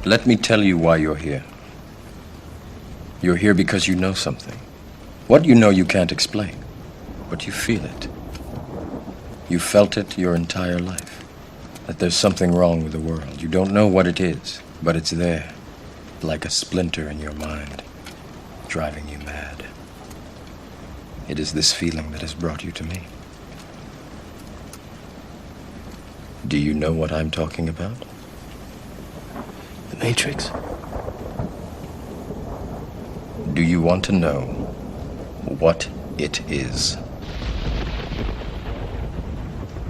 Let me tell you why you're here. You're here because you know something. What you know you can't explain, but you feel it. You felt it your entire life, that there's something wrong with the world. You don't know what it is, but it's there, like a splinter in your mind, driving you mad. It is this feeling that has brought you to me. Do you know what I'm talking about? The Matrix. Do you want to know what it is?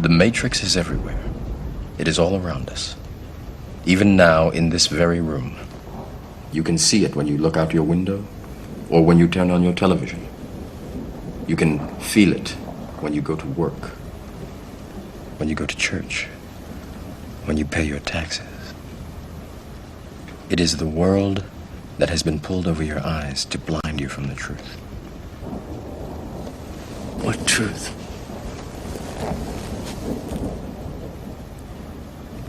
The Matrix is everywhere. It is all around us. Even now, in this very room. You can see it when you look out your window or when you turn on your television. You can feel it when you go to work, when you go to church, when you pay your taxes. It is the world that has been pulled over your eyes to blind you from the truth. What truth?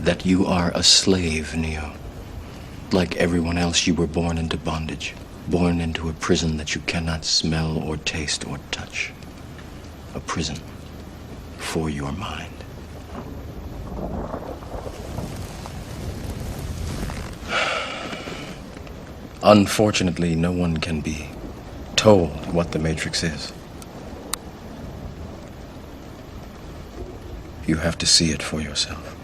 That you are a slave, Neo. Like everyone else, you were born into bondage, born into a prison that you cannot smell or taste or touch. A prison for your mind. Unfortunately, no one can be told what the Matrix is. You have to see it for yourself.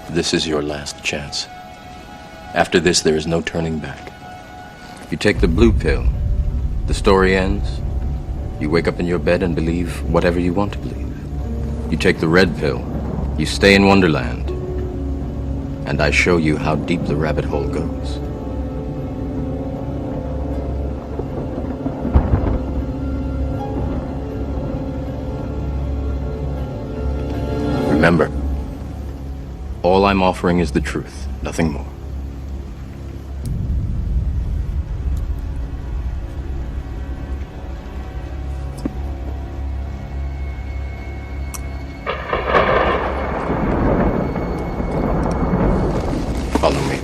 This is your last chance. After this, there is no turning back. You take the blue pill, the story ends. You wake up in your bed and believe whatever you want to believe. You take the red pill, you stay in Wonderland, and I show you how deep the rabbit hole goes. Remember, all I'm offering is the truth, nothing more. Follow me.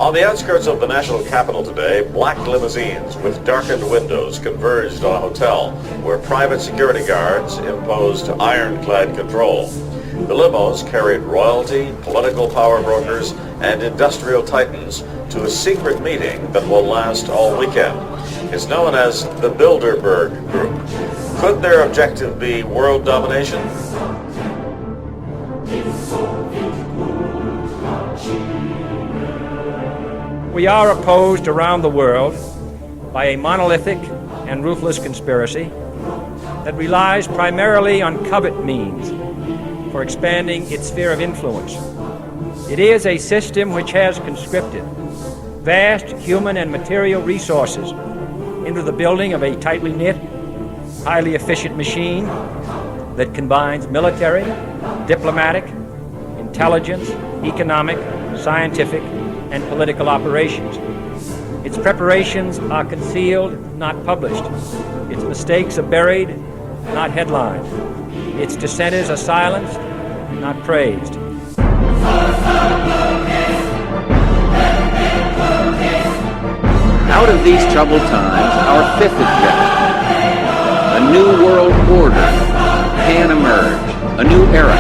On the outskirts of the national capital today, black limousines with darkened windows converged on a hotel where private security guards imposed ironclad control. The limos carried royalty, political power brokers, and industrial titans to a secret meeting that will last all weekend. It's known as the Bilderberg Group. Could their objective be world domination? We are opposed around the world by a monolithic and ruthless conspiracy that relies primarily on covert means for expanding its sphere of influence. It is a system which has conscripted vast human and material resources into the building of a tightly knit, highly efficient machine that combines military, diplomatic, intelligence, economic, scientific, and political operations. Its preparations are concealed, not published. Its mistakes are buried, not headlined. Its dissenters are silenced, not praised. Out of these troubled times, our fifth objective, a new world order, can emerge, a new era.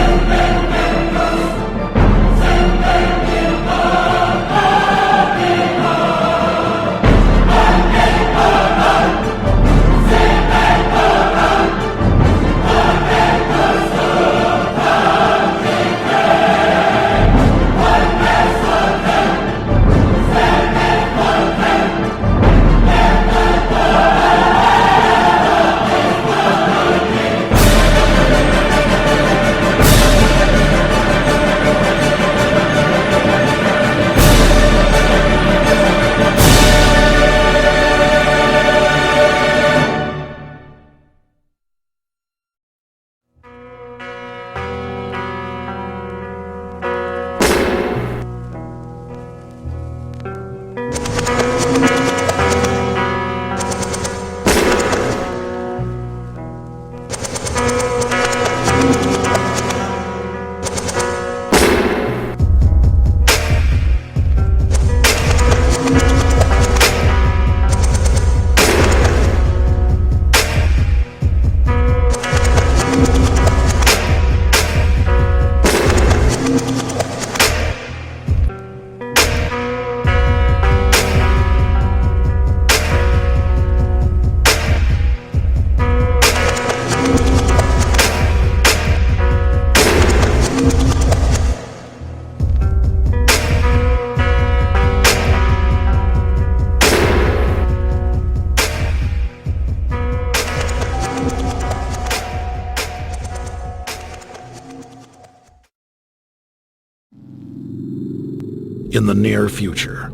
In the near future,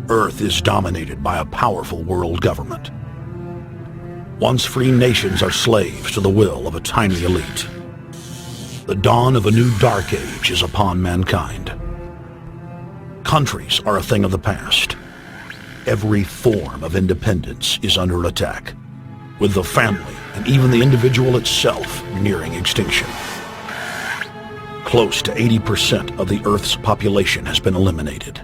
Earth is dominated by a powerful world government. Once free nations are slaves to the will of a tiny elite. The dawn of a new dark age is upon mankind. Countries are a thing of the past. Every form of independence is under attack, with the family and even the individual itself nearing extinction. Close to 80% of the Earth's population has been eliminated.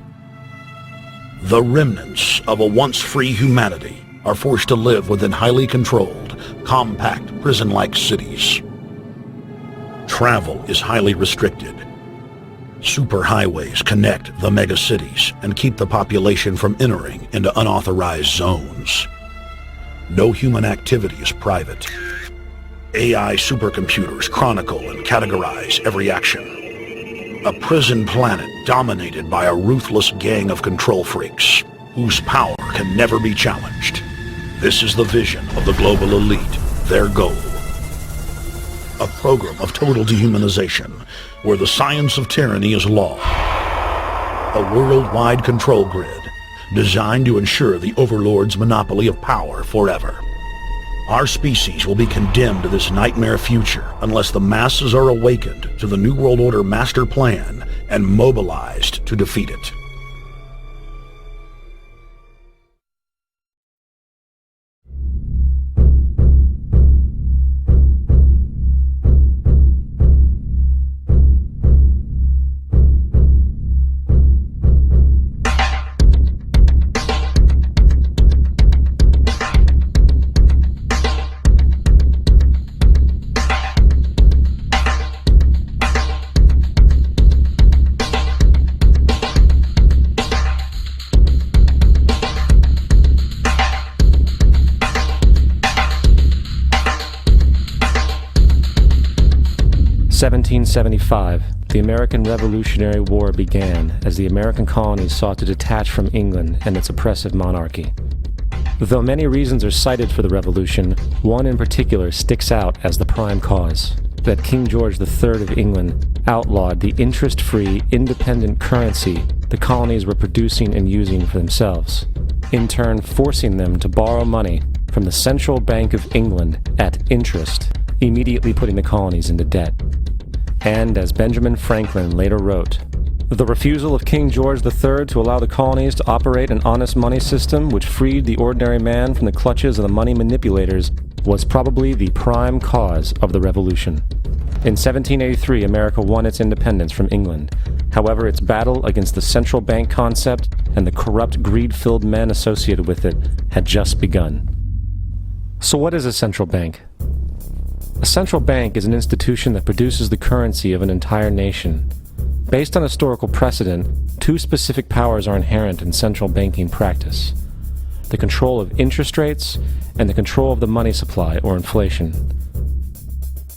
The remnants of a once free humanity are forced to live within highly controlled, compact, prison-like cities. Travel is highly restricted. Superhighways connect the megacities and keep the population from entering into unauthorized zones. No human activity is private. AI supercomputers chronicle and categorize every action. A prison planet dominated by a ruthless gang of control freaks, whose power can never be challenged. This is the vision of the global elite, their goal. A program of total dehumanization, where the science of tyranny is law. A worldwide control grid, designed to ensure the overlord's monopoly of power forever. Our species will be condemned to this nightmare future unless the masses are awakened to the New World Order master plan and mobilized to defeat it. The American Revolutionary War began as the American colonies sought to detach from England and its oppressive monarchy. Though many reasons are cited for the revolution, one in particular sticks out as the prime cause: that King George III of England outlawed the interest-free, independent currency the colonies were producing and using for themselves, in turn forcing them to borrow money from the Central Bank of England at interest, immediately putting the colonies into debt. And, as Benjamin Franklin later wrote, the refusal of King George III to allow the colonies to operate an honest money system which freed the ordinary man from the clutches of the money manipulators was probably the prime cause of the revolution. In 1783, America won its independence from England. However, its battle against the central bank concept and the corrupt, greed-filled men associated with it had just begun. So what is a central bank? A central bank is an institution that produces the currency of an entire nation. Based on historical precedent, two specific powers are inherent in central banking practice: the control of interest rates and the control of the money supply, or inflation.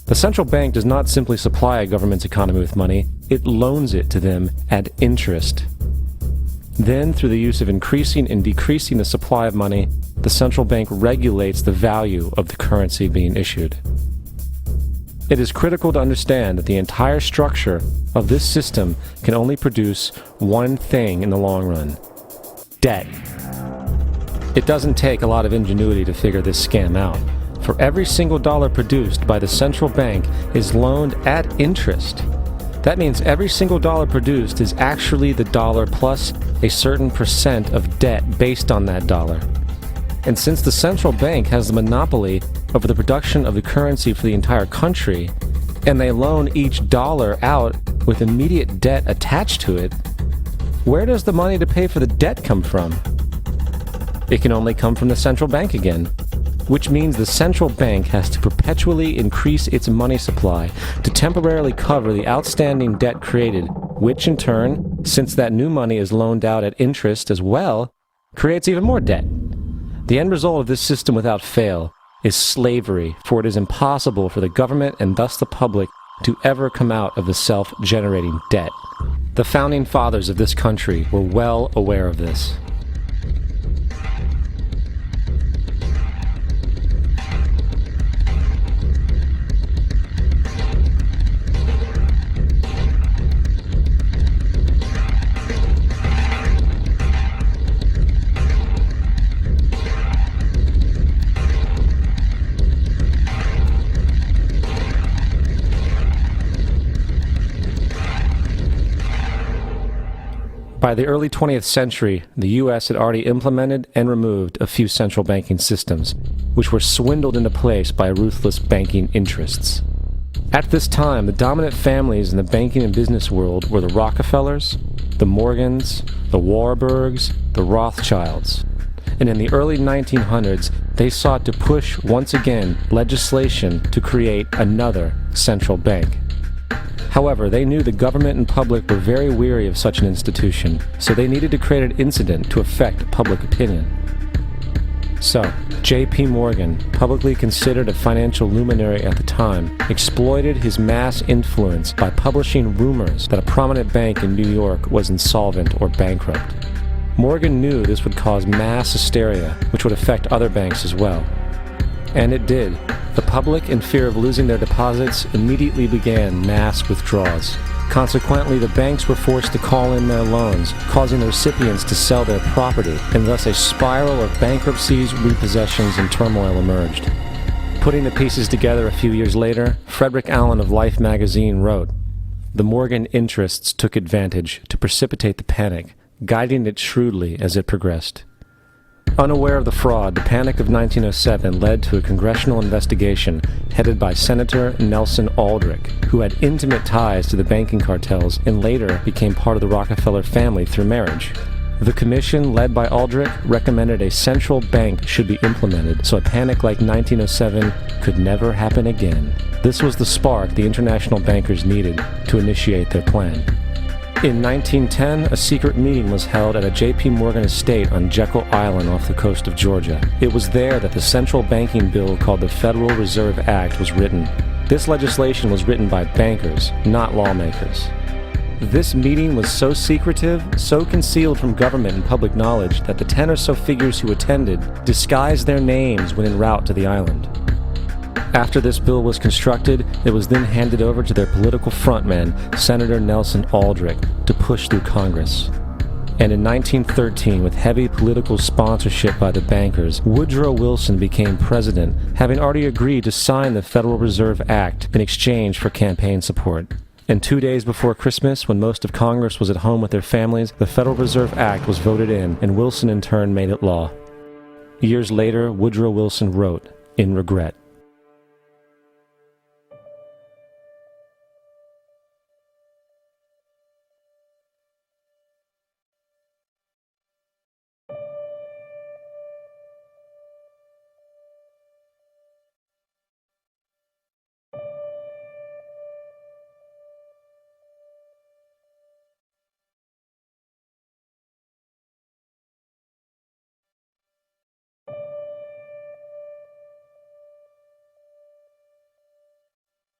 The central bank does not simply supply a government's economy with money, it loans it to them at interest. Then, through the use of increasing and decreasing the supply of money, the central bank regulates the value of the currency being issued. It is critical to understand that the entire structure of this system can only produce one thing in the long run: debt. It doesn't take a lot of ingenuity to figure this scam out. For every single dollar produced by the central bank is loaned at interest. That means every single dollar produced is actually the dollar plus a certain percent of debt based on that dollar. And since the central bank has the monopoly over the production of the currency for the entire country, and they loan each dollar out with immediate debt attached to it, where does the money to pay for the debt come from? It can only come from the central bank again, which means the central bank has to perpetually increase its money supply to temporarily cover the outstanding debt created, which in turn, since that new money is loaned out at interest as well, creates even more debt. The end result of this system without fail is slavery, for it is impossible for the government and thus the public to ever come out of the self-generating debt. The founding fathers of this country were well aware of this. By the early 20th century, the U.S. had already implemented and removed a few central banking systems, which were swindled into place by ruthless banking interests. At this time, the dominant families in the banking and business world were the Rockefellers, the Morgans, the Warburgs, the Rothschilds. And in the early 1900s, they sought to push, once again, legislation to create another central bank. However, they knew the government and public were very weary of such an institution, so they needed to create an incident to affect public opinion. So, J.P. Morgan, publicly considered a financial luminary at the time, exploited his mass influence by publishing rumors that a prominent bank in New York was insolvent or bankrupt. Morgan knew this would cause mass hysteria, which would affect other banks as well. And it did. The public, in fear of losing their deposits, immediately began mass withdrawals. Consequently, the banks were forced to call in their loans, causing the recipients to sell their property, and thus a spiral of bankruptcies, repossessions, and turmoil emerged. Putting the pieces together a few years later, Frederick Allen of Life magazine wrote, "The Morgan interests took advantage to precipitate the panic, guiding it shrewdly as it progressed." Unaware of the fraud, the Panic of 1907 led to a congressional investigation headed by Senator Nelson Aldrich, who had intimate ties to the banking cartels and later became part of the Rockefeller family through marriage. The commission, led by Aldrich, recommended a central bank should be implemented so a panic like 1907 could never happen again. This was the spark the international bankers needed to initiate their plan. In 1910, a secret meeting was held at a J.P. Morgan estate on Jekyll Island off the coast of Georgia. It was there that the central banking bill called the Federal Reserve Act was written. This legislation was written by bankers, not lawmakers. This meeting was so secretive, so concealed from government and public knowledge that the 10 or so figures who attended disguised their names when en route to the island. After this bill was constructed, it was then handed over to their political frontman, Senator Nelson Aldrich, to push through Congress. And in 1913, with heavy political sponsorship by the bankers, Woodrow Wilson became president, having already agreed to sign the Federal Reserve Act in exchange for campaign support. And 2 days before Christmas, when most of Congress was at home with their families, the Federal Reserve Act was voted in, and Wilson in turn made it law. Years later, Woodrow Wilson wrote, in regret,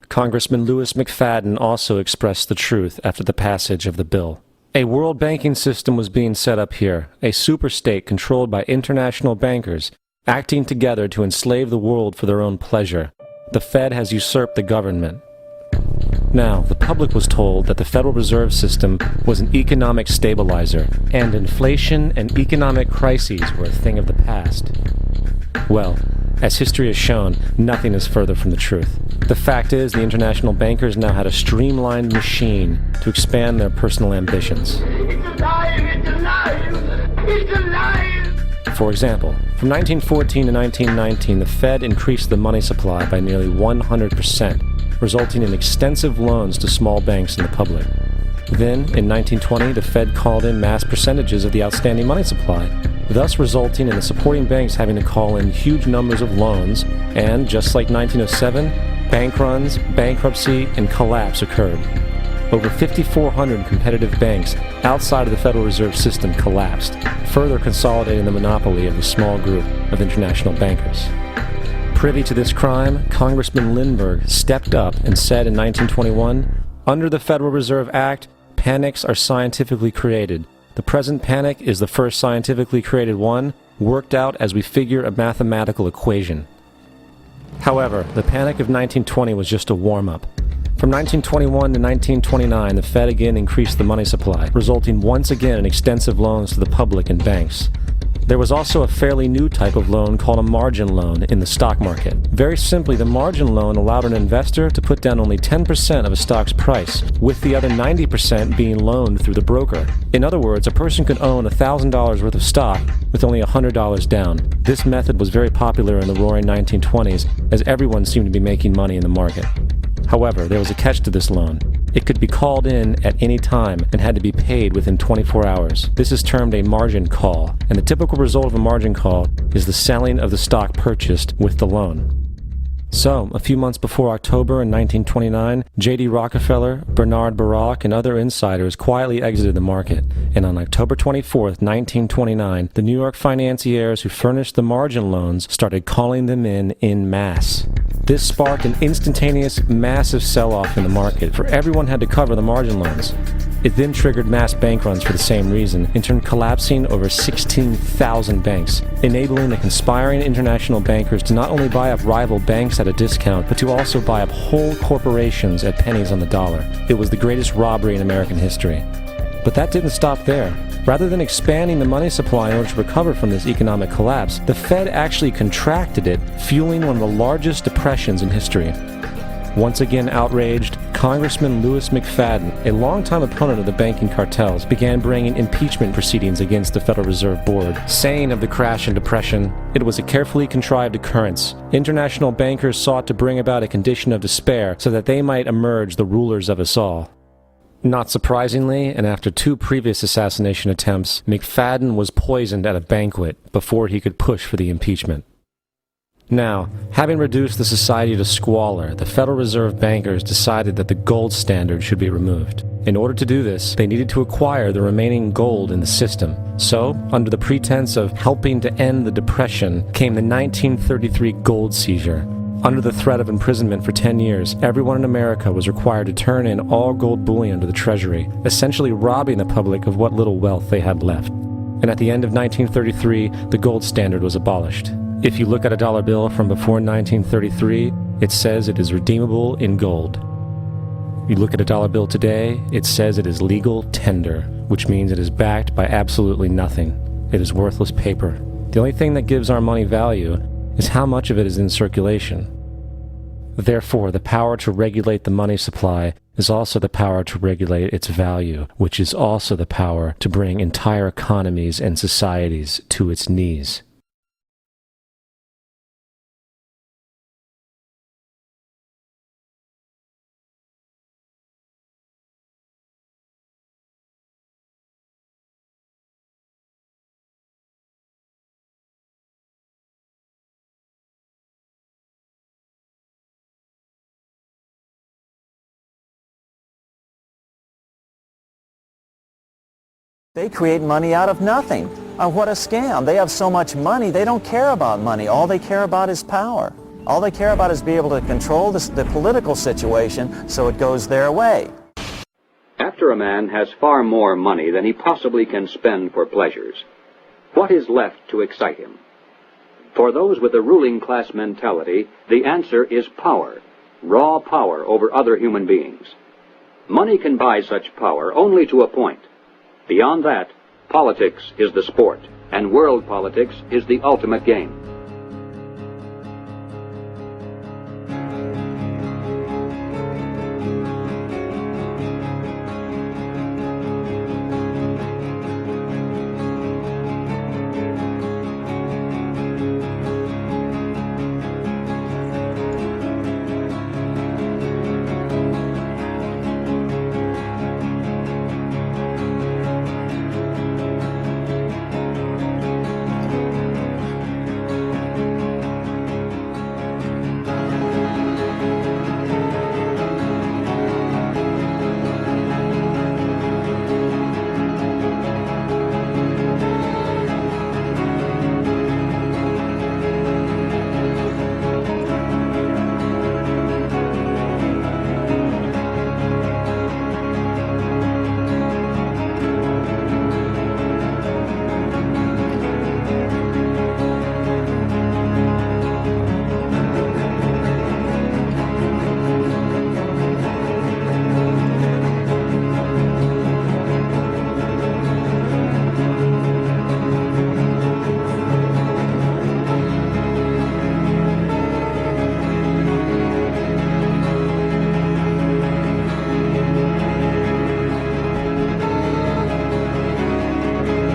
Congressman Louis McFadden also expressed the truth after the passage of the bill. A world banking system was being set up here, a superstate controlled by international bankers, acting together to enslave the world for their own pleasure. The Fed has usurped the government. Now, the public was told that the Federal Reserve System was an economic stabilizer, and inflation and economic crises were a thing of the past. Well, as history has shown, nothing is further from the truth. The fact is, the international bankers now had a streamlined machine to expand their personal ambitions. It's alive! It's alive! It's alive! For example, from 1914 to 1919, the Fed increased the money supply by nearly 100%, resulting in extensive loans to small banks and the public. Then, in 1920, the Fed called in mass percentages of the outstanding money supply, thus resulting in the supporting banks having to call in huge numbers of loans, and, just like 1907, bank runs, bankruptcy, and collapse occurred. Over 5,400 competitive banks outside of the Federal Reserve System collapsed, further consolidating the monopoly of a small group of international bankers. Privy to this crime, Congressman Lindbergh stepped up and said in 1921, "Under the Federal Reserve Act, panics are scientifically created. The present panic is the first scientifically created one, worked out as we figure a mathematical equation." However, the panic of 1920 was just a warm-up. From 1921 to 1929, the Fed again increased the money supply, resulting once again in extensive loans to the public and banks. There was also a fairly new type of loan called a margin loan in the stock market. Very simply, the margin loan allowed an investor to put down only 10% of a stock's price, with the other 90% being loaned through the broker. In other words, a person could own $1,000 worth of stock with only $100 down. This method was very popular in the roaring 1920s, as everyone seemed to be making money in the market. However, there was a catch to this loan. It could be called in at any time and had to be paid within 24 hours. This is termed a margin call, and the typical result of a margin call is the selling of the stock purchased with the loan. So, a few months before October in 1929, J.D. Rockefeller, Bernard Baruch, and other insiders quietly exited the market, and on October 24, 1929, the New York financiers who furnished the margin loans started calling them in masse. This sparked an instantaneous, massive sell-off in the market, for everyone had to cover the margin loans. It then triggered mass bank runs for the same reason, in turn collapsing over 16,000 banks, enabling the conspiring international bankers to not only buy up rival banks at a discount, but to also buy up whole corporations at pennies on the dollar. It was the greatest robbery in American history. But that didn't stop there. Rather than expanding the money supply in order to recover from this economic collapse, the Fed actually contracted it, fueling one of the largest depressions in history. Once again outraged, Congressman Louis McFadden, a longtime opponent of the banking cartels, began bringing impeachment proceedings against the Federal Reserve Board, saying of the crash and depression, it was a carefully contrived occurrence. International bankers sought to bring about a condition of despair so that they might emerge the rulers of us all. Not surprisingly, and after 2 previous assassination attempts, McFadden was poisoned at a banquet before he could push for the impeachment. Now, having reduced the society to squalor, the Federal Reserve bankers decided that the gold standard should be removed. In order to do this, they needed to acquire the remaining gold in the system. So, under the pretense of helping to end the Depression, came the 1933 gold seizure. Under the threat of imprisonment for 10 years, everyone in America was required to turn in all gold bullion to the Treasury, essentially robbing the public of what little wealth they had left. And at the end of 1933, the gold standard was abolished. If you look at a dollar bill from before 1933, it says it is redeemable in gold. You look at a dollar bill today, it says it is legal tender, which means it is backed by absolutely nothing. It is worthless paper. The only thing that gives our money value is how much of it is in circulation. Therefore, the power to regulate the money supply is also the power to regulate its value, which is also the power to bring entire economies and societies to its knees. They create money out of nothing. What a scam. They have so much money, they don't care about money. All they care about is power. All they care about is being able to control the political situation so it goes their way. After a man has far more money than he possibly can spend for pleasures, what is left to excite him? For those with the ruling class mentality, the answer is power, raw power over other human beings. Money can buy such power only to a point. Beyond that, politics is the sport, and world politics is the ultimate game.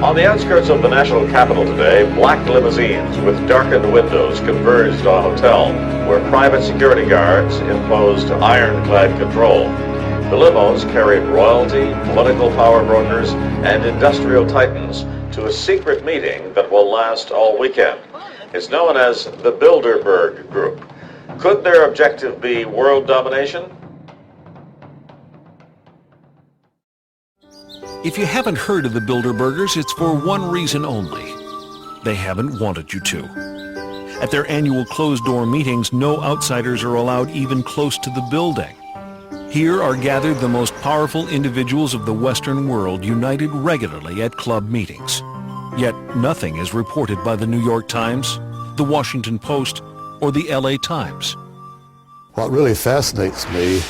On the outskirts of the national capital today, black limousines with darkened windows converged on a hotel where private security guards imposed ironclad control. The limos carried royalty, political power brokers, and industrial titans to a secret meeting that will last all weekend. It's known as the Bilderberg Group. Could their objective be world domination? If you haven't heard of the Bilderbergers, it's for one reason only. They haven't wanted you to. At their annual closed-door meetings, no outsiders are allowed even close to the building. Here are gathered the most powerful individuals of the Western world, united regularly at club meetings. Yet nothing is reported by the New York Times, the Washington Post, or the LA Times. What really fascinates me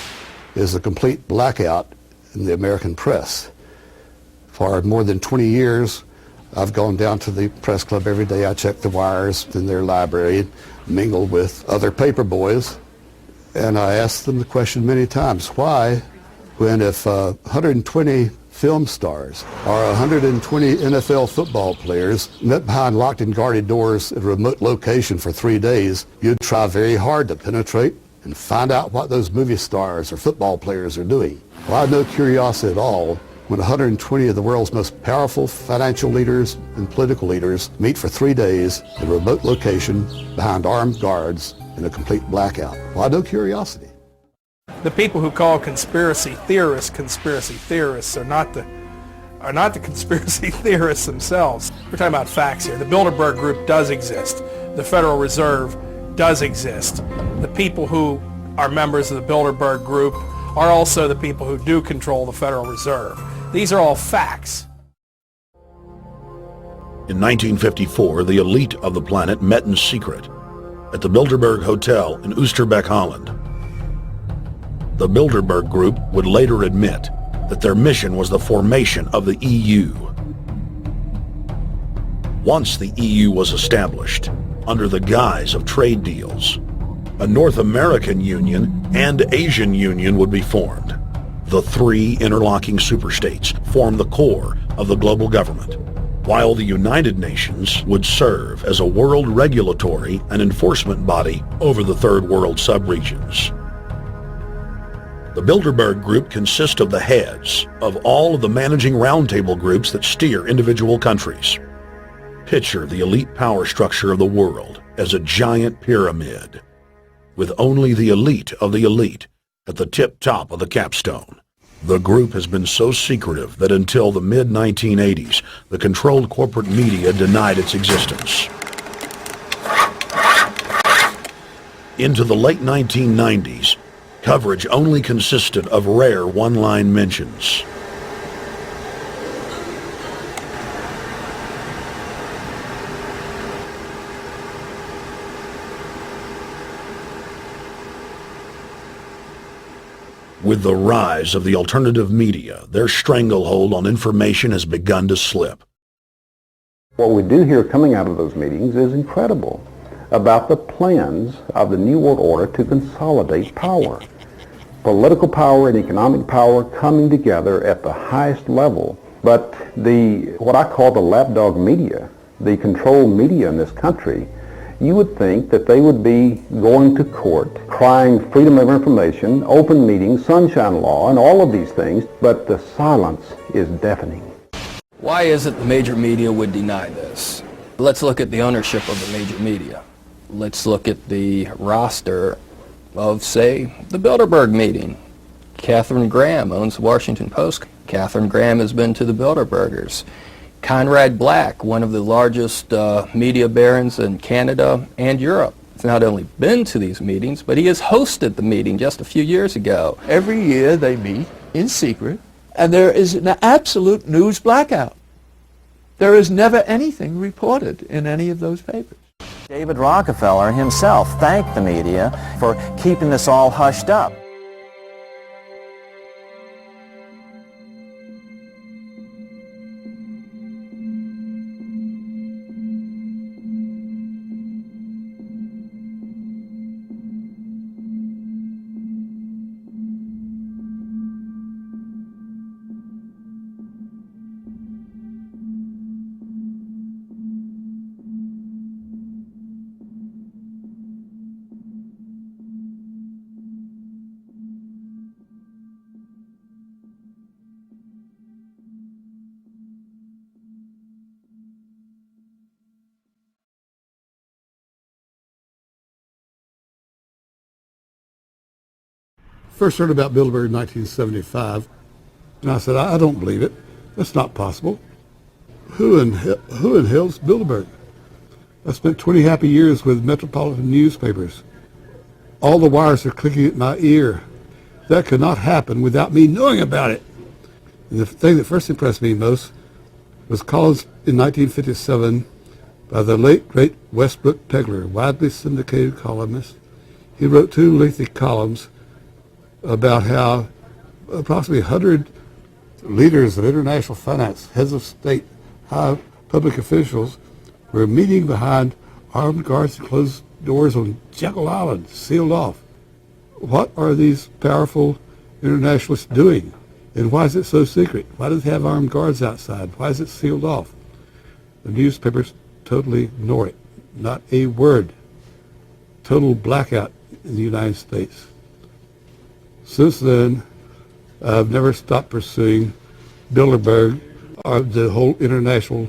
is the complete blackout in the American press. For more than 20 years, I've gone down to the press club every day. I check the wires in their library, mingle with other paper boys, and I asked them the question many times, why, when if 120 film stars or 120 NFL football players met behind locked and guarded doors at a remote location for 3 days, you'd try very hard to penetrate and find out what those movie stars or football players are doing. Well, I had no curiosity at all when 120 of the world's most powerful financial leaders and political leaders meet for 3 days in a remote location behind armed guards in a complete blackout. Well, I had no curiosity. The people who call conspiracy theorists are not the conspiracy theorists themselves. We're talking about facts here. The Bilderberg Group does exist. The Federal Reserve does exist. The people who are members of the Bilderberg Group are also the people who do control the Federal Reserve. These are all facts. In 1954, the elite of the planet met in secret at the Bilderberg Hotel in Oosterbeek, Holland. The Bilderberg Group would later admit that their mission was the formation of the EU. Once the EU was established, under the guise of trade deals, a North American Union and Asian Union would be formed. The three interlocking superstates form the core of the global government, while the United Nations would serve as a world regulatory and enforcement body over the Third World subregions. The Bilderberg Group consists of the heads of all of the managing roundtable groups that steer individual countries. Picture the elite power structure of the world as a giant pyramid, with only the elite of the elite at the tip-top of the capstone. The group has been so secretive that until the mid-1980s, the controlled corporate media denied its existence. Into the late 1990s, coverage only consisted of rare one-line mentions. With the rise of the alternative media, their stranglehold on information has begun to slip. What we do hear coming out of those meetings is incredible about the plans of the New World Order to consolidate power. Political power and economic power coming together at the highest level. But what I call the lapdog media, the control media in this country, you would think that they would be going to court, crying freedom of information, open meetings, sunshine law, and all of these things, but the silence is deafening. Why is it the major media would deny this? Let's look at the ownership of the major media. Let's look at the roster of, say, the Bilderberg meeting. Katharine Graham owns the Washington Post. Katharine Graham has been to the Bilderbergers. Conrad Black, one of the largest media barons in Canada and Europe, has not only been to these meetings, but he has hosted the meeting just a few years ago. Every year they meet in secret, and there is an absolute news blackout. There is never anything reported in any of those papers. David Rockefeller himself thanked the media for keeping this all hushed up. First heard about Bilderberg in 1975, and I said, I don't believe it. That's not possible. Who in hell's Bilderberg? I spent 20 happy years with metropolitan newspapers. All the wires are clicking at my ear. That could not happen without me knowing about it. And the thing that first impressed me most was columns in 1957 by the late, great Westbrook Pegler, widely syndicated columnist. He wrote 2 lengthy columns about how approximately 100 leaders of international finance, heads of state, high public officials were meeting behind armed guards and closed doors on Jekyll Island, sealed off. What are these powerful internationalists doing? And why is it so secret? Why do they have armed guards outside? Why is it sealed off? The newspapers totally ignore it. Not a word. Total blackout in the United States. Since then, I've never stopped pursuing Bilderberg, or the whole international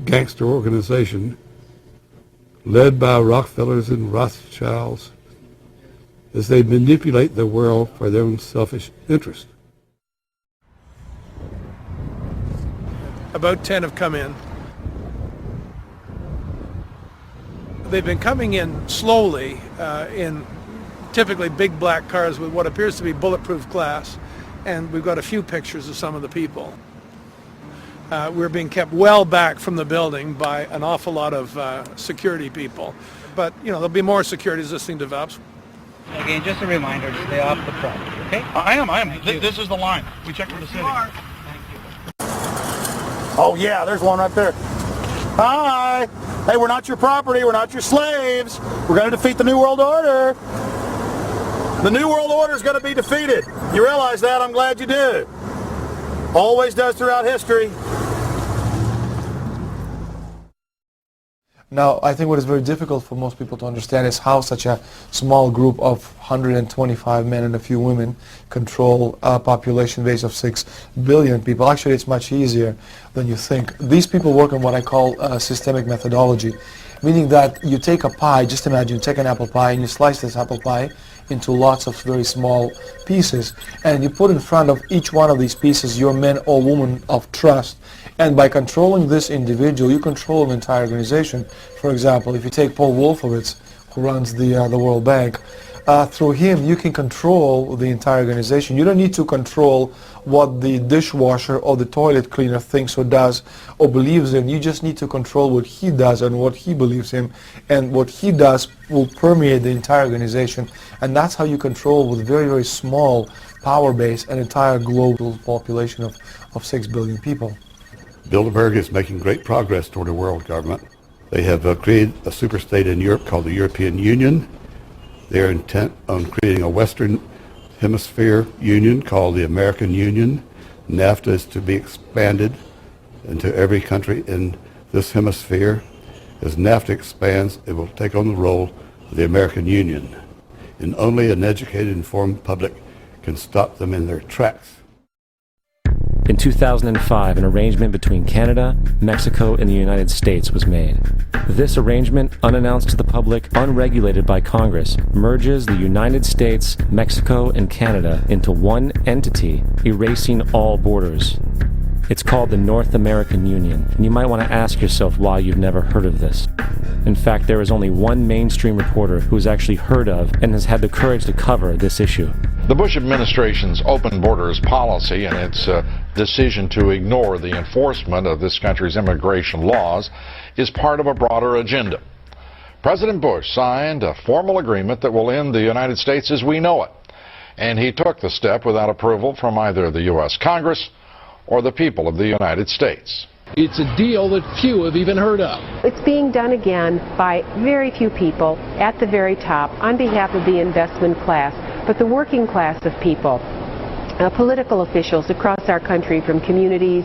gangster organization led by Rockefellers and Rothschilds as they manipulate the world for their own selfish interest. About 10 have come in. They've been coming in slowly in typically big black cars with what appears to be bulletproof glass, and we've got a few pictures of some of the people. We're being kept well back from the building by an awful lot of security people. But, you know, there'll be more security as this thing develops. Again, just a reminder to stay off the property, okay? I am. This is the line. We checked with the city. Thank you. Oh, yeah, there's one right there. Hi. Hey, we're not your property. We're not your slaves. We're going to defeat the New World Order. The New World Order is going to be defeated. You realize that? I'm glad you do. Always does throughout history. Now, I think what is very difficult for most people to understand is how such a small group of 125 men and a few women control a population base of 6 billion people. Actually, it's much easier than you think. These people work on what I call systemic methodology, meaning that you take a pie, just imagine you take an apple pie and you slice this apple pie into lots of very small pieces, and you put in front of each one of these pieces your men or women of trust. And by controlling this individual, you control an entire organization. For example, if you take Paul Wolfowitz, who runs the World Bank, through him you can control the entire organization. You don't need to control what the dishwasher or the toilet cleaner thinks or does or believes in. You just need to control what he does and what he believes in, and what he does will permeate the entire organization. And that's how you control, with very, very small power base, an entire global population of 6 billion people. Bilderberg is making great progress toward a world government. They have created a superstate in Europe called the European Union. They're intent on creating a Western Hemisphere Union called the American Union. NAFTA is to be expanded into every country in this hemisphere. As NAFTA expands, it will take on the role of the American Union. And only an educated, informed public can stop them in their tracks. In 2005, an arrangement between Canada, Mexico, and the United States was made. This arrangement, unannounced to the public, unregulated by Congress, merges the United States, Mexico, and Canada into one entity, erasing all borders. It's called the North American Union, and you might want to ask yourself why you've never heard of this. In fact, there is only one mainstream reporter who has actually heard of and has had the courage to cover this issue. The Bush administration's open borders policy and its decision to ignore the enforcement of this country's immigration laws is part of a broader agenda. President Bush signed a formal agreement that will end the United States as we know it, and he took the step without approval from either the U.S. Congress or the people of the United States. It's a deal that few have even heard of. It's being done again by very few people at the very top on behalf of the investment class, but the working class of people, political officials across our country, from communities,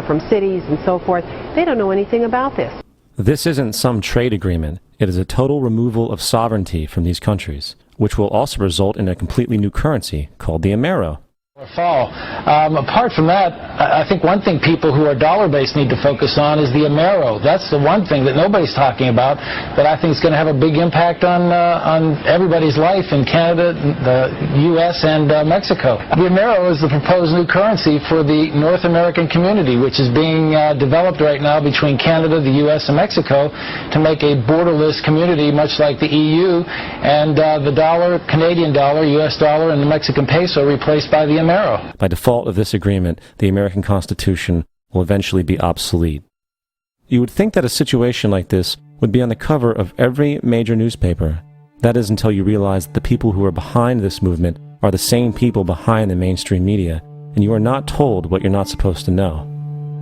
from cities and so forth, they don't know anything about this. This isn't some trade agreement. It is a total removal of sovereignty from these countries, which will also result in a completely new currency called the Amero. Fall. Apart from that, I think one thing people who are dollar-based need to focus on is the Amero. That's the one thing that nobody's talking about that I think is going to have a big impact on everybody's life in Canada, the U.S., and Mexico. The Amero is the proposed new currency for the North American community, which is being developed right now between Canada, the U.S., and Mexico to make a borderless community, much like the EU, and the dollar, Canadian dollar, U.S. dollar, and the Mexican peso replaced by the Amero. By default of this agreement, the American Constitution will eventually be obsolete. You would think that a situation like this would be on the cover of every major newspaper. That is until you realize that the people who are behind this movement are the same people behind the mainstream media, and you are not told what you're not supposed to know.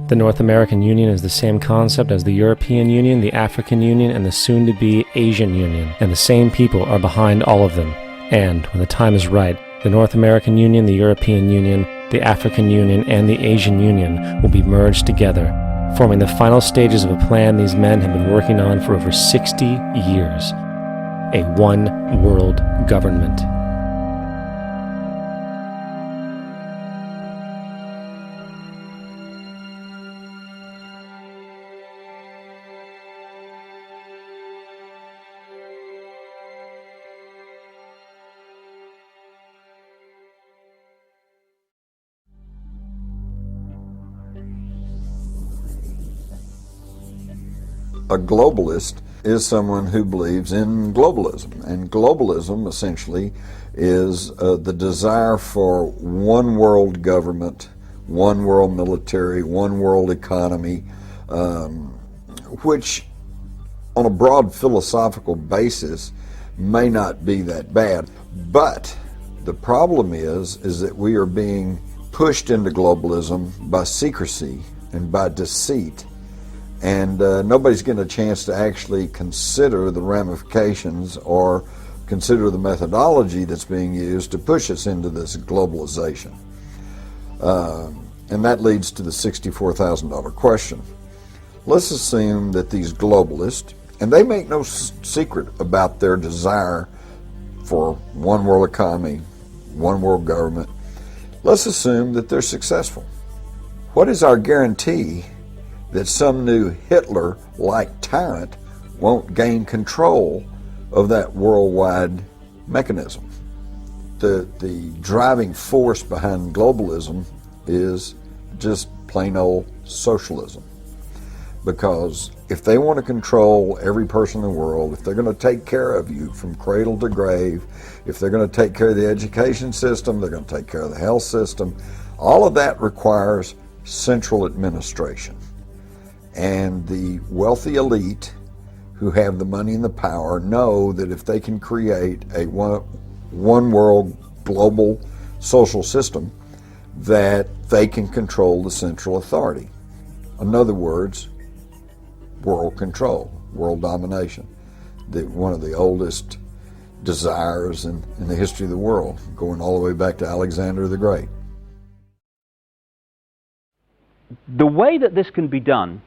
The North American Union is the same concept as the European Union, the African Union, and the soon-to-be Asian Union, and the same people are behind all of them. And, when the time is right, the North American Union, the European Union, the African Union, and the Asian Union will be merged together, forming the final stages of a plan these men have been working on for over 60 years. A one-world government. A globalist is someone who believes in globalism, and globalism essentially is the desire for one world government, one world military, one world economy, which on a broad philosophical basis may not be that bad. But the problem is that we are being pushed into globalism by secrecy and by deceit. And nobody's getting a chance to actually consider the ramifications or consider the methodology that's being used to push us into this globalization. And that leads to the $64,000 question. Let's assume that these globalists, and they make no secret about their desire for one world economy, one world government, let's assume that they're successful. What is our guarantee that some new Hitler-like tyrant won't gain control of that worldwide mechanism? The driving force behind globalism is just plain old socialism. Because if they want to control every person in the world, if they're going to take care of you from cradle to grave, if they're going to take care of the education system, they're going to take care of the health system, all of that requires central administration. And the wealthy elite who have the money and the power know that if they can create a one world global social system, that they can control the central authority. In other words, world control, world domination, one of the oldest desires in the history of the world, going all the way back to Alexander the Great. The way that this can be done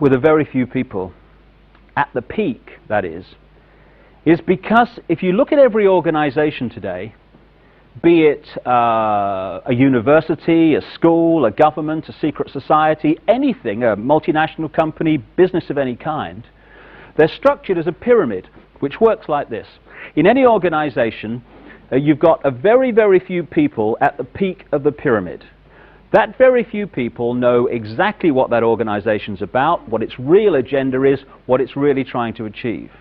with a very few people, at the peak, that is because if you look at every organization today, be it a university, a school, a government, a secret society, anything, a multinational company, business of any kind, they're structured as a pyramid, which works like this. In any organization, you've got a very, very few people at the peak of the pyramid. That very few people know exactly what that organization's about, what its real agenda is, what it's really trying to achieve.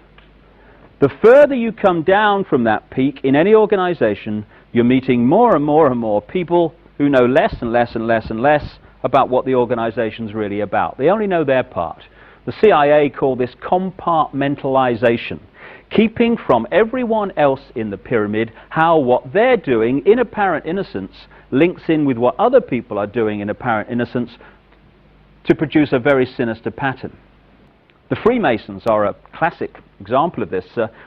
The further you come down from that peak in any organization, you're meeting more and more and more people who know less and less and less and less about what the organization's really about. They only know their part. The CIA call this compartmentalization, keeping from everyone else in the pyramid how what they're doing in apparent innocence links in with what other people are doing in apparent innocence to produce a very sinister pattern. The Freemasons are a classic example of this.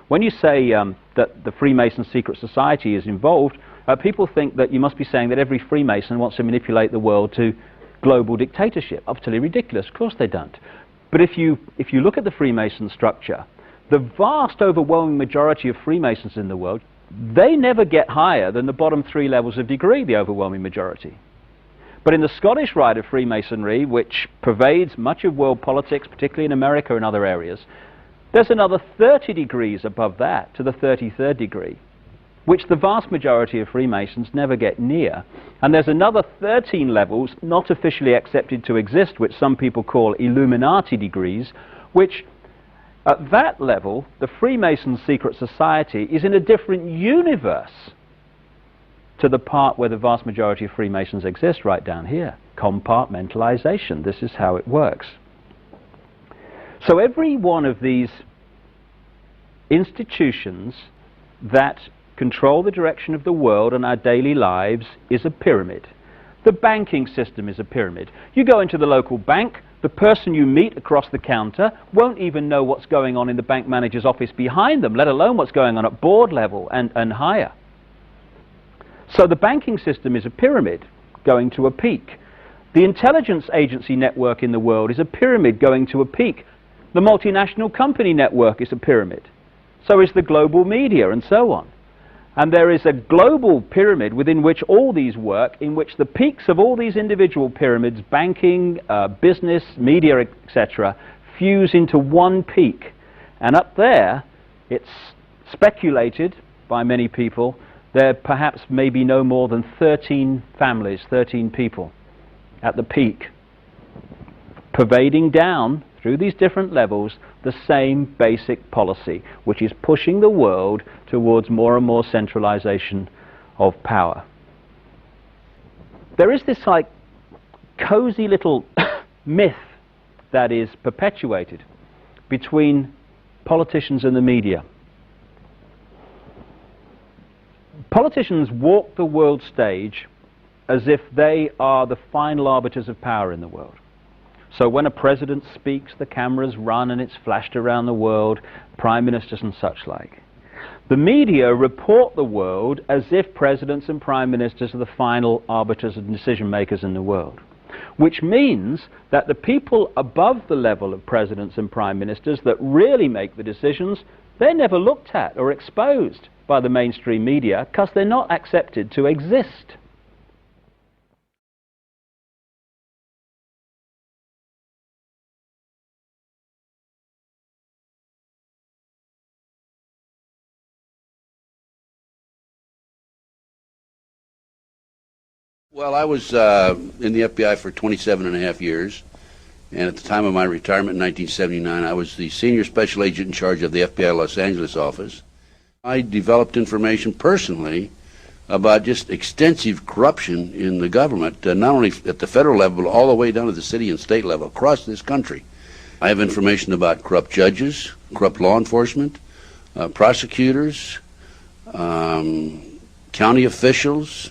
When you say that the Freemason secret society is involved, people think that you must be saying that every Freemason wants to manipulate the world to global dictatorship. Utterly ridiculous. Of course they don't. But if you look at the Freemason structure, the vast overwhelming majority of Freemasons in the world they never get higher than the bottom 3 levels of degree, the overwhelming majority. But in the Scottish Rite of Freemasonry, which pervades much of world politics, particularly in America and other areas, there's another 30 degrees above that, to the 33rd degree, which the vast majority of Freemasons never get near. And there's another 13 levels not officially accepted to exist, which some people call Illuminati degrees, which at that level, the Freemason secret society is in a different universe to the part where the vast majority of Freemasons exist, right down here. Compartmentalization. This is how it works. So every one of these institutions that control the direction of the world and our daily lives is a pyramid. The banking system is a pyramid. You go into the local bank, the person you meet across the counter won't even know what's going on in the bank manager's office behind them, let alone what's going on at board level and higher. So the banking system is a pyramid going to a peak. The intelligence agency network in the world is a pyramid going to a peak. The multinational company network is a pyramid. So is the global media, and so on. And there is a global pyramid within which all these work, in which the peaks of all these individual pyramids, banking, business, media, etc., fuse into one peak. And up there, it's speculated by many people, there perhaps may be no more than 13 families, 13 people at the peak, pervading down through these different levels the same basic policy, which is pushing the world towards more and more centralization of power. There is this like cozy little myth that is perpetuated between politicians and the media. Politicians walk the world stage as if they are the final arbiters of power in the world. So when a president speaks, the cameras run and it's flashed around the world, prime ministers and such like. The media report the world as if presidents and prime ministers are the final arbiters and decision makers in the world, which means that the people above the level of presidents and prime ministers that really make the decisions, they're never looked at or exposed by the mainstream media because they're not accepted to exist. Well, I was in the FBI for 27 and a half years, and at the time of my retirement in 1979, I was the senior special agent in charge of the FBI Los Angeles office. I developed information personally about just extensive corruption in the government, not only at the federal level, but all the way down to the city and state level across this country. I have information about corrupt judges, corrupt law enforcement, prosecutors, county officials,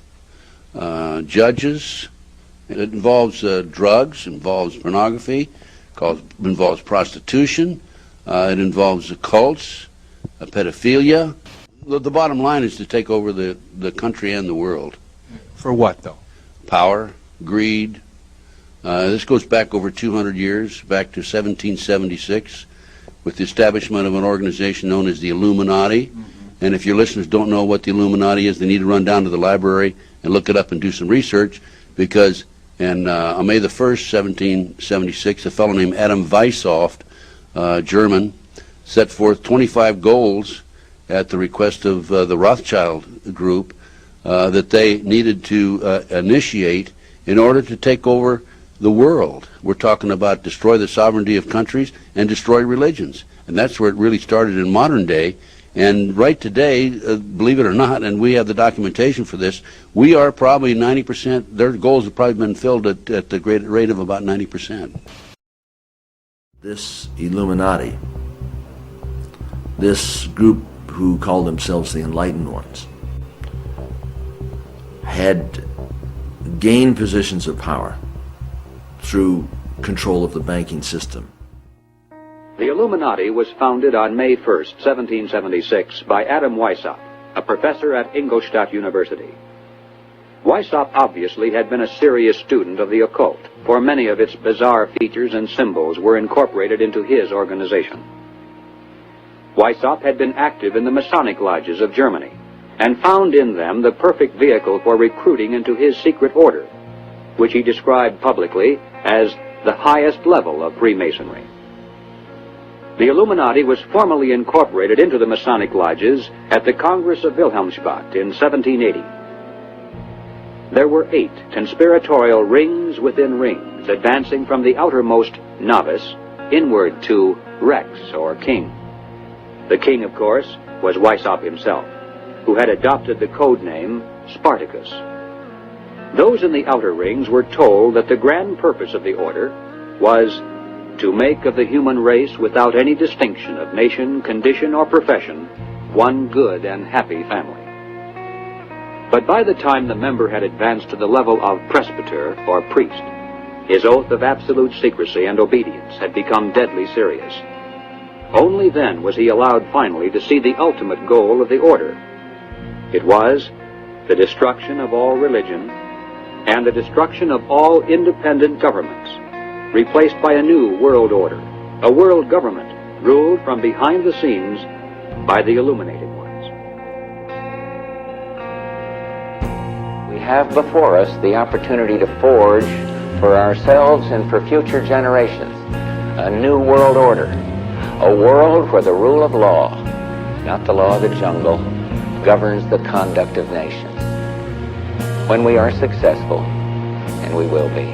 judges. It involves drugs, involves pornography, involves prostitution, it involves cults, pedophilia. The bottom line is to take over the country and the world. For what, though? Power, greed. This goes back over 200 years, back to 1776, with the establishment of an organization known as the Illuminati. And if your listeners don't know what the Illuminati is, they need to run down to the library and look it up and do some research, because on May the 1st, 1776, a fellow named Adam Weishaupt, German, set forth 25 goals at the request of the Rothschild group that they needed to initiate in order to take over the world. We're talking about destroy the sovereignty of countries and destroy religions. And that's where it really started in modern day. And right today, believe it or not, and we have the documentation for this, we are probably 90%, their goals have probably been filled at the great rate of about 90%. This Illuminati, this group who called themselves the Enlightened Ones, had gained positions of power through control of the banking system. The Illuminati was founded on May 1st, 1776 by Adam Weishaupt, a professor at Ingolstadt University. Weishaupt obviously had been a serious student of the occult, for many of its bizarre features and symbols were incorporated into his organization. Weishaupt had been active in the Masonic lodges of Germany, and found in them the perfect vehicle for recruiting into his secret order, which he described publicly as the highest level of Freemasonry. The Illuminati was formally incorporated into the Masonic lodges at the Congress of Wilhelmsbad in 1780. There were 8 conspiratorial rings within rings, advancing from the outermost novice inward to Rex, or king. The king, of course, was Weishaupt himself, who had adopted the code name Spartacus. Those in the outer rings were told that the grand purpose of the order was to make of the human race, without any distinction of nation, condition, or profession, one good and happy family. But by the time the member had advanced to the level of presbyter, or priest, his oath of absolute secrecy and obedience had become deadly serious. Only then was he allowed finally to see the ultimate goal of the order. It was the destruction of all religion and the destruction of all independent governments, replaced by a new world order, a world government ruled from behind the scenes by the illuminated ones. We have before us the opportunity to forge for ourselves and for future generations a new world order, a world where the rule of law, not the law of the jungle, governs the conduct of nations. When we are successful, and we will be,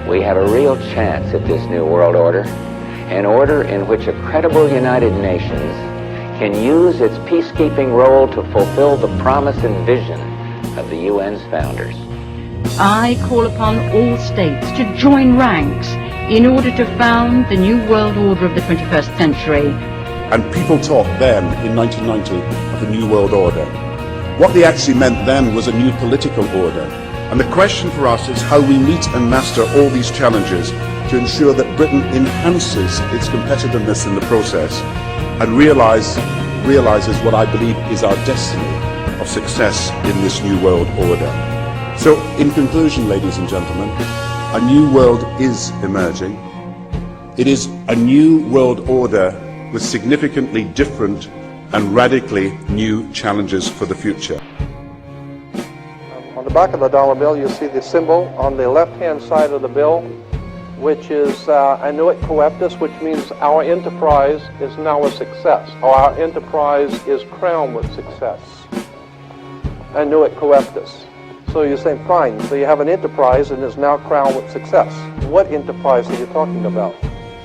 we have a real chance at this new world order, an order in which a credible United Nations can use its peacekeeping role to fulfill the promise and vision of the UN's founders. I call upon all states to join ranks in order to found the new world order of the 21st century. And people talked then, in 1990, of a new world order. What they actually meant then was a new political order. And the question for us is how we meet and master all these challenges to ensure that Britain enhances its competitiveness in the process and realizes what I believe is our destiny of success in this new world order. So, in conclusion, ladies and gentlemen, a new world is emerging. It is a new world order with significantly different and radically new challenges for the future. On the back of the dollar bill, you see the symbol on the left-hand side of the bill, which is annuit coeptus, which means our enterprise is now a success, or our enterprise is crowned with success. Annuit coeptus. So you say, fine, so you have an enterprise and is now crowned with success. What enterprise are you talking about?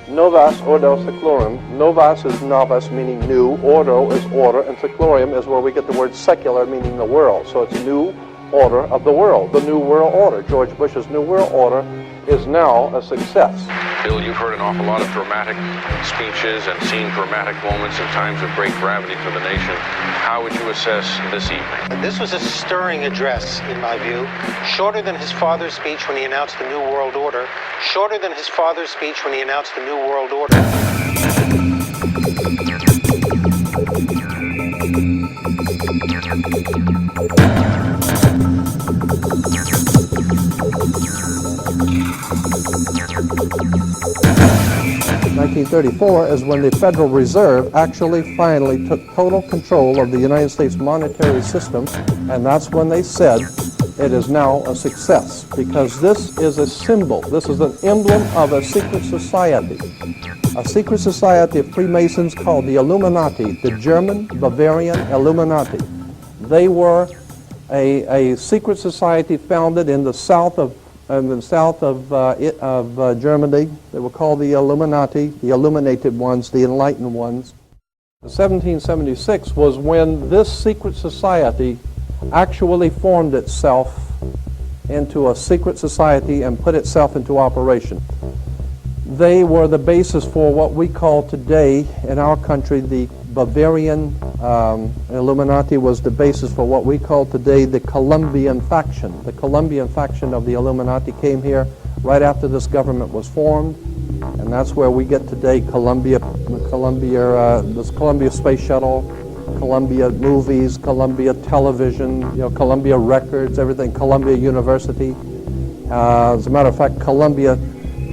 Novas ordo seclorum. Novas is novice, meaning new. Ordo is order, and seclorum is where we get the word secular, meaning the world. So it's new order of the world, the new world order. George Bush's new world order is now a success. Bill, you've heard an awful lot of dramatic speeches and seen dramatic moments in times of great gravity for the nation. How would you assess this evening? This was a stirring address, in my view. Shorter than his father's speech when he announced the New World Order. Shorter than his father's speech when he announced the New World Order. 1934 is when the Federal Reserve actually finally took total control of the United States monetary system, and that's when they said it is now a success, because this is a symbol, this is an emblem of a secret society of Freemasons called the Illuminati, the German Bavarian Illuminati. They were a secret society founded in the south of Germany. They were called the Illuminati, the illuminated ones, the enlightened ones. 1776 was when this secret society actually formed itself into a secret society and put itself into operation. They were the basis for what we call today in our country the Bavarian Illuminati was the basis for what we call today the Colombian faction. The Colombian faction of the Illuminati came here right after this government was formed, and that's where we get today this Columbia Space Shuttle, Columbia Movies, Columbia Television, Columbia Records, everything, Columbia University. As a matter of fact, Columbia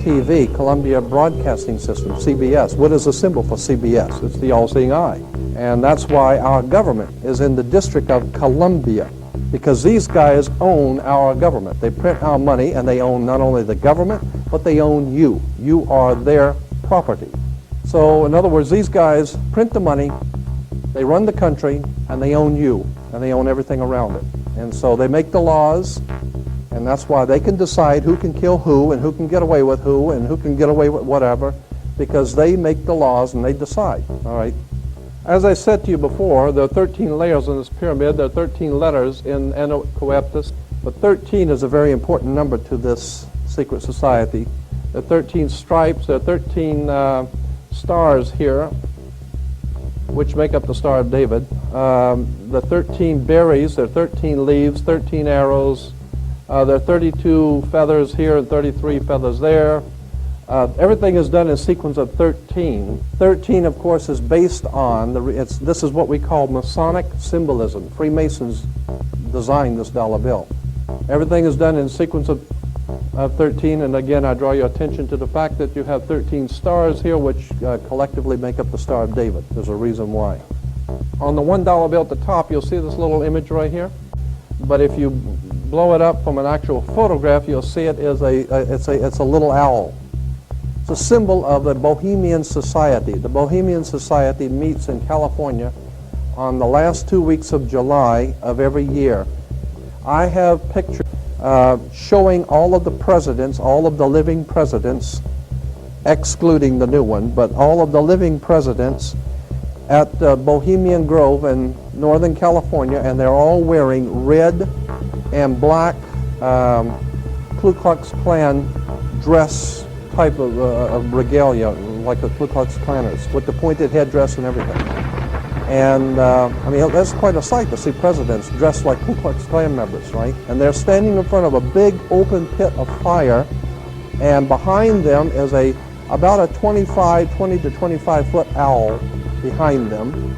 TV, Columbia Broadcasting System, CBS. What is the symbol for CBS? It's the all-seeing eye. And that's why our government is in the District of Columbia, because these guys own our government. They print our money, and they own not only the government, but they own you. You are their property. So in other words, these guys print the money, they run the country, and they own you, and they own everything around it. And so they make the laws, and that's why they can decide who can kill who, and who can get away with who, and who can get away with whatever, because they make the laws and they decide, all right? As I said to you before, there are 13 layers in this pyramid. There are 13 letters in Enoch Coeptus, but 13 is a very important number to this secret society. There are 13 stripes, there are 13 stars here, which make up the Star of David. The 13 berries, there are 13 leaves, 13 arrows. There are 32 feathers here and 33 feathers there. Everything is done in sequence of 13. 13, of course, is based on, this is what we call Masonic symbolism. Freemasons designed this dollar bill. Everything is done in sequence of 13, and again, I draw your attention to the fact that you have 13 stars here, which collectively make up the Star of David. There's a reason why. On the $1 bill at the top, you'll see this little image right here. But if you blow it up from an actual photograph, you'll see it is it's a little owl. It's a symbol of the Bohemian Society. The Bohemian Society meets in California on the last 2 weeks of July of every year. I have pictures showing all of the presidents, all of the living presidents, excluding the new one, but all of the living presidents at Bohemian Grove in Northern California, and they're all wearing red and black Ku Klux Klan dress type of regalia, like the Ku Klux Klanners, with the pointed headdress and everything. And I mean, that's quite a sight to see presidents dressed like Ku Klux Klan members, right? And they're standing in front of a big open pit of fire, and behind them is about a 20 to 25 foot owl behind them.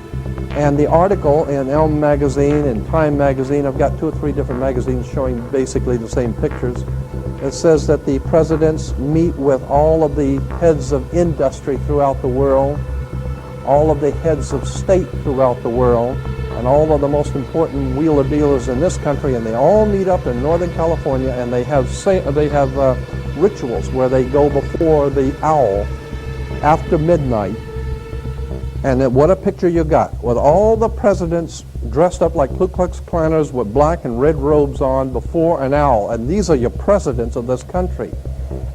And the article in Elm magazine and Time magazine, I've got 2 or 3 different magazines showing basically the same pictures. It says that the presidents meet with all of the heads of industry throughout the world, all of the heads of state throughout the world, and all of the most important wheeler dealers in this country, and they all meet up in Northern California, and they have rituals where they go before the owl after midnight. And what a picture you got, with all the presidents dressed up like Ku Klux Klanners with black and red robes on before an owl. And these are your presidents of this country.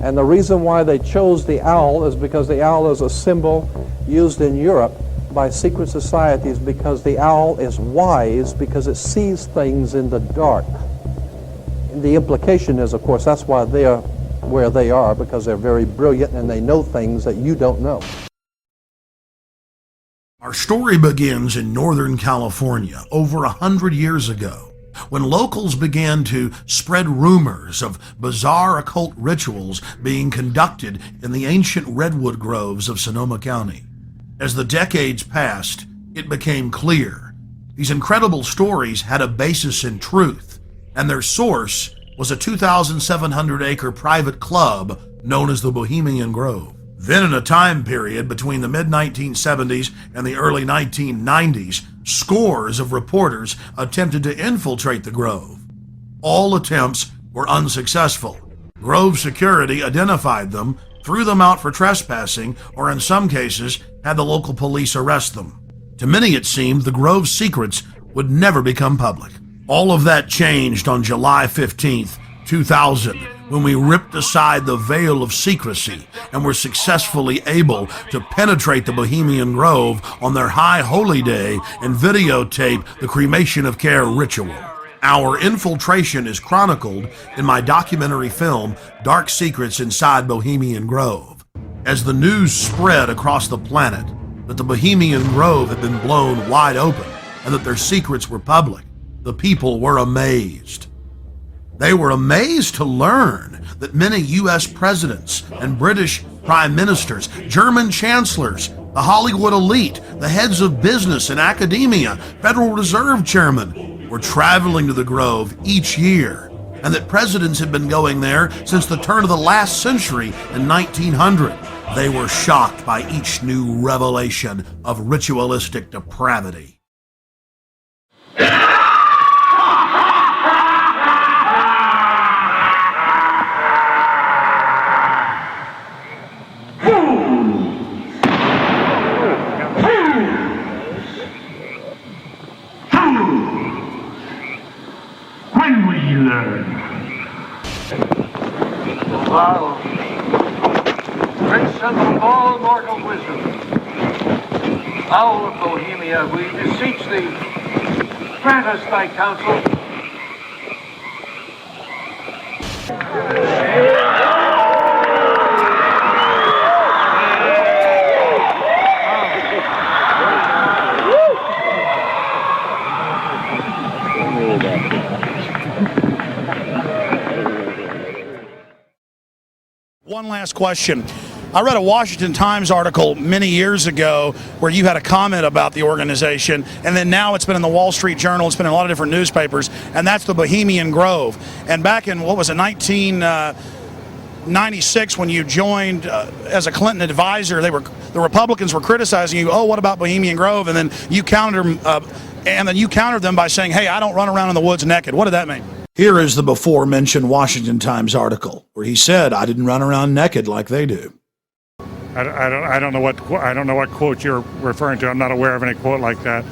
And the reason why they chose the owl is because the owl is a symbol used in Europe by secret societies, because the owl is wise, because it sees things in the dark. And the implication is, of course, that's why they're where they are, because they're very brilliant and they know things that you don't know. Our story begins in Northern California over 100 years ago, when locals began to spread rumors of bizarre occult rituals being conducted in the ancient redwood groves of Sonoma County. As the decades passed, it became clear these incredible stories had a basis in truth, and their source was a 2,700-acre private club known as the Bohemian Grove. Then, in a time period between the mid-1970s and the early 1990s, scores of reporters attempted to infiltrate the Grove. All attempts were unsuccessful. Grove security identified them, threw them out for trespassing, or in some cases, had the local police arrest them. To many, it seemed the Grove's secrets would never become public. All of that changed on July 15th, 2000, when we ripped aside the veil of secrecy and were successfully able to penetrate the Bohemian Grove on their high holy day and videotape the cremation of care ritual. Our infiltration is chronicled in my documentary film, Dark Secrets Inside Bohemian Grove. As the news spread across the planet that the Bohemian Grove had been blown wide open and that their secrets were public, the people were amazed. They were amazed to learn that many U.S. presidents and British prime ministers, German chancellors, the Hollywood elite, the heads of business and academia, Federal Reserve chairmen were traveling to the Grove each year, and that presidents had been going there since the turn of the last century in 1900. They were shocked by each new revelation of ritualistic depravity. When will you learn? Wow. Prince of all mortal wisdom, owl of Bohemia, we beseech thee, grant us thy counsel. One last question. I read a Washington Times article many years ago where you had a comment about the organization, and then now it's been in the Wall Street Journal, it's been in a lot of different newspapers, and that's the Bohemian Grove. And back in, what was it, 1996, when you joined as a Clinton advisor, the Republicans were criticizing you, oh, what about Bohemian Grove? And then you countered them by saying, hey, I don't run around in the woods naked. What did that mean? Here is the before-mentioned Washington Times article where he said, I didn't run around naked like they do. I don't know what quote you're referring to. I'm not aware of any quote like that.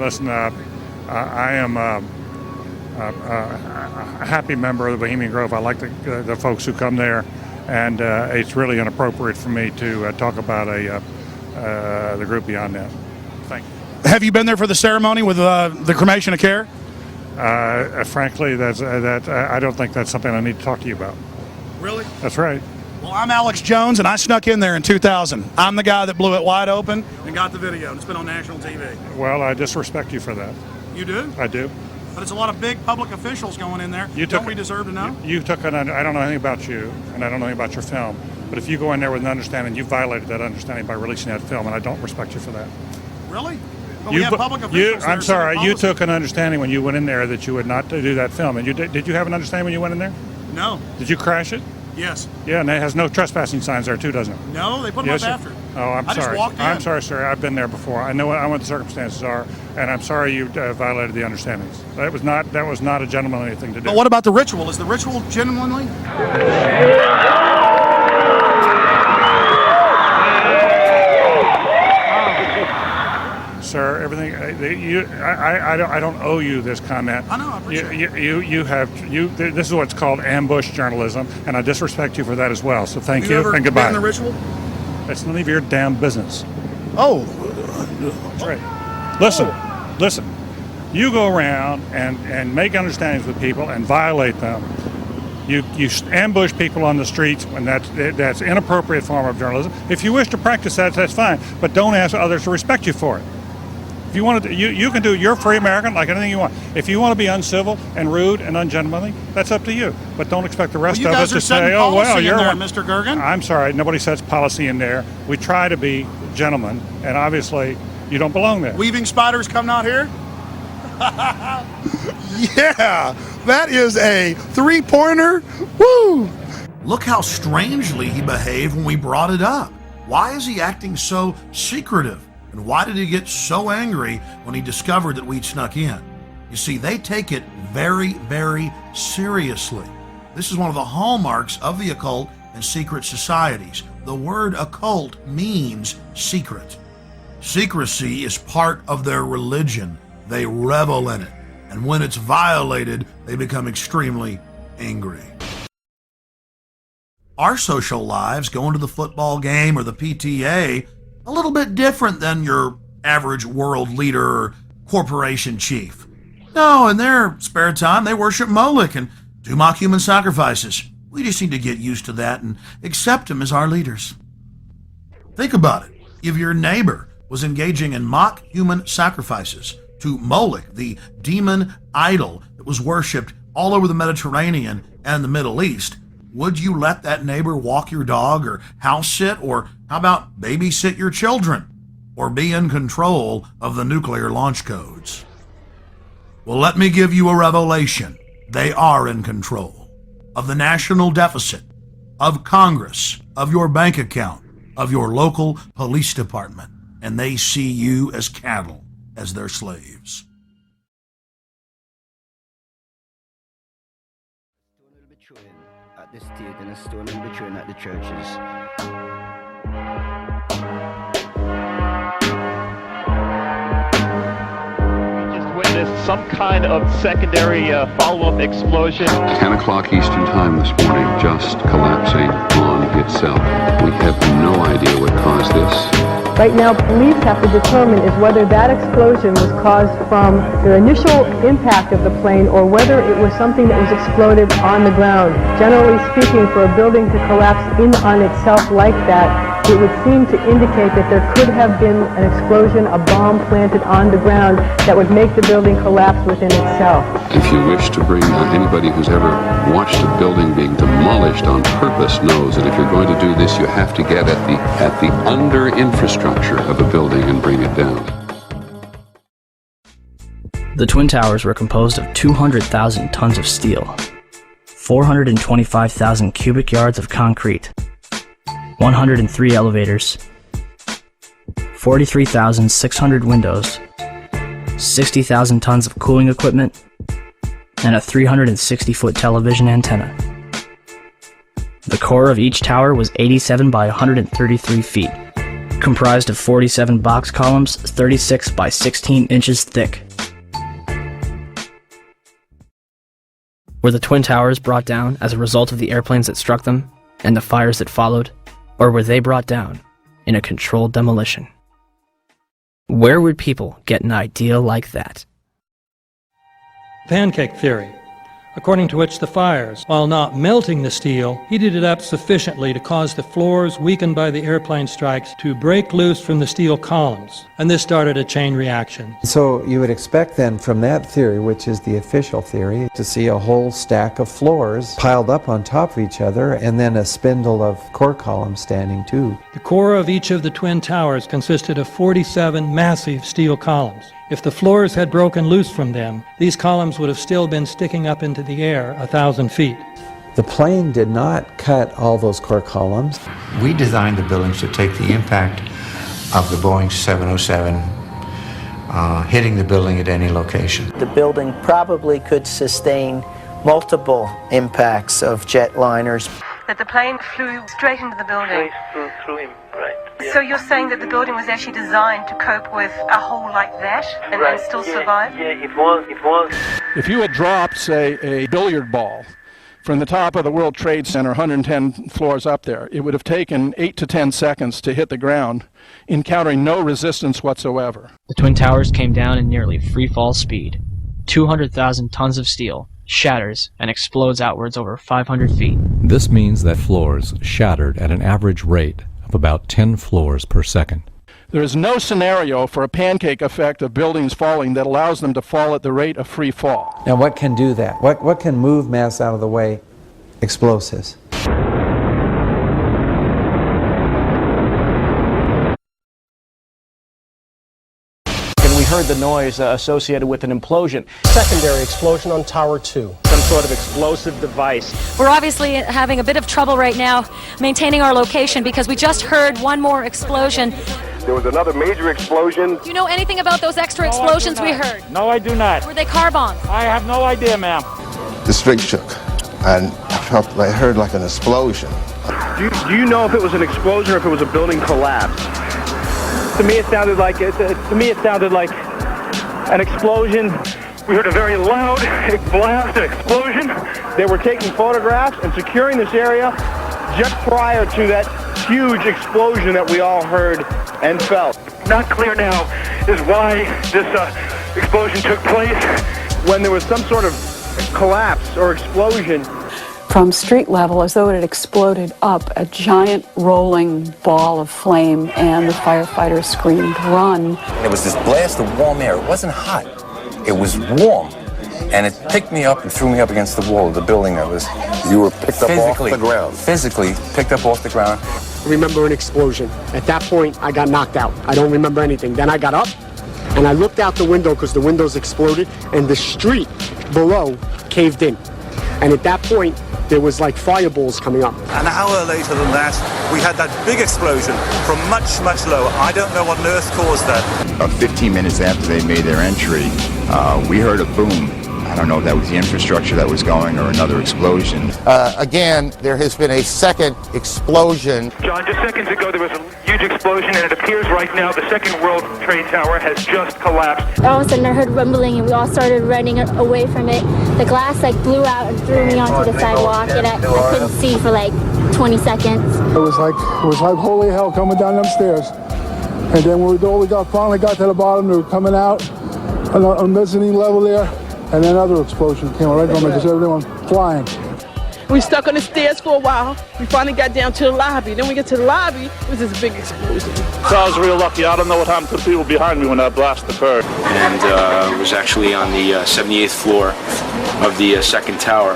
Listen, I am a happy member of the Bohemian Grove. I like the folks who come there, and it's really inappropriate for me to talk about the group beyond that. Thank you. Have you been there for the ceremony with the cremation of care? Frankly, I don't think that's something I need to talk to you about. Really? That's right. Well, I'm Alex Jones, and I snuck in there in 2000. I'm the guy that blew it wide open and got the video. It's been on national TV. Well, I disrespect you for that. You do? I do. But it's a lot of big public officials going in there. Don't we deserve to know? You took I don't know anything about you, and I don't know anything about your film. But if you go in there with an understanding, you violated that understanding by releasing that film, and I don't respect you for that. Really? But we have public officials I'm sorry, you took an understanding when you went in there that you would not do that film. And did you have an understanding when you went in there? No. Did you crash it? Yes. Yeah, and it has no trespassing signs there too, doesn't it? No, they put them up after. Oh, I'm sorry. I just walked in. I'm sorry, sir. I've been there before. I know what the circumstances are, and I'm sorry you violated the understandings. That was not a gentlemanly thing to do. But what about the ritual? Is the ritual gentlemanly? Sir, everything I don't owe you this comment. I know. I appreciate it. This is what's called ambush journalism, and I disrespect you for that as well. So thank you and goodbye. Been in the ritual? It's none of your damn business. Oh, that's right. Listen. You go around and make understandings with people and violate them. You ambush people on the streets, and that's inappropriate form of journalism. If you wish to practice that, that's fine, but don't ask others to respect you for it. If you want to, you can do. You're a free American, like anything you want. If you want to be uncivil and rude and ungentlemanly, that's up to you. But don't expect the rest of us to say, "Oh well, you're there, Mr. Gergen." I'm sorry, nobody sets policy in there. We try to be gentlemen, and obviously, you don't belong there. Weaving spiders come out here. Yeah, that is a three-pointer. Woo! Look how strangely he behaved when we brought it up. Why is he acting so secretive? And why did he get so angry when he discovered that we'd snuck in? You see, they take it very, very seriously. This is one of the hallmarks of the occult and secret societies. The word occult means secret. Secrecy is part of their religion. They revel in it. And when it's violated, they become extremely angry. Our social lives, going to the football game or the PTA, a little bit different than your average world leader or corporation chief. No, in their spare time, they worship Moloch and do mock human sacrifices. We just need to get used to that and accept them as our leaders. Think about it. If your neighbor was engaging in mock human sacrifices to Moloch, the demon idol that was worshipped all over the Mediterranean and the Middle East, would you let that neighbor walk your dog or house sit, or how about babysit your children, or be in control of the nuclear launch codes? Well, let me give you a revelation. They are in control of the national deficit, of Congress, of your bank account, of your local police department, and they see you as cattle, as their slaves. At the state and a stone in between at the churches. Witnessed some kind of secondary follow-up explosion. 10 o'clock Eastern Time this morning, just collapsing on itself. We have no idea what caused this. Right now, police have to determine is whether that explosion was caused from the initial impact of the plane or whether it was something that was exploded on the ground. Generally speaking, for a building to collapse in on itself like that, it would seem to indicate that there could have been an explosion, a bomb planted on the ground that would make the building collapse within itself. If you wish to bring anybody who's ever watched a building being demolished on purpose knows that if you're going to do this, you have to get at the under infrastructure of a building and bring it down. The Twin Towers were composed of 200,000 tons of steel, 425,000 cubic yards of concrete, 103 elevators, 43,600 windows, 60,000 tons of cooling equipment, and a 360-foot television antenna. The core of each tower was 87 by 133 feet, comprised of 47 box columns 36 by 16 inches thick. Were the Twin Towers brought down as a result of the airplanes that struck them and the fires that followed? Or were they brought down in a controlled demolition? Where would people get an idea like that? Pancake theory, according to which the fires, while not melting the steel, heated it up sufficiently to cause the floors weakened by the airplane strikes to break loose from the steel columns, and this started a chain reaction. So you would expect then from that theory, which is the official theory, to see a whole stack of floors piled up on top of each other and then a spindle of core columns standing too. The core of each of the Twin Towers consisted of 47 massive steel columns. If the floors had broken loose from them, these columns would have still been sticking up into the air 1,000 feet. The plane did not cut all those core columns. We designed the buildings to take the impact of the Boeing 707 hitting the building at any location. The building probably could sustain multiple impacts of jetliners. That the plane flew straight into the building. Through him, right. So you're saying that the building was actually designed to cope with a hole like that and still survive? Yeah, it was. If you had dropped, say, a billiard ball from the top of the World Trade Center, 110 floors up there, it would have taken 8 to 10 seconds to hit the ground, encountering no resistance whatsoever. The Twin Towers came down in nearly free fall speed. 200,000 tons of steel shatters and explodes outwards over 500 feet. This means that floors shattered at an average rate of about 10 floors per second. There is no scenario for a pancake effect of buildings falling that allows them to fall at the rate of free fall. Now what can do that? What can move mass out of the way? Explosives. We heard the noise associated with an implosion. Secondary explosion on Tower 2. Some sort of explosive device. We're obviously having a bit of trouble right now maintaining our location because we just heard one more explosion. There was another major explosion. Do you know anything about those extra explosions we heard? No, I do not. Were they car bombs? I have no idea, ma'am. The street shook, and I heard like an explosion. Do you know if it was an explosion or if it was a building collapse? To me, it sounded like an explosion. We heard a very loud blast, an explosion. They were taking photographs and securing this area just prior to that huge explosion that we all heard and felt. Not clear now is why this explosion took place. When there was some sort of collapse or explosion, from street level, as though it had exploded up, a giant rolling ball of flame, and the firefighters screamed, "Run!" There was this blast of warm air. It wasn't hot. It was warm. And it picked me up and threw me up against the wall of the building that was... You were picked up off the ground. Physically picked up off the ground. I remember an explosion. At that point, I got knocked out. I don't remember anything. Then I got up, and I looked out the window because the windows exploded, and the street below caved in. And at that point, there was like fireballs coming up. An hour later than that, we had that big explosion from much, much lower. I don't know what on earth caused that. About 15 minutes after they made their entry, we heard a boom. I don't know if that was the infrastructure that was going or another explosion. Again, there has been a second explosion. John, just seconds ago there was a huge explosion, and it appears right now the second World Trade Tower has just collapsed. All of a sudden I heard rumbling and we all started running away from it. The glass like blew out and threw me onto the sidewalk, and I couldn't see for like 20 seconds. It was like holy hell coming down them stairs. And then when we finally got to the bottom, they were coming out on a mezzanine level there. And then another explosion came right from it, just everyone flying. We stuck on the stairs for a while. We finally got down to the lobby. Then we get to the lobby, it was this big explosion. So I was real lucky. I don't know what happened to the people behind me when that blast occurred. And was actually on the 78th floor of the second tower,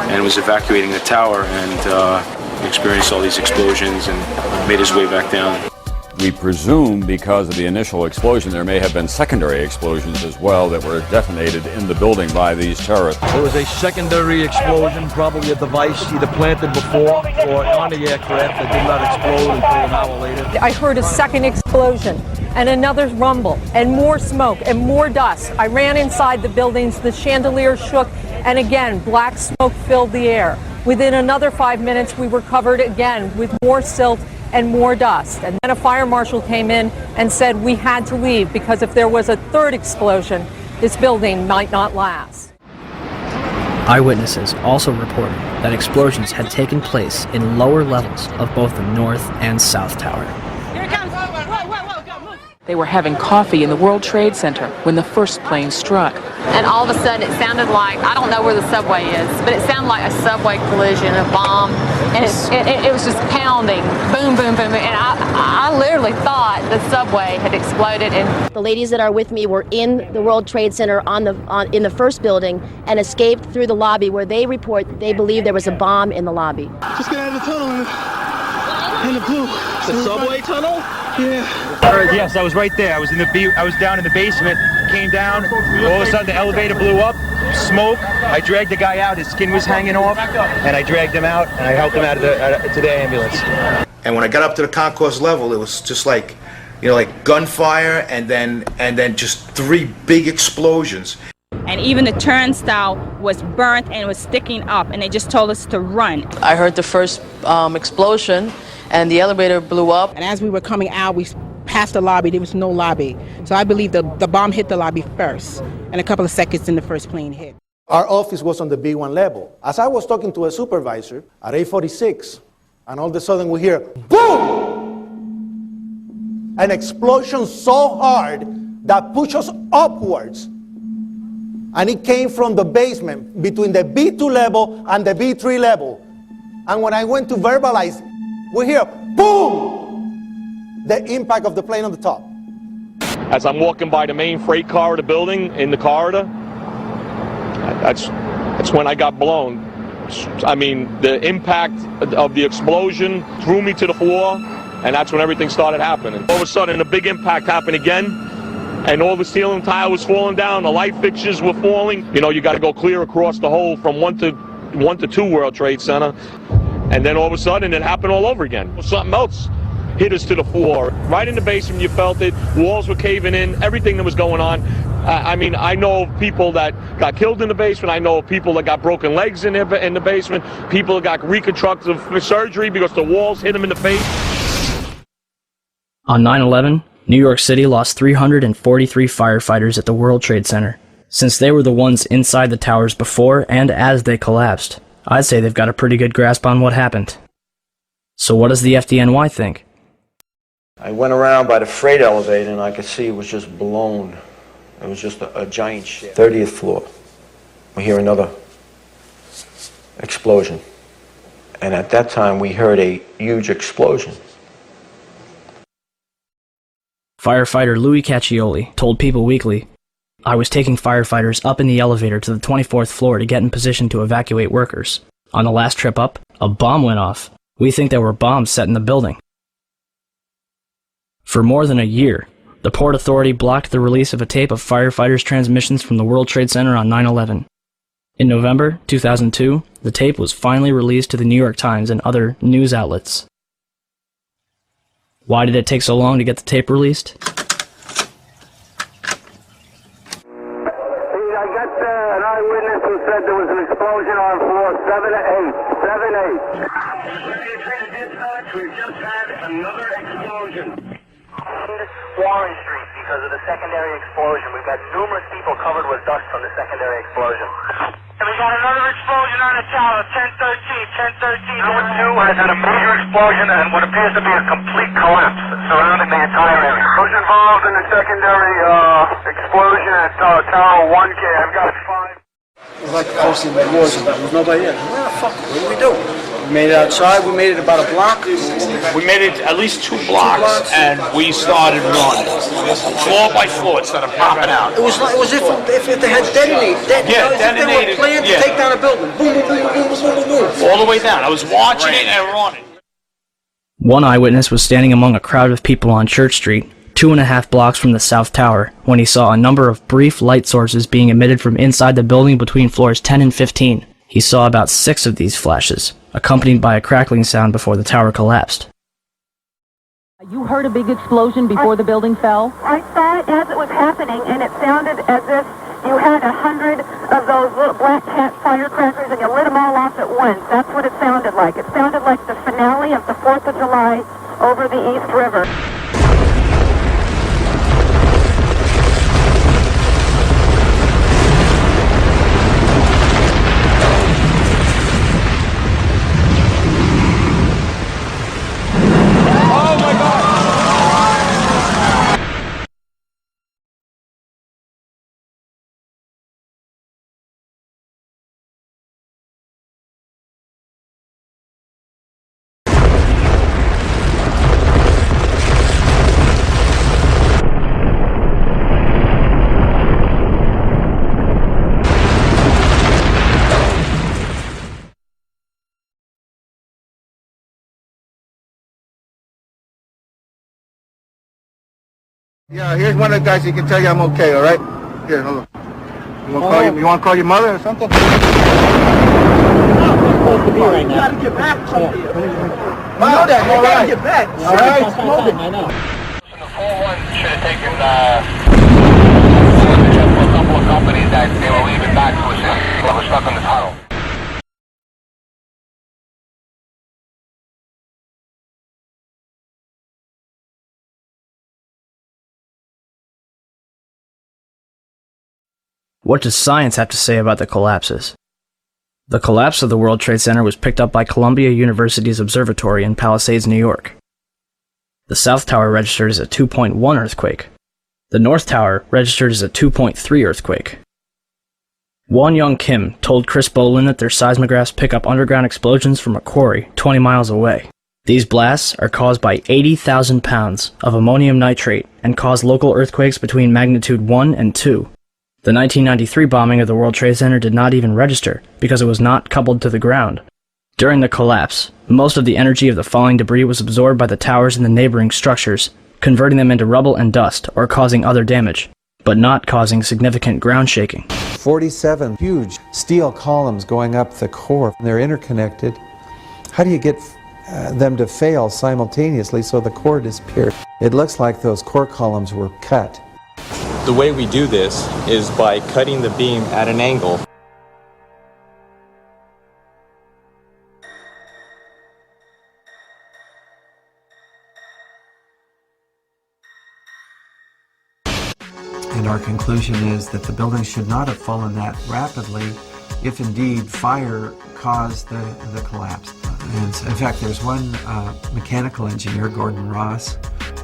and was evacuating the tower, and experienced all these explosions and made his way back down. We presume because of the initial explosion there may have been secondary explosions as well that were detonated in the building by these terrorists. There was a secondary explosion, probably a device either planted before or on the aircraft that did not explode until an hour later. I heard a second explosion and another rumble and more smoke and more dust. I ran inside the buildings, the chandelier shook, and again, black smoke filled the air. Within another 5 minutes, we were covered again with more silt and more dust. And then a fire marshal came in and said we had to leave because if there was a third explosion, this building might not last. Eyewitnesses also reported that explosions had taken place in lower levels of both the North and South Tower. Here it comes. Whoa, They were having coffee in the World Trade Center when the first plane struck. And all of a sudden it sounded like, I don't know where the subway is, but it sounded like a subway collision, a bomb, and it was just pounding, boom, boom, boom, and I literally thought the subway had exploded. And the ladies that are with me were in the World Trade Center in the first building and escaped through the lobby where they report that they believe there was a bomb in the lobby. Just get out of the tunnel in the blue. The subway tunnel? Yeah. Yes, I was right there. I was down in the basement, came down, all of a sudden the elevator blew up, smoke. I dragged the guy out, his skin was hanging off, and I dragged him out, and I helped him out to the ambulance. And when I got up to the concourse level, it was just like, like gunfire, and then just 3 big explosions. And even the turnstile was burnt and was sticking up, and they just told us to run. I heard the first explosion, and the elevator blew up. And as we were coming out, we passed the lobby. There was no lobby. So I believe the bomb hit the lobby first, and a couple of seconds then the first plane hit. Our office was on the B1 level. As I was talking to a supervisor at 8:46, and all of a sudden we hear, boom! An explosion so hard that pushed us upwards. And it came from the basement between the B2 level and the B3 level. And when I went to verbalize, we hear, boom! The impact of the plane on the top. As I'm walking by the main freight car of the building, in the corridor, that's when I got blown. I mean, the impact of the explosion threw me to the floor, and that's when everything started happening. All of a sudden, a big impact happened again, and all the ceiling tile was falling down, the light fixtures were falling. You got to go clear across the whole from 1 to 2 World Trade Center, and then all of a sudden, it happened all over again. Something else hit us to the floor. Right in the basement, you felt it. Walls were caving in, everything that was going on. I mean, I know of people that got killed in the basement. I know of people that got broken legs in the basement. People that got reconstructive surgery because the walls hit them in the face. On 9/11, New York City lost 343 firefighters at the World Trade Center. Since they were the ones inside the towers before and as they collapsed, I'd say they've got a pretty good grasp on what happened. So what does the FDNY think? I went around by the freight elevator and I could see it was just blown. It was just a giant ship. 30th floor. We hear another explosion. And at that time we heard a huge explosion. Firefighter Louis Caccioli told People Weekly, "I was taking firefighters up in the elevator to the 24th floor to get in position to evacuate workers. On the last trip up, a bomb went off. We think there were bombs set in the building." For more than a year, the Port Authority blocked the release of a tape of firefighters' transmissions from the World Trade Center on 9/11. In November 2002, the tape was finally released to the New York Times and other news outlets. Why did it take so long to get the tape released? I got an eyewitness who said there was an explosion on floor 7-8. We've just had another explosion. Warren Street because of the secondary explosion. We've got numerous people covered with dust from the secondary explosion. And we got another explosion on the tower, 1013. Tower 2 has had a major explosion and what appears to be a complete collapse surrounding the entire area. Who's involved in the secondary explosion at Tower 1K? I've got 5. It was like a posting in the wars and there was nobody in. Where the fuck? What did we do? We made it outside, we made it about a block. We made it at least 2 blocks and we started running. Floor by floor instead of popping out. It was like, it was if they had detonated. They were planned to take down a building. Boom, boom, boom, boom, boom, boom, boom. All the way down. I was watching it and running. One eyewitness was standing among a crowd of people on Church Street, 2.5 blocks from the South Tower, when he saw a number of brief light sources being emitted from inside the building between floors 10 and 15. He saw about 6 of these flashes, accompanied by a crackling sound before the tower collapsed. You heard a big explosion before the building fell? I saw it as it was happening, and it sounded as if you had 100 of those little black cat firecrackers and you lit them all off at once. That's what it sounded like. It sounded like the finale of the 4th of July over the East River. Yeah, here's one of the guys who can tell you I'm okay, all right? Here, hold on. You want to call your mother or something? You gotta get back from here. You know that, you gotta get back. All right, smoking. I know. The 4-1 should have taken a couple of companies that they were leaving back to us that were stuck in the tunnel. What does science have to say about the collapses? The collapse of the World Trade Center was picked up by Columbia University's observatory in Palisades, New York. The South Tower registered as a 2.1 earthquake. The North Tower registered as a 2.3 earthquake. Won Young Kim told Chris Bolin that their seismographs pick up underground explosions from a quarry 20 miles away. These blasts are caused by 80,000 pounds of ammonium nitrate and cause local earthquakes between magnitude 1 and 2. The 1993 bombing of the World Trade Center did not even register because it was not coupled to the ground. During the collapse, most of the energy of the falling debris was absorbed by the towers and the neighboring structures, converting them into rubble and dust or causing other damage, but not causing significant ground shaking. 47 huge steel columns going up the core. They're interconnected. How do you get them to fail simultaneously so the core disappears? It looks like those core columns were cut. The way we do this is by cutting the beam at an angle. And our conclusion is that the building should not have fallen that rapidly if indeed fire caused the collapse. And in fact, there's one mechanical engineer, Gordon Ross,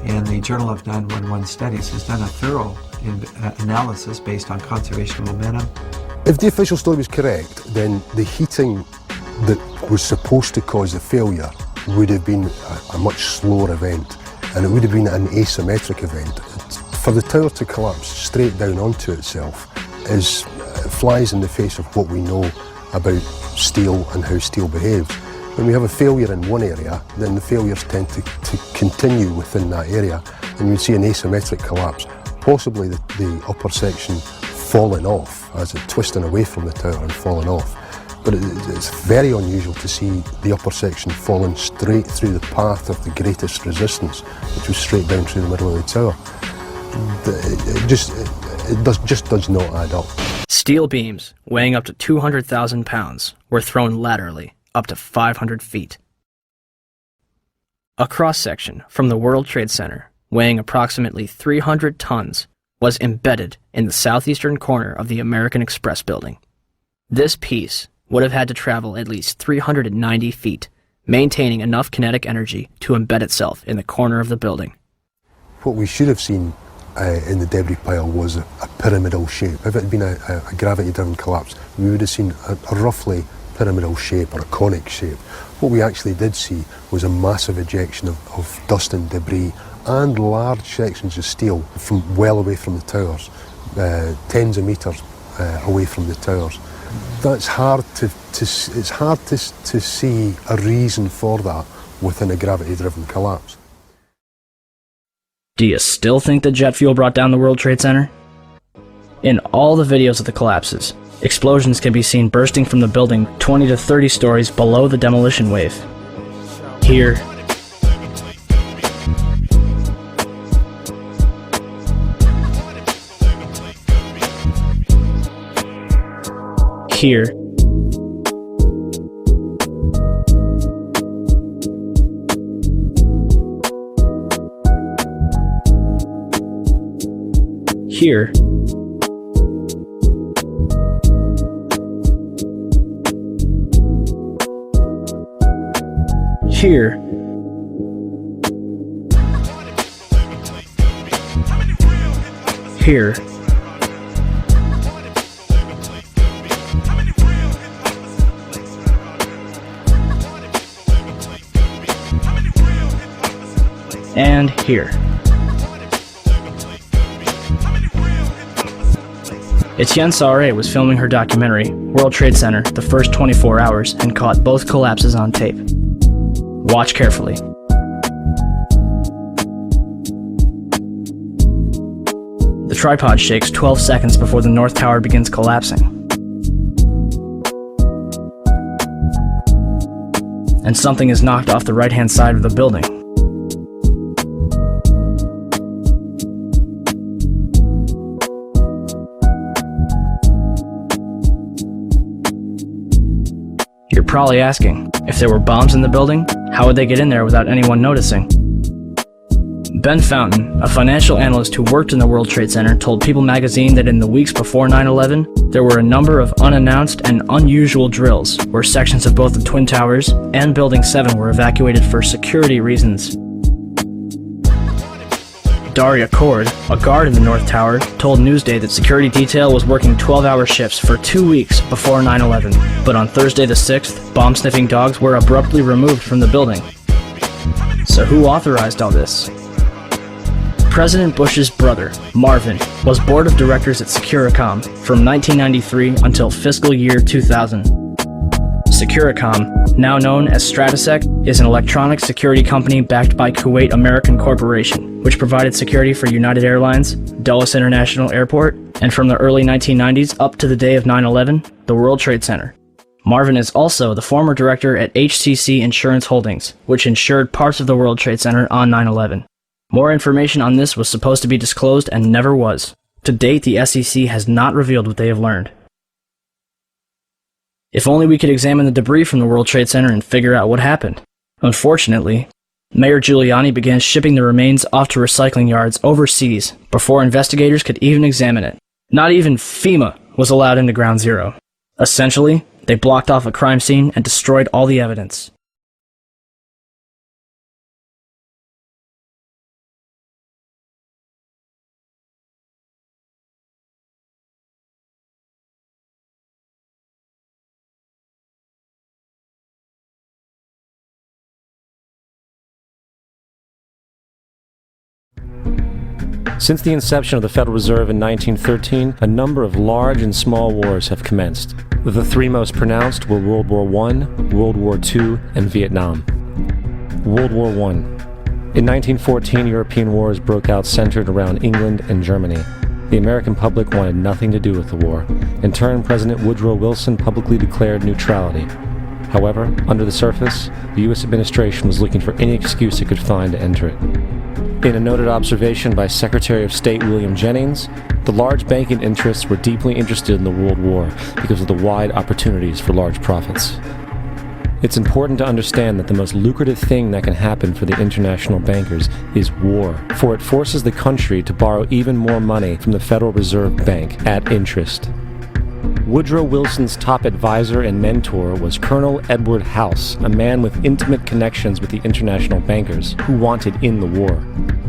in the Journal of 911 Studies, who's done a thorough analysis based on conservation momentum. If the official story was correct, then the heating that was supposed to cause the failure would have been a much slower event, and it would have been an asymmetric event. For the tower to collapse straight down onto itself flies in the face of what we know about steel and how steel behaves. When we have a failure in one area, then the failures tend to continue within that area, and we see an asymmetric collapse. Possibly the upper section falling off, as it twisting away from the tower and falling off. But it's very unusual to see the upper section falling straight through the path of the greatest resistance, which was straight down through the middle of the tower. It just does not add up. Steel beams, weighing up to 200,000 pounds, were thrown laterally, up to 500 feet. A cross-section from the World Trade Center, weighing approximately 300 tons, was embedded in the southeastern corner of the American Express building. This piece would have had to travel at least 390 feet, maintaining enough kinetic energy to embed itself in the corner of the building. What we should have seen in the debris pile was a pyramidal shape. If it had been a gravity-driven collapse, we would have seen a roughly pyramidal shape or a conic shape. What we actually did see was a massive ejection of dust and debris and large sections of steel from well away from the towers, tens of meters away from the towers. That's hard to see a reason for that within a gravity-driven collapse. Do you still think the jet fuel brought down the World Trade Center? In all the videos of the collapses, explosions can be seen bursting from the building 20 to 30 stories below the demolition wave. Here, here, here, here, here, and here. Etienne Sauret was filming her documentary, World Trade Center, the first 24 hours, and caught both collapses on tape. Watch carefully. The tripod shakes 12 seconds before the North Tower begins collapsing. And something is knocked off the right-hand side of the building. You're probably asking, if there were bombs in the building, how would they get in there without anyone noticing? Ben Fountain, a financial analyst who worked in the World Trade Center, told People magazine that in the weeks before 9/11, there were a number of unannounced and unusual drills where sections of both the Twin Towers and Building 7 were evacuated for security reasons. Daria Cord, a guard in the North Tower, told Newsday that security detail was working 12-hour shifts for 2 weeks before 9/11, but on Thursday the 6th, bomb-sniffing dogs were abruptly removed from the building. So who authorized all this? President Bush's brother, Marvin, was board of directors at Securicom from 1993 until fiscal year 2000. Securicom, now known as Stratosec, is an electronic security company backed by Kuwait American Corporation, which provided security for United Airlines, Dulles International Airport, and from the early 1990s up to the day of 9/11, the World Trade Center. Marvin is also the former director at HCC Insurance Holdings, which insured parts of the World Trade Center on 9/11. More information on this was supposed to be disclosed and never was. To date, the SEC has not revealed what they have learned. If only we could examine the debris from the World Trade Center and figure out what happened. Unfortunately, Mayor Giuliani began shipping the remains off to recycling yards overseas before investigators could even examine it. Not even FEMA was allowed into Ground Zero. Essentially, they blocked off a crime scene and destroyed all the evidence. Since the inception of the Federal Reserve in 1913, a number of large and small wars have commenced. The three most pronounced were World War I, World War II, and Vietnam. World War I. In 1914, European wars broke out centered around England and Germany. The American public wanted nothing to do with the war. In turn, President Woodrow Wilson publicly declared neutrality. However, under the surface, the U.S. administration was looking for any excuse it could find to enter it. In a noted observation by Secretary of State William Jennings, the large banking interests were deeply interested in the World War because of the wide opportunities for large profits. It's important to understand that the most lucrative thing that can happen for the international bankers is war, for it forces the country to borrow even more money from the Federal Reserve Bank at interest. Woodrow Wilson's top advisor and mentor was Colonel Edward House, a man with intimate connections with the international bankers who wanted in the war.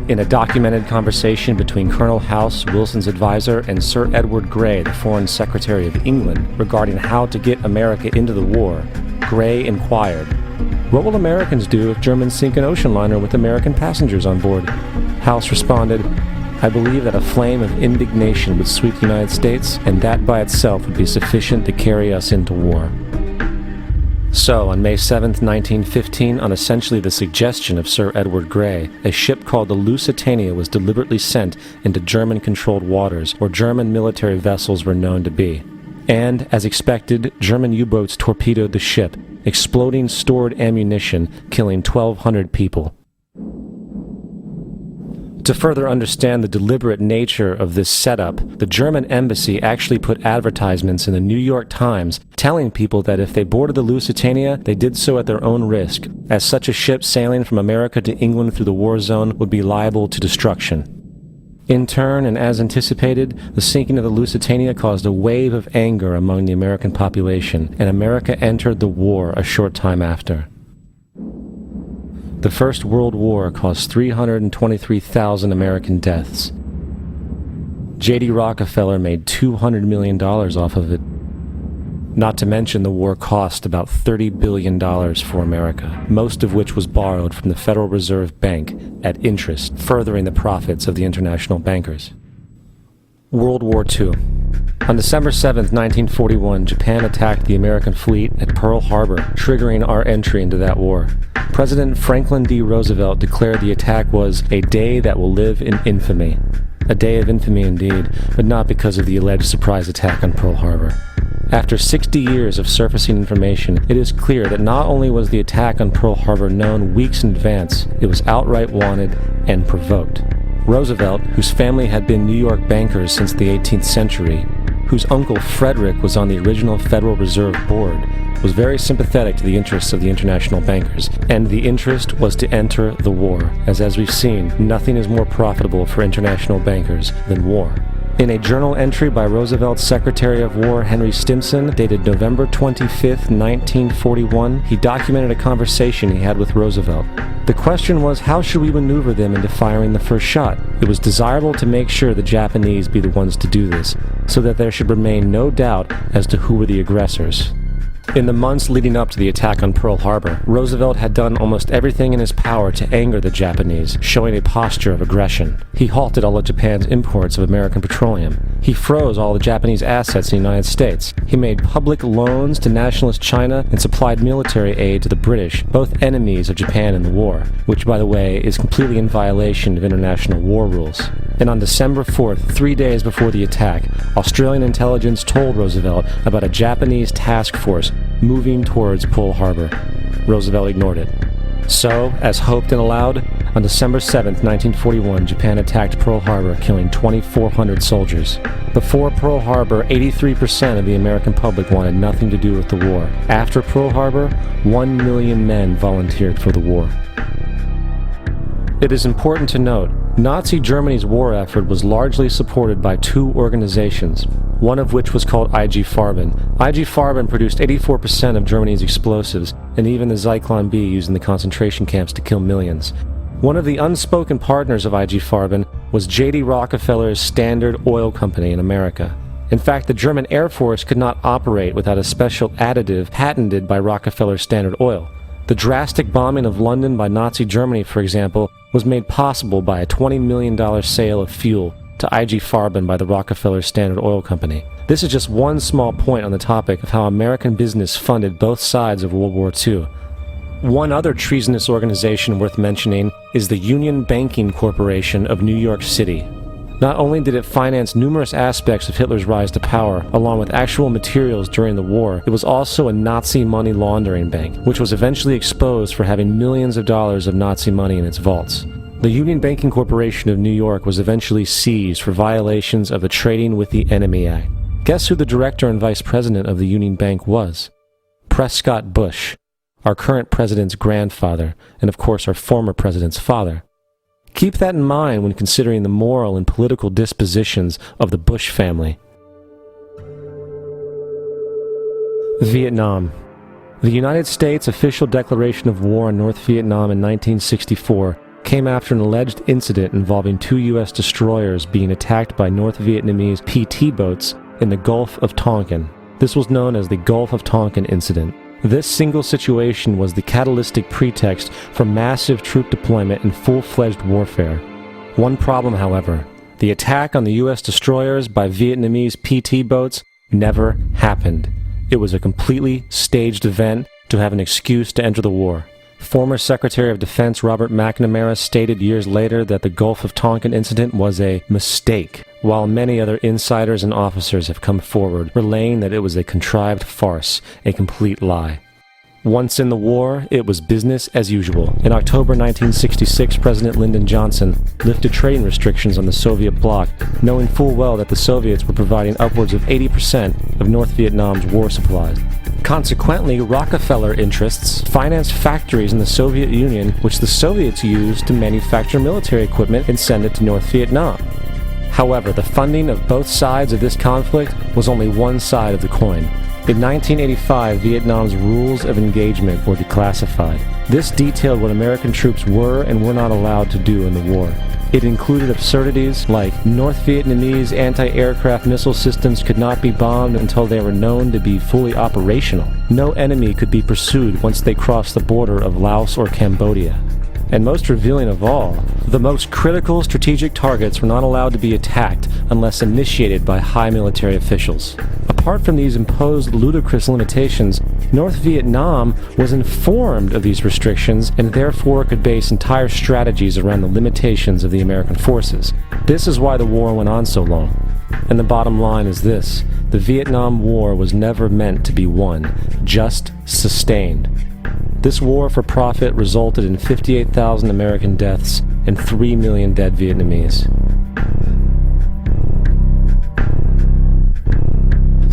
In a documented conversation between Colonel House, Wilson's advisor, and Sir Edward Grey, the Foreign Secretary of England, regarding how to get America into the war, Grey inquired, "What will Americans do if Germans sink an ocean liner with American passengers on board?" House responded, "I believe that a flame of indignation would sweep the United States, and that by itself would be sufficient to carry us into war." So, on May 7, 1915, on essentially the suggestion of Sir Edward Grey, a ship called the Lusitania was deliberately sent into German-controlled waters where German military vessels were known to be. And, as expected, German U-boats torpedoed the ship, exploding stored ammunition, killing 1,200 people. To further understand the deliberate nature of this setup, the German embassy actually put advertisements in the New York Times telling people that if they boarded the Lusitania, they did so at their own risk, as such a ship sailing from America to England through the war zone would be liable to destruction. In turn, and as anticipated, the sinking of the Lusitania caused a wave of anger among the American population, and America entered the war a short time after. The First World War caused 323,000 American deaths. J.D. Rockefeller made $200 million off of it. Not to mention the war cost about $30 billion for America, most of which was borrowed from the Federal Reserve Bank at interest, furthering the profits of the international bankers. World War II. On December 7, 1941, Japan attacked the American fleet at Pearl Harbor, triggering our entry into that war. President Franklin D. Roosevelt declared the attack was a day that will live in infamy. A day of infamy indeed, but not because of the alleged surprise attack on Pearl Harbor. After 60 years of surfacing information, it is clear that not only was the attack on Pearl Harbor known weeks in advance, it was outright wanted and provoked. Roosevelt, whose family had been New York bankers since the 18th century, whose uncle Frederick was on the original Federal Reserve Board, was very sympathetic to the interests of the international bankers, and the interest was to enter the war, as we've seen, nothing is more profitable for international bankers than war. In a journal entry by Roosevelt's Secretary of War Henry Stimson, dated November 25, 1941, he documented a conversation he had with Roosevelt. The question was, how should we maneuver them into firing the first shot? It was desirable to make sure the Japanese be the ones to do this, so that there should remain no doubt as to who were the aggressors. In the months leading up to the attack on Pearl Harbor, Roosevelt had done almost everything in his power to anger the Japanese, showing a posture of aggression. He halted all of Japan's imports of American petroleum. He froze all the Japanese assets in the United States. He made public loans to nationalist China and supplied military aid to the British, both enemies of Japan in the war, which, by the way, is completely in violation of international war rules. And on December 4th, 3 days before the attack, Australian intelligence told Roosevelt about a Japanese task force moving towards Pearl Harbor. Roosevelt ignored it. So, as hoped and allowed, on December 7, 1941, Japan attacked Pearl Harbor, killing 2,400 soldiers. Before Pearl Harbor, 83% of the American public wanted nothing to do with the war. After Pearl Harbor, 1 million men volunteered for the war. It is important to note, Nazi Germany's war effort was largely supported by two organizations, one of which was called IG Farben. IG Farben produced 84% of Germany's explosives, and even the Zyklon B used in the concentration camps to kill millions. One of the unspoken partners of IG Farben was J.D. Rockefeller's Standard Oil Company in America. In fact, the German Air Force could not operate without a special additive patented by Rockefeller's Standard Oil. The drastic bombing of London by Nazi Germany, for example, was made possible by a $20 million sale of fuel to IG Farben by the Rockefeller Standard Oil Company. This is just one small point on the topic of how American business funded both sides of World War II. One other treasonous organization worth mentioning is the Union Banking Corporation of New York City. Not only did it finance numerous aspects of Hitler's rise to power, along with actual materials during the war, it was also a Nazi money laundering bank, which was eventually exposed for having millions of dollars of Nazi money in its vaults. The Union Banking Corporation of New York was eventually seized for violations of the Trading with the Enemy Act. Guess who the director and vice president of the Union Bank was? Prescott Bush, our current president's grandfather, and of course our former president's father. Keep that in mind when considering the moral and political dispositions of the Bush family. Vietnam. The United States' official declaration of war on North Vietnam in 1964 came after an alleged incident involving 2 U.S. destroyers being attacked by North Vietnamese PT boats in the Gulf of Tonkin. This was known as the Gulf of Tonkin incident. This single situation was the catalytic pretext for massive troop deployment and full-fledged warfare. One problem, however, the attack on the U.S. destroyers by Vietnamese PT boats never happened. It was a completely staged event to have an excuse to enter the war. Former Secretary of Defense Robert McNamara stated years later that the Gulf of Tonkin incident was a mistake, while many other insiders and officers have come forward, relaying that it was a contrived farce, a complete lie. Once in the war, it was business as usual. In October 1966, President Lyndon Johnson lifted trading restrictions on the Soviet bloc, knowing full well that the Soviets were providing upwards of 80% of North Vietnam's war supplies. Consequently, Rockefeller interests financed factories in the Soviet Union, which the Soviets used to manufacture military equipment and send it to North Vietnam. However, the funding of both sides of this conflict was only one side of the coin. In 1985, Vietnam's rules of engagement were declassified. This detailed what American troops were and were not allowed to do in the war. It included absurdities like North Vietnamese anti-aircraft missile systems could not be bombed until they were known to be fully operational. No enemy could be pursued once they crossed the border of Laos or Cambodia. And most revealing of all, the most critical strategic targets were not allowed to be attacked unless initiated by high military officials. Apart from these imposed ludicrous limitations, North Vietnam was informed of these restrictions and therefore could base entire strategies around the limitations of the American forces. This is why the war went on so long. And the bottom line is this: the Vietnam War was never meant to be won, just sustained. This war for profit resulted in 58,000 American deaths and 3 million dead Vietnamese.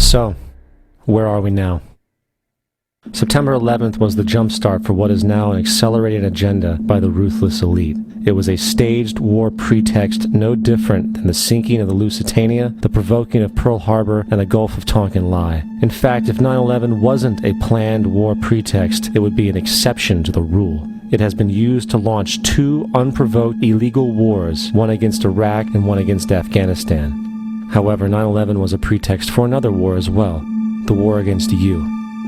So, where are we now? September 11th was the jumpstart for what is now an accelerated agenda by the ruthless elite. It was a staged war pretext no different than the sinking of the Lusitania, the provoking of Pearl Harbor, and the Gulf of Tonkin lie. In fact, if 9/11 wasn't a planned war pretext, it would be an exception to the rule. It has been used to launch 2 unprovoked illegal wars, one against Iraq and one against Afghanistan. However, 9/11 was a pretext for another war as well, the war against you.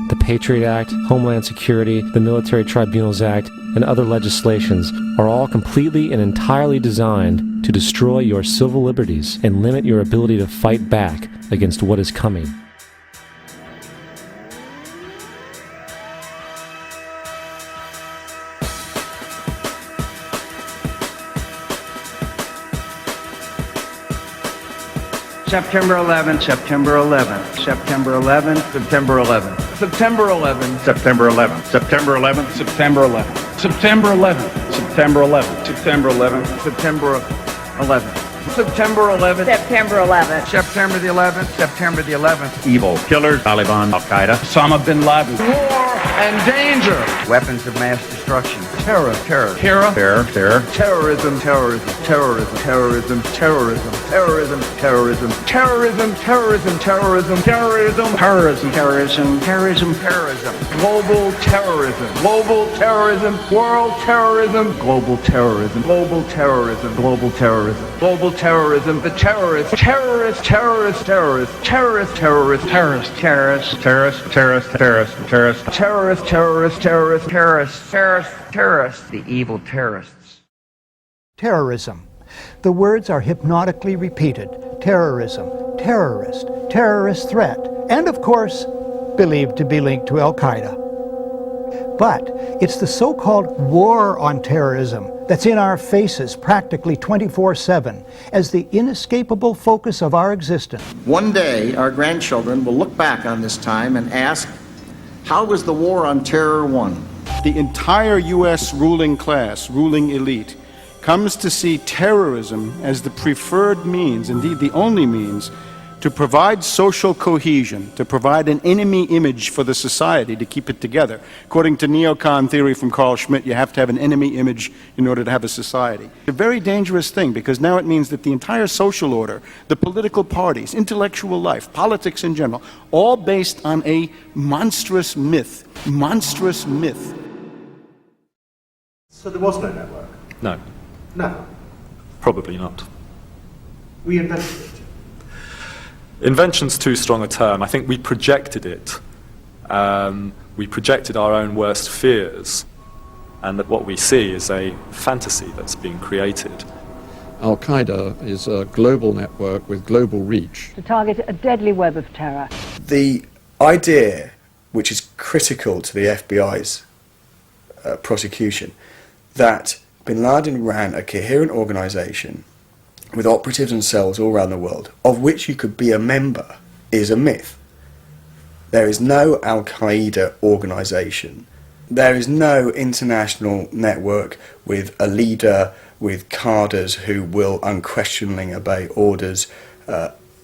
The Patriot Act, Homeland Security, the Military Tribunals Act, and other legislations are all completely and entirely designed to destroy your civil liberties and limit your ability to fight back against what is coming. September 11th, September 11th, September 11th, September 11th, September 11th, September 11th, September 11th, September 11th, September 11th, September 11th, September 11th, September 11th. September 11th. September 11th. September the 11th. September the 11th. Evil killers, Taliban, Al-Qaeda, Osama bin Laden. War and danger. Weapons of mass destruction. Terror. Terrorism. Terrorism. Terrorism. Terrorism. Terrorism. Terrorism. Terrorism. Terrorism. Terrorism. Terrorism. Terrorism. Terrorism. Terrorism. Terrorism. Global terrorism. Global terrorism. World terrorism. Global terrorism. Global terrorism. Global terrorism. Global terrorism. The terrorists. Terrorists. Terrorists. Terrorists. Terrorists. Terrorists. Terrorists. Terrorists. Terrorists. Terrorists. Terrorists. Terrorists. Terrorists. Terrorists. Terrorists. Terrorists. Terrorists. Terrorists. The evil terrorists. Terrorism. The words are hypnotically repeated. Terrorism, terrorist, terrorist threat, and of course, believed to be linked to Al-Qaeda. But it's the so-called war on terrorism that's in our faces practically 24/7 as the inescapable focus of our existence. One day, our grandchildren will look back on this time and ask, how was the war on terror won? The entire U.S. ruling class, ruling elite, comes to see terrorism as the preferred means, indeed the only means, to provide social cohesion, to provide an enemy image for the society to keep it together. According to neocon theory from Carl Schmitt, you have to have an enemy image in order to have a society. It's a very dangerous thing, because now it means that the entire social order, the political parties, intellectual life, politics in general, all based on a monstrous myth. Monstrous myth. So there was no network? No. No. Probably not. We invented it. Invention's too strong a term. I think we projected it. We projected our own worst fears, and that what we see is a fantasy that's being created. Al-Qaeda is a global network with global reach. To target a deadly web of terror. The idea, which is critical to the FBI's prosecution, that bin Laden ran a coherent organisation with operatives and cells all around the world, of which you could be a member, is a myth. There is no Al-Qaeda organisation. There is no international network with a leader, with cadres who will unquestioningly obey orders,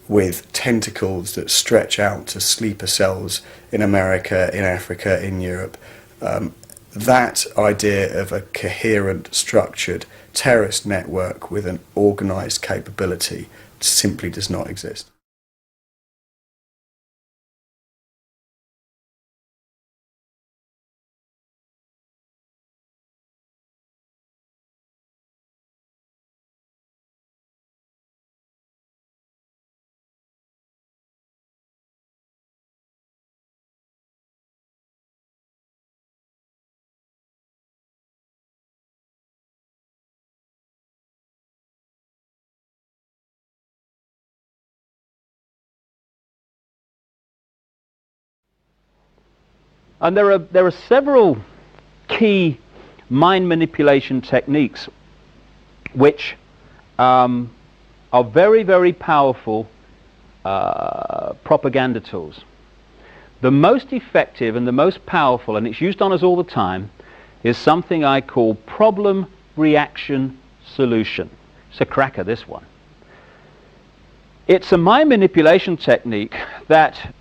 with tentacles that stretch out to sleeper cells in America, in Africa, in Europe. That idea of a coherent, structured terrorist network with an organised capability simply does not exist. And there are several key mind manipulation techniques which are very, very powerful propaganda tools. The most effective and the most powerful, and it's used on us all the time, is something I call problem, reaction, solution. It's a cracker, this one. It's a mind manipulation technique that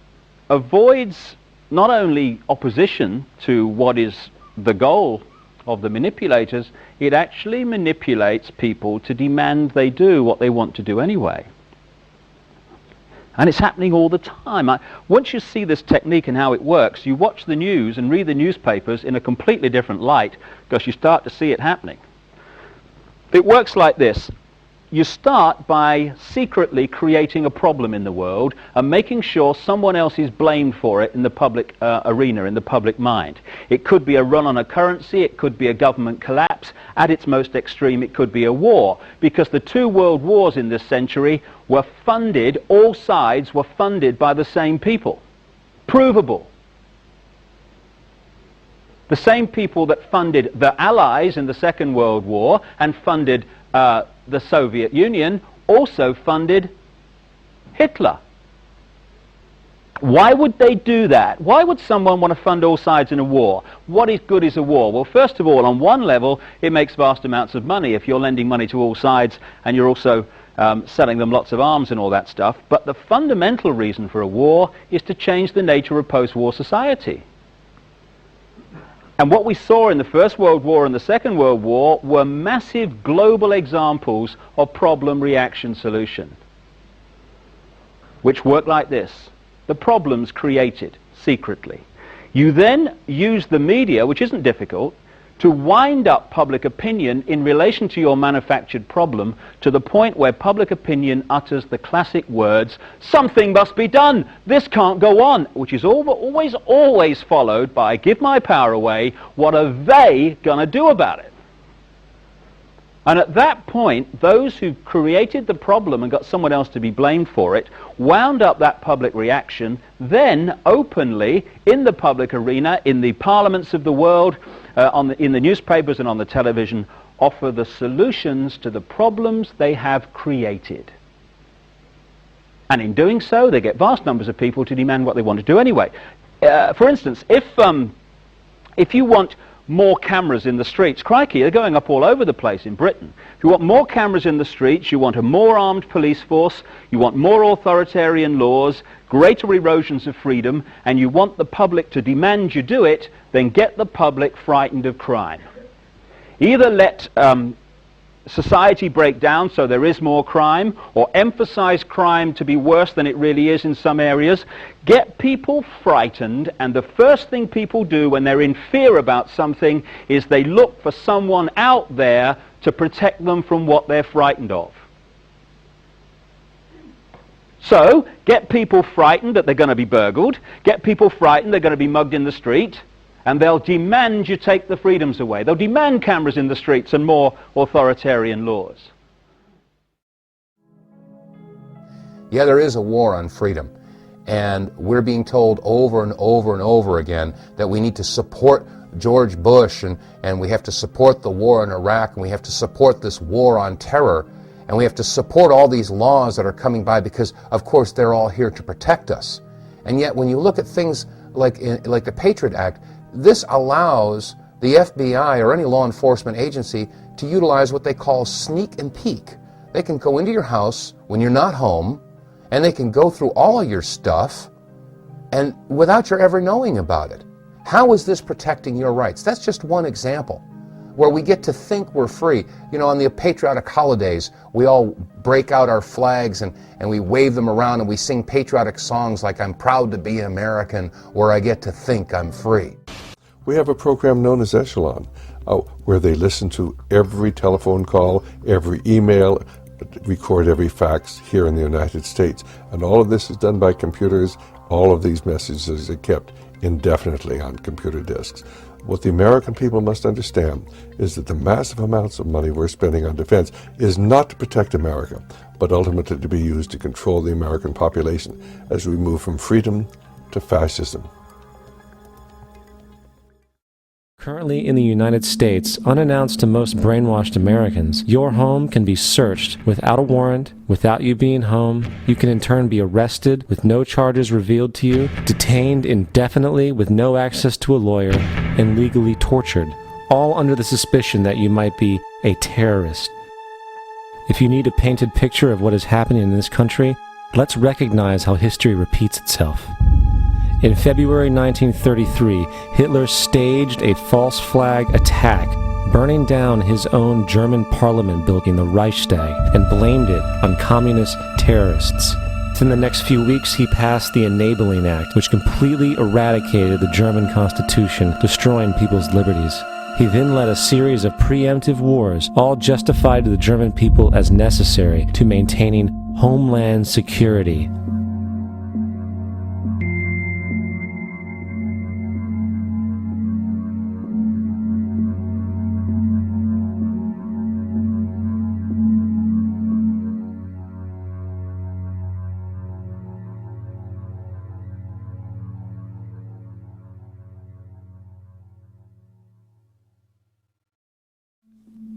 avoids not only opposition to what is the goal of the manipulators, it actually manipulates people to demand they do what they want to do anyway. And it's happening all the time. Once you see this technique and how it works, you watch the news and read the newspapers in a completely different light, because you start to see it happening. It works like this. You start by secretly creating a problem in the world and making sure someone else is blamed for it in the public arena, in the public mind. It could be a run on a currency, it could be a government collapse, at its most extreme it could be a war, because the two world wars in this century were funded, all sides were funded by the same people. Provable. The same people that funded the Allies in the Second World War and funded the Soviet Union also funded Hitler. Why would they do that? Why would someone want to fund all sides in a war? What is good is a war? Well, first of all, on one level, it makes vast amounts of money if you're lending money to all sides and you're also selling them lots of arms and all that stuff. But the fundamental reason for a war is to change the nature of post-war society. And what we saw in the First World War and the Second World War were massive global examples of problem, reaction, solution, which work like this. The problem's created secretly. You then use the media, which isn't difficult, to wind up public opinion in relation to your manufactured problem to the point where public opinion utters the classic words, something must be done, this can't go on, which is always followed by, give my power away, what are they going to do about it? And at that point, those who created the problem and got someone else to be blamed for it wound up that public reaction, then openly in the public arena, in the parliaments of the world, in the newspapers and on the television, offer the solutions to the problems they have created. And in doing so, they get vast numbers of people to demand what they want to do anyway. For instance, if you want more cameras in the streets, crikey, they're going up all over the place in Britain. If you want more cameras in the streets, you want a more armed police force, you want more authoritarian laws, greater erosions of freedom, and you want the public to demand you do it, then get the public frightened of crime. Either let society break down so there is more crime, or emphasize crime to be worse than it really is in some areas. Get people frightened, and the first thing people do when they're in fear about something is they look for someone out there to protect them from what they're frightened of. So, get people frightened that they're going to be burgled, get people frightened they're going to be mugged in the street, and they'll demand you take the freedoms away. They'll demand cameras in the streets and more authoritarian laws. Yeah, there is a war on freedom. And we're being told over and over and over again that we need to support George Bush and we have to support the war in Iraq and we have to support this war on terror and we have to support all these laws that are coming by because, of course, they're all here to protect us. And yet when you look at things like the Patriot Act, this allows the FBI or any law enforcement agency to utilize what they call sneak and peek. They can go into your house when you're not home, and they can go through all of your stuff and without your ever knowing about it. How is this protecting your rights? That's just one example where we get to think we're free. You know, on the patriotic holidays, we all break out our flags and we wave them around and we sing patriotic songs like I'm proud to be American, where I get to think I'm free. We have a program known as Echelon, where they listen to every telephone call, every email, record every fax here in the United States. And all of this is done by computers. All of these messages are kept indefinitely on computer disks. What the American people must understand is that the massive amounts of money we're spending on defense is not to protect America, but ultimately to be used to control the American population as we move from freedom to fascism. Currently in the United States, unannounced to most brainwashed Americans, your home can be searched without a warrant, without you being home. You can in turn be arrested with no charges revealed to you, detained indefinitely with no access to a lawyer, and legally tortured, all under the suspicion that you might be a terrorist. If you need a painted picture of what is happening in this country, let's recognize how history repeats itself. In February 1933, Hitler staged a false flag attack, burning down his own German parliament building, the Reichstag, and blamed it on communist terrorists. Within the next few weeks, he passed the Enabling Act, which completely eradicated the German Constitution, destroying people's liberties. He then led a series of preemptive wars, all justified to the German people as necessary to maintaining homeland security.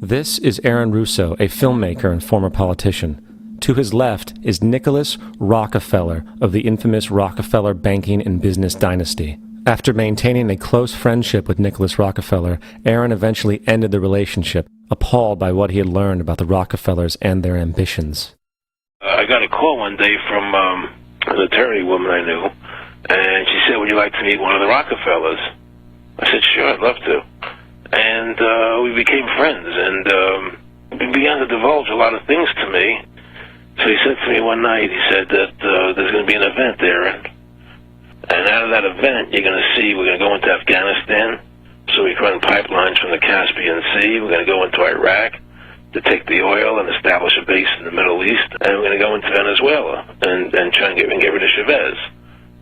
This is Aaron Russo, a filmmaker and former politician. To his left is Nicholas Rockefeller of the infamous Rockefeller banking and business dynasty. After maintaining a close friendship with Nicholas Rockefeller, Aaron eventually ended the relationship, appalled by what he had learned about the Rockefellers and their ambitions. I got a call one day from an attorney woman I knew, and she said, "Would you like to meet one of the Rockefellers?" I said, "Sure, I'd love to." And we became friends, and he began to divulge a lot of things to me. So he said to me one night, he said that there's going to be an event there, and out of that event, you're going to see, we're going to go into Afghanistan, so we can run pipelines from the Caspian Sea. We're going to go into Iraq to take the oil and establish a base in the Middle East, and we're going to go into Venezuela and try and get rid of Chavez.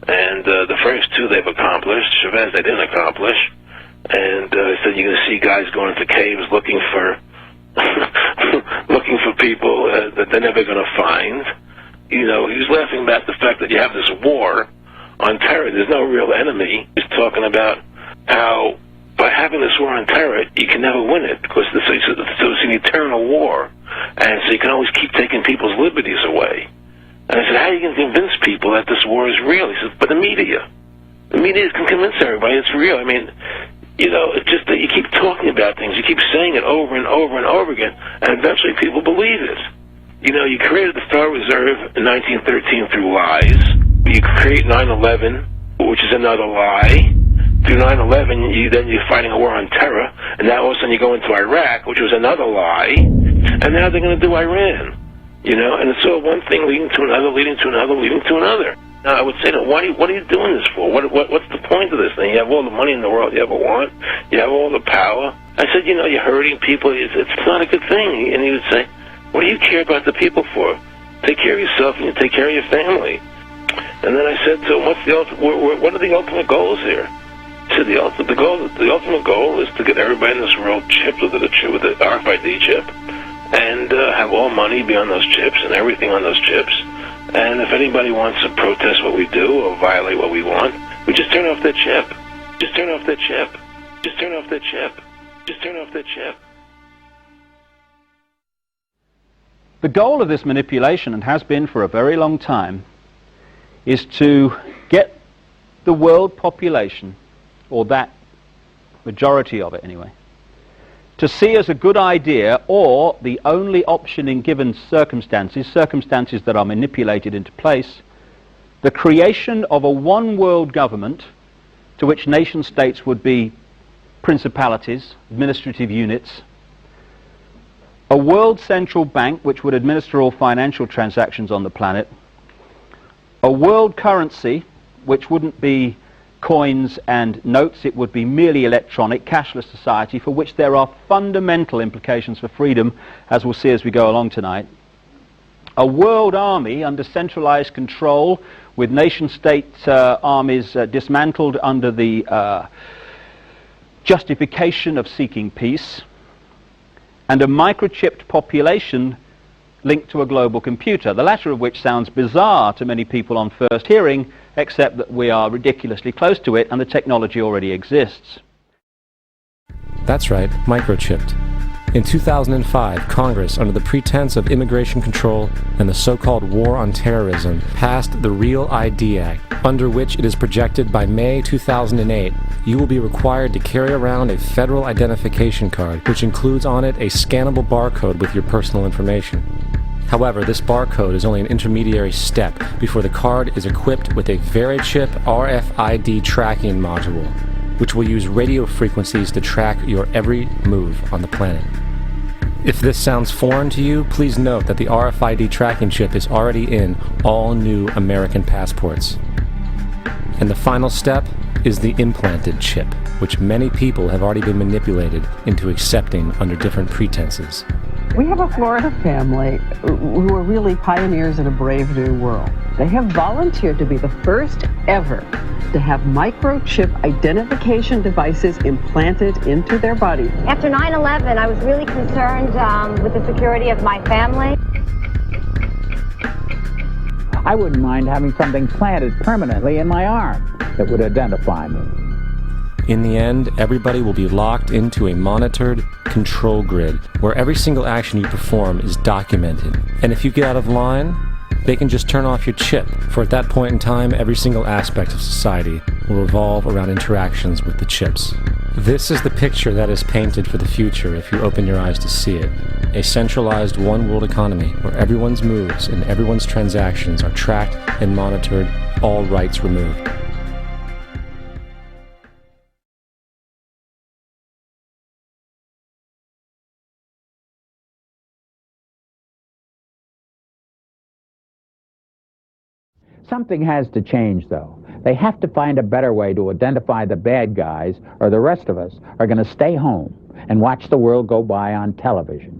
And the first two they've accomplished. Chavez they didn't accomplish. And he said you're going to see guys going into caves looking for looking for people that they're never going to find. You know, he was laughing about the fact that you have this war on terror. There's no real enemy. He's talking about how by having this war on terror, you can never win it because it's an eternal war, and so you can always keep taking people's liberties away. And I said, how are you going to convince people that this war is real? He said, but the media can convince everybody it's real. I mean, you know, it's just that you keep talking about things, you keep saying it over and over and over again, and eventually people believe it. You know, you created the Federal Reserve in 1913 through lies. You create 9/11, which is another lie. Through 9/11, then you're fighting a war on terror, and now all of a sudden you go into Iraq, which was another lie, and now they're going to do Iran. You know, and it's all one thing leading to another, leading to another, leading to another. Now, I would say to them, what are you doing this for? What's the point of this thing? You have all the money in the world you ever want. You have all the power. I said, you know, you're hurting people. It's not a good thing. And he would say, what do you care about the people for? Take care of yourself and you take care of your family. And then I said to him, what are the ultimate goals here? He said, the ultimate goal is to get everybody in this world chipped with the RFID chip, and have all money be on those chips and everything on those chips. And if anybody wants to protest what we do or violate what we want, we just turn off their chip. Just turn off their chip. Just turn off their chip. Just turn off their chip. The goal of this manipulation, and has been for a very long time, is to get the world population, or that majority of it anyway, to see as a good idea, or the only option in given circumstances that are manipulated into place, the creation of a one-world government to which nation-states would be principalities, administrative units, a world central bank which would administer all financial transactions on the planet, a world currency which wouldn't be coins and notes, it would be merely electronic, cashless society, for which there are fundamental implications for freedom, as we'll see as we go along tonight. A world army under centralized control, with nation-state armies dismantled under the justification of seeking peace, and a microchipped population linked to a global computer, the latter of which sounds bizarre to many people on first hearing, except that we are ridiculously close to it and the technology already exists. That's right, microchipped. In 2005, Congress, under the pretense of immigration control and the so-called war on terrorism, passed the Real ID Act, under which it is projected by May 2008, you will be required to carry around a federal identification card, which includes on it a scannable barcode with your personal information. However, this barcode is only an intermediary step before the card is equipped with a VeriChip RFID tracking module, which will use radio frequencies to track your every move on the planet. If this sounds foreign to you, please note that the RFID tracking chip is already in all new American passports. And the final step is the implanted chip, which many people have already been manipulated into accepting under different pretenses. We have a Florida family who are really pioneers in a brave new world. They have volunteered to be the first ever to have microchip identification devices implanted into their body. After 9/11, I was really concerned with the security of my family. I wouldn't mind having something planted permanently in my arm that would identify me. In the end, everybody will be locked into a monitored control grid where every single action you perform is documented. And if you get out of line, they can just turn off your chip, for at that point in time, every single aspect of society will revolve around interactions with the chips. This is the picture that is painted for the future if you open your eyes to see it. A centralized one-world economy where everyone's moves and everyone's transactions are tracked and monitored, all rights removed. Something has to change, though. They have to find a better way to identify the bad guys, or the rest of us are going to stay home and watch the world go by on television.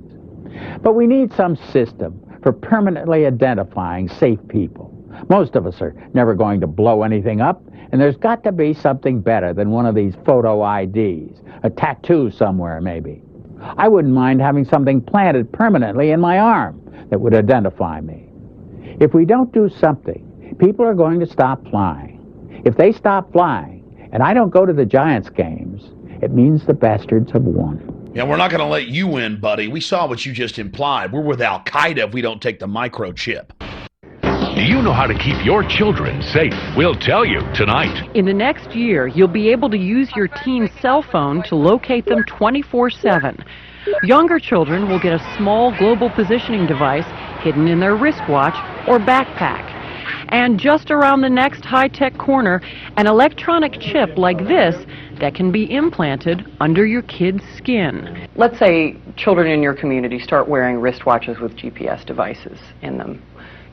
But we need some system for permanently identifying safe people. Most of us are never going to blow anything up, and there's got to be something better than one of these photo IDs. A tattoo somewhere, maybe. I wouldn't mind having something planted permanently in my arm that would identify me. If we don't do something, people are going to stop flying. If they stop flying, and I don't go to the Giants games, it means the bastards have won. Yeah, we're not going to let you win, buddy. We saw what you just implied. We're with Al-Qaeda if we don't take the microchip. Do you know how to keep your children safe? We'll tell you tonight. In the next year, you'll be able to use your teen's cell phone to locate them 24/7. Younger children will get a small global positioning device hidden in their wristwatch or backpack. And just around the next high-tech corner, an electronic chip like this that can be implanted under your kid's skin. Let's say children in your community start wearing wristwatches with GPS devices in them.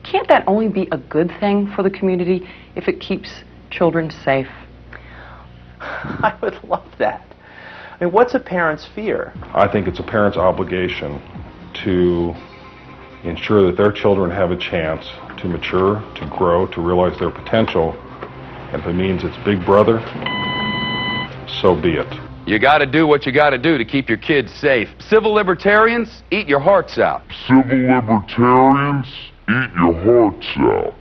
Can't that only be a good thing for the community if it keeps children safe? I would love that. I mean, what's a parent's fear? I think it's a parent's obligation to ensure that their children have a chance to mature, to grow, to realize their potential. And if it means it's Big Brother, so be it. You got to do what you got to do to keep your kids safe. Civil libertarians, eat your hearts out. Civil libertarians, eat your hearts out.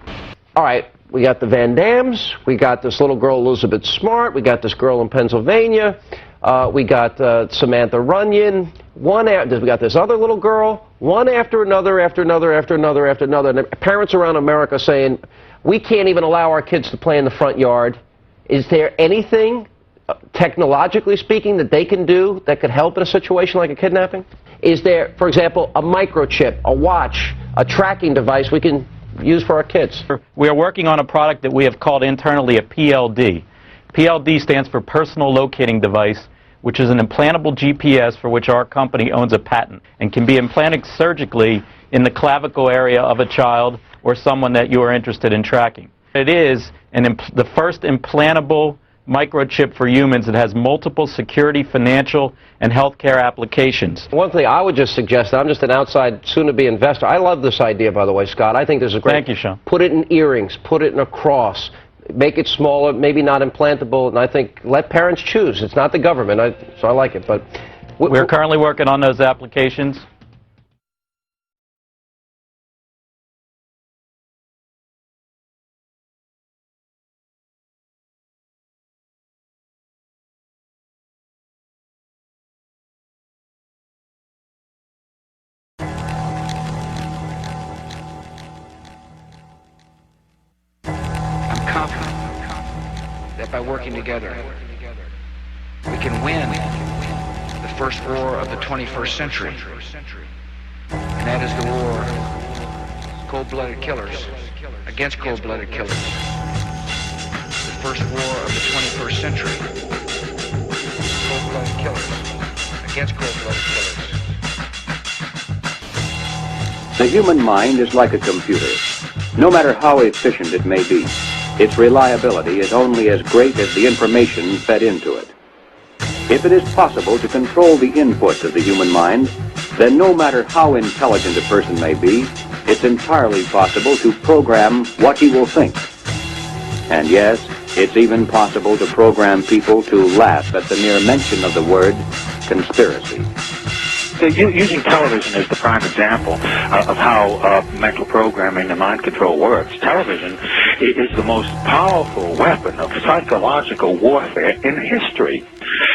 All right, we got the Van Dams, we got this little girl Elizabeth Smart, we got this girl in Pennsylvania, we got Samantha Runyon, we got this other little girl, one after another, after another, after another, after another. And the parents around America saying, we can't even allow our kids to play in the front yard. Is there anything, technologically speaking, that they can do that could help in a situation like a kidnapping? Is there, for example, a microchip, a watch, a tracking device we can use for our kids? We are working on a product that we have called internally a PLD. PLD stands for Personal Locating Device, which is an implantable GPS for which our company owns a patent and can be implanted surgically in the clavicle area of a child or someone that you are interested in tracking. It is the first implantable microchip for humans that has multiple security, financial, and healthcare applications. One thing I would just suggest, I'm just an outside, soon-to-be investor. I love this idea, by the way, Scott. I think this is great. Thank you, Sean. Put it in earrings, put it in a cross, make it smaller, maybe not implantable, and I think let parents choose. It's not the government, so I like it. But we're currently working on those applications. By working together, we can win the first war of the 21st century, and that is the war of cold-blooded killers against cold-blooded killers. The first war of the 21st century, cold-blooded killers against cold-blooded killers. The human mind is like a computer. No matter how efficient it may be, its reliability is only as great as the information fed into it. If it is possible to control the inputs of the human mind, then no matter how intelligent a person may be, it's entirely possible to program what he will think. And yes, it's even possible to program people to laugh at the mere mention of the word conspiracy. Using television as the prime example of how mental programming and mind control works. Television is the most powerful weapon of psychological warfare in history.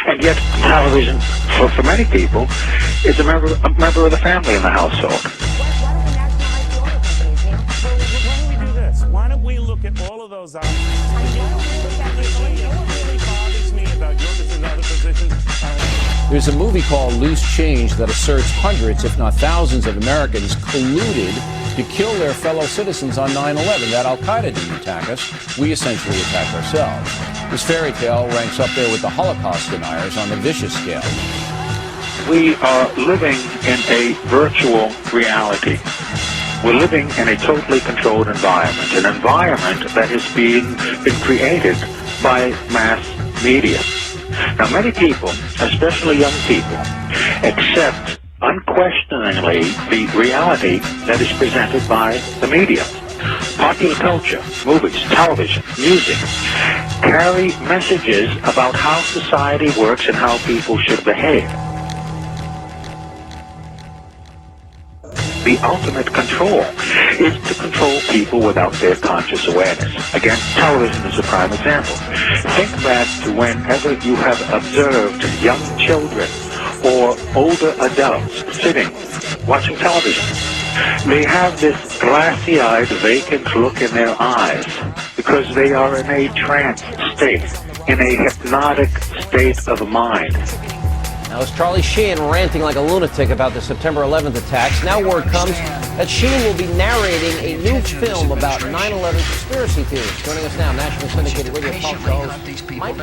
And yet television, for many people, is a member of the family in the household. Why don't we do this? Why don't we look at all of those options? You know what really bothers me about your position and other positions? There's a movie called Loose Change that asserts hundreds, if not thousands, of Americans colluded to kill their fellow citizens on 9/11. That Al-Qaeda didn't attack us. We essentially attacked ourselves. This fairy tale ranks up there with the Holocaust deniers on the vicious scale. We are living in a virtual reality. We're living in a totally controlled environment, an environment that is been created by mass media. Now, many people, especially young people, accept unquestioningly the reality that is presented by the media. Popular culture, movies, television, music, carry messages about how society works and how people should behave. the ultimate control is to control people without their conscious awareness. Again, television is a prime example. Think back to whenever you have observed young children or older adults sitting, watching television. They have this glassy-eyed, vacant look in their eyes because they are in a trance state, in a hypnotic state of mind. Now, as Charlie Sheen ranting like a lunatic about the September 11th attacks, now word comes that Sheen will be narrating a new film about 9/11 conspiracy theories. Joining us now, nationally syndicated radio talk show host Mike.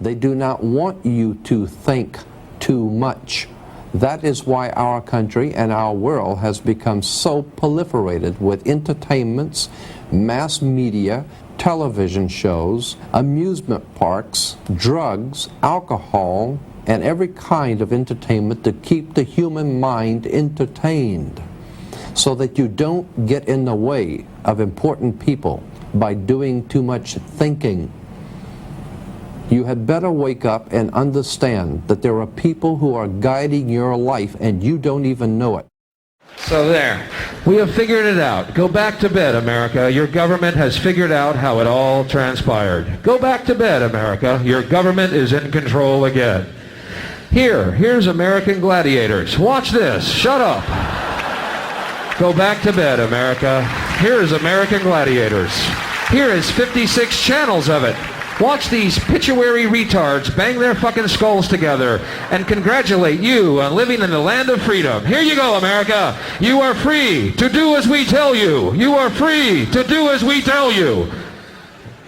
They do not want you to think too much. That is why our country and our world has become so proliferated with entertainments, mass media, television shows, amusement parks, drugs, alcohol, and every kind of entertainment to keep the human mind entertained so that you don't get in the way of important people by doing too much thinking. You had better wake up and understand that there are people who are guiding your life and you don't even know it. So there, we have figured it out. Go back to bed, America. Your government has figured out how it all transpired. Go back to bed, America. Your government is in control again. Here's American gladiators. Watch this. Shut up. Go back to bed, America. Here's American gladiators. Here is 56 channels of it. Watch these pituitary retards bang their fucking skulls together and congratulate you on living in the land of freedom. Here you go, America. You are free to do as we tell you. You are free to do as we tell you.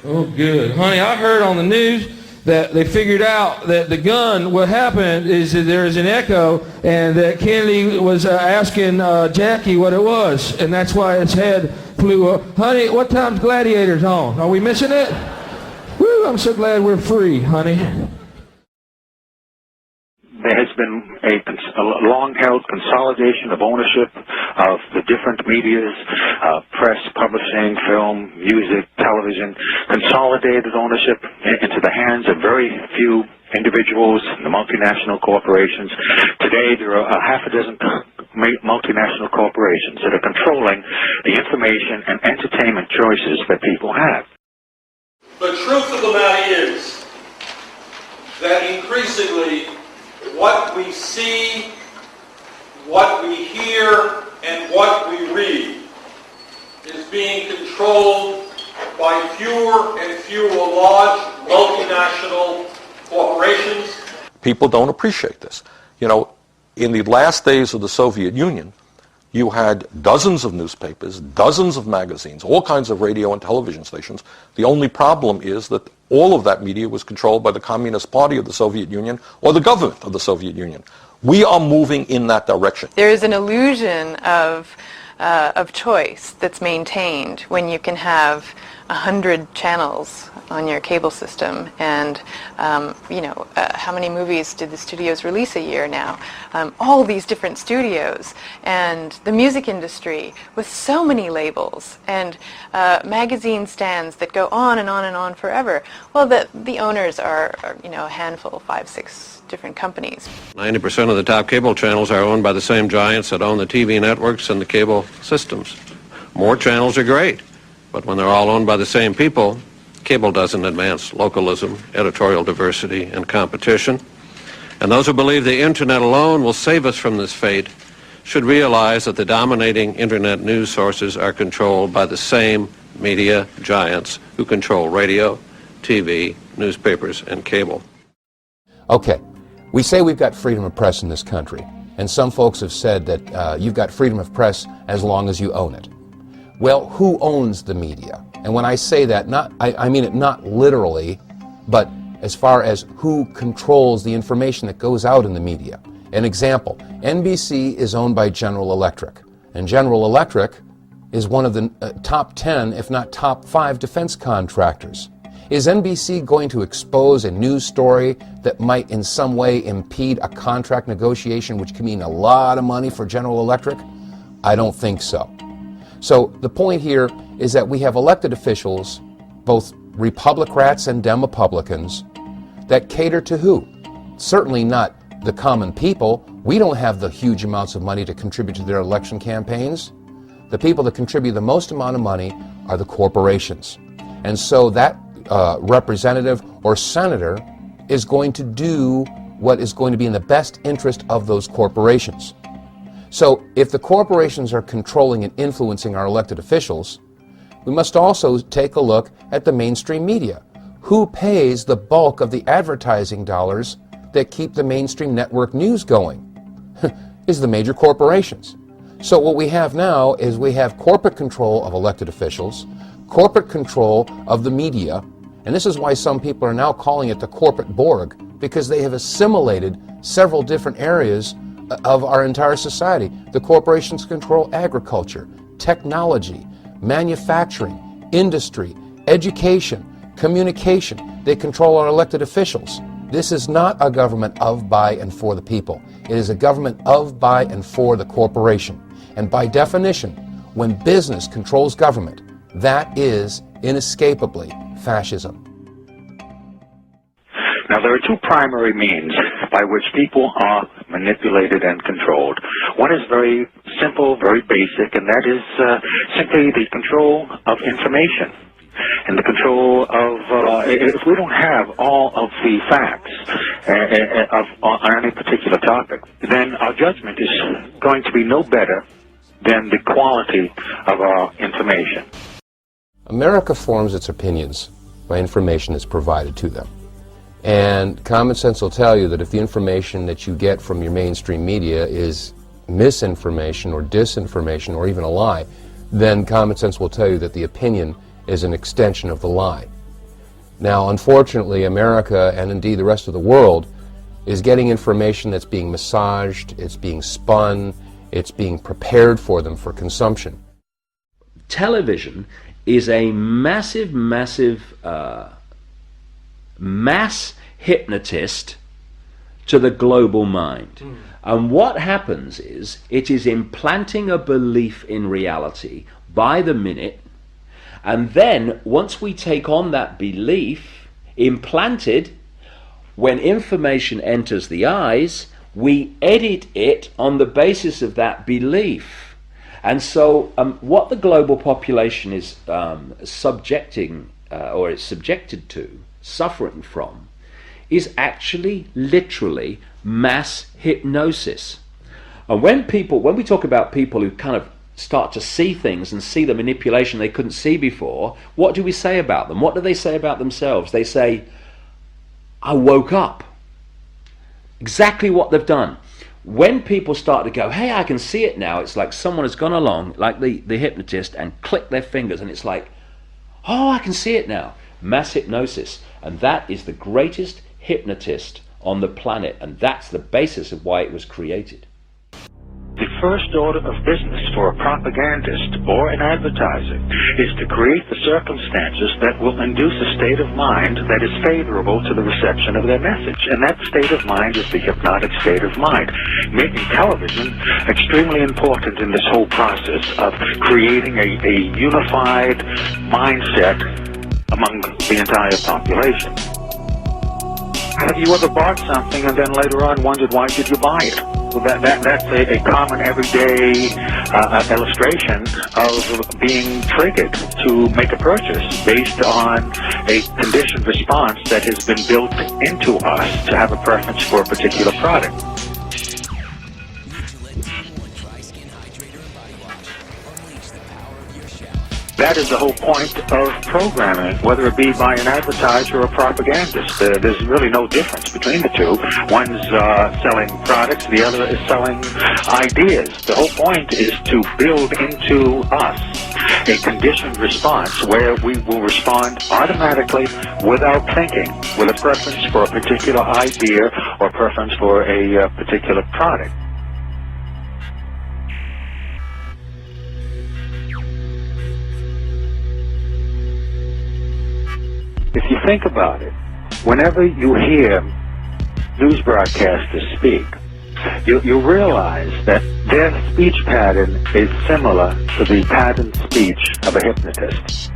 Oh, good. Honey, I heard on the news that they figured out that the gun, what happened is that there is an echo and that Kennedy was asking Jackie what it was, and that's why his head flew up. Honey, what time's Gladiators on? Are we missing it? Woo, I'm so glad we're free, honey. There has been a long-held consolidation of ownership of the different medias, press, publishing, film, music, television, consolidated ownership into the hands of very few individuals, the multinational corporations. Today, there are half a dozen multinational corporations that are controlling the information and entertainment choices that people have. The truth of the matter is that increasingly what we see, what we hear, and what we read is being controlled by fewer and fewer large multinational corporations. People don't appreciate this. You know, in the last days of the Soviet Union, you had dozens of newspapers, dozens of magazines, all kinds of radio and television stations. The only problem is that all of that media was controlled by the Communist Party of the Soviet Union or the government of the Soviet Union. We are moving in that direction. There is an illusion of choice that's maintained when you can have 100 channels on your cable system, and how many movies did the studios release a year now? All these different studios, and the music industry with so many labels, and magazine stands that go on and on and on forever. Well, the owners are a handful, 5, 6 different companies. 90% of the top cable channels are owned by the same giants that own the TV networks and the cable systems. More channels are great, but when they're all owned by the same people, cable doesn't advance localism, editorial diversity, and competition. And those who believe the internet alone will save us from this fate should realize that the dominating internet news sources are controlled by the same media giants who control radio, TV, newspapers, and cable. Okay, we say we've got freedom of press in this country, and some folks have said that you've got freedom of press as long as you own it. Well, who owns the media? And when I say that, I mean it not literally, but as far as who controls the information that goes out in the media. An example, NBC is owned by General Electric, and General Electric is one of the top 10, if not top 5 defense contractors. Is NBC going to expose a news story that might in some way impede a contract negotiation, which can mean a lot of money for General Electric? I don't think so. So the point here is that we have elected officials, both Republicrats and Demopublicans, that cater to who? Certainly not the common people We don't have the huge amounts of money to contribute to their election campaigns. The people that contribute the most amount of money are the corporations. And so that representative or senator is going to do what is going to be in the best interest of those corporations. So if the corporations are controlling and influencing our elected officials, we must also take a look at the mainstream media. Who pays the bulk of the advertising dollars that keep the mainstream network news going? Is the major corporations. So what we have now is we have corporate control of elected officials, corporate control of the media, and this is why some people are now calling it the corporate Borg, because they have assimilated several different areas of our entire society. The corporations control agriculture, technology, manufacturing, industry, education, communication. They control our elected officials. This is not a government of, by, and for the people. It is a government of, by, and for the corporation. And by definition, when business controls government, that is inescapably fascism. Now, there are two primary means by which people are manipulated and controlled. One is very simple, very basic, and that is simply the control of information. And the control of, if we don't have all of the facts on any particular topic, then our judgment is going to be no better than the quality of our information. America forms its opinions by information that's provided to them. And common sense will tell you that if the information that you get from your mainstream media is misinformation or disinformation or even a lie, then common sense will tell you that the opinion is an extension of the lie. Now, unfortunately, America, and indeed the rest of the world, is getting information that's being massaged, it's being spun, it's being prepared for them for consumption. Television is a massive mass hypnotist to the global mind. And what happens is, it is implanting a belief in reality by the minute, and then once we take on that belief implanted, when information enters the eyes, we edit it on the basis of that belief. And so what the global population is subjected to, suffering from, is actually literally mass hypnosis. And when we talk about people who kind of start to see things and see the manipulation they couldn't see before, what do we say about them? What do they say about themselves? They say, I woke up. Exactly what they've done. When people start to go, hey, I can see it now, it's like someone has gone along, like the hypnotist, and clicked their fingers, and it's like, oh, I can see it now. Mass hypnosis. And that is the greatest hypnotist on the planet, and that's the basis of why it was created. The first order of business for a propagandist or an advertiser is to create the circumstances that will induce a state of mind that is favorable to the reception of their message. And that state of mind is the hypnotic state of mind, making television extremely important in this whole process of creating a unified mindset among the entire population. Have you ever bought something and then later on wondered, why did you buy it? Well, that's a common everyday illustration of being triggered to make a purchase based on a conditioned response that has been built into us to have a preference for a particular product. That is the whole point of programming, whether it be by an advertiser or a propagandist. There's really no difference between the two. One's selling products, the other is selling ideas. The whole point is to build into us a conditioned response where we will respond automatically without thinking, with a preference for a particular idea or preference for a particular product. If you think about it, whenever you hear news broadcasters speak, you realize that their speech pattern is similar to the pattern speech of a hypnotist.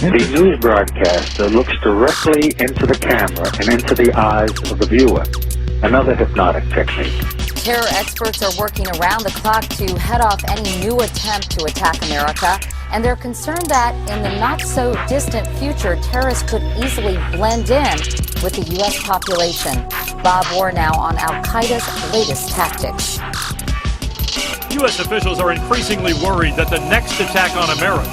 The news broadcaster looks directly into the camera and into the eyes of the viewer. another hypnotic technique. Terror experts are working around the clock to head off any new attempt to attack America, and they're concerned that in the not-so-distant future, terrorists could easily blend in with the U.S. population. Bob Orr now on Al-Qaeda's latest tactics. U.S. officials are increasingly worried that the next attack on America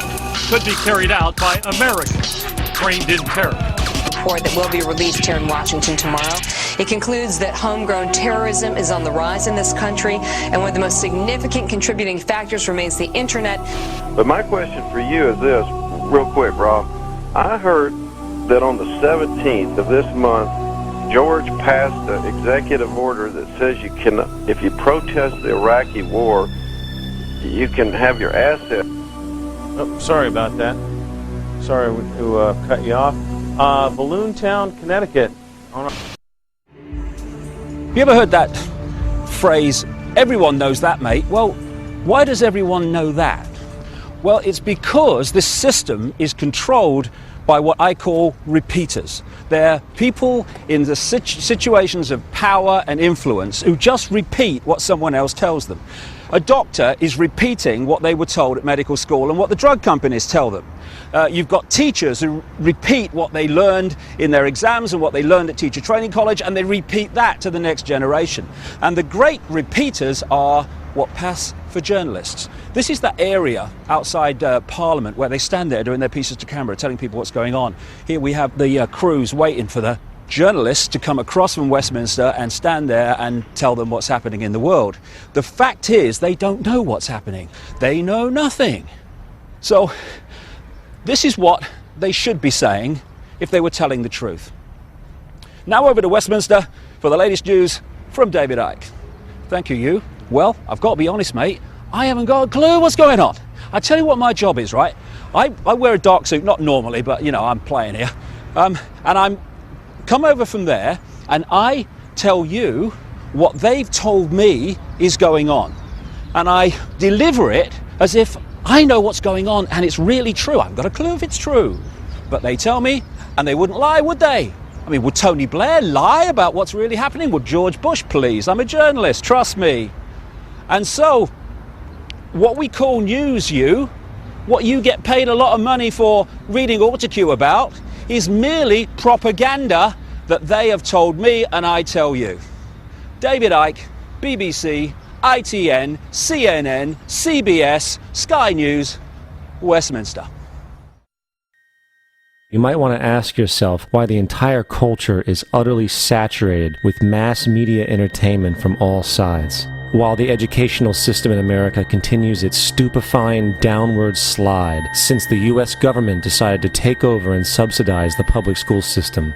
could be carried out by Americans trained in terror. Report that will be released here in Washington tomorrow. It concludes that homegrown terrorism is on the rise in this country, and one of the most significant contributing factors remains the internet. But my question for you is this, real quick, Rob. I heard that on the 17th of this month, George passed an executive order that says you can, if you protest the Iraqi war, you can have your assets. Oh, sorry about that. Sorry to cut you off. Balloontown, Connecticut. Have you ever heard that phrase, everyone knows that, mate? Well, why does everyone know that? Well, it's because this system is controlled by what I call repeaters. They're people in the situations of power and influence who just repeat what someone else tells them. A doctor is repeating what they were told at medical school and what the drug companies tell them. You've got teachers who repeat what they learned in their exams and what they learned at teacher training college, and they repeat that to the next generation. And the great repeaters are what pass for journalists. This is that area outside Parliament where they stand there doing their pieces to camera, telling people what's going on. Here we have the crews waiting for the journalists to come across from Westminster and stand there and tell them what's happening in the world. The fact is, they don't know what's happening. They know nothing. So this is what they should be saying if they were telling the truth. Now over to Westminster for the latest news from David Icke. Thank you, you. Well, I've got to be honest, mate, I haven't got a clue what's going on. I tell you what my job is, right? I wear a dark suit, not normally, but, you know, I'm playing here. And I'm come over from there, and I tell you what they've told me is going on. And I deliver it as if I know what's going on, and it's really true. I haven't got a clue if it's true. But they tell me, and they wouldn't lie, would they? I mean, would Tony Blair lie about what's really happening? Would George Bush, please? I'm a journalist, trust me. And so, what we call news, what you get paid a lot of money for reading AutoCue about, is merely propaganda that they have told me and I tell you. David Icke, BBC, ITN, CNN, CBS, Sky News, Westminster. You might want to ask yourself why the entire culture is utterly saturated with mass media entertainment from all sides, while the educational system in America continues its stupefying downward slide since the U.S. government decided to take over and subsidize the public school system.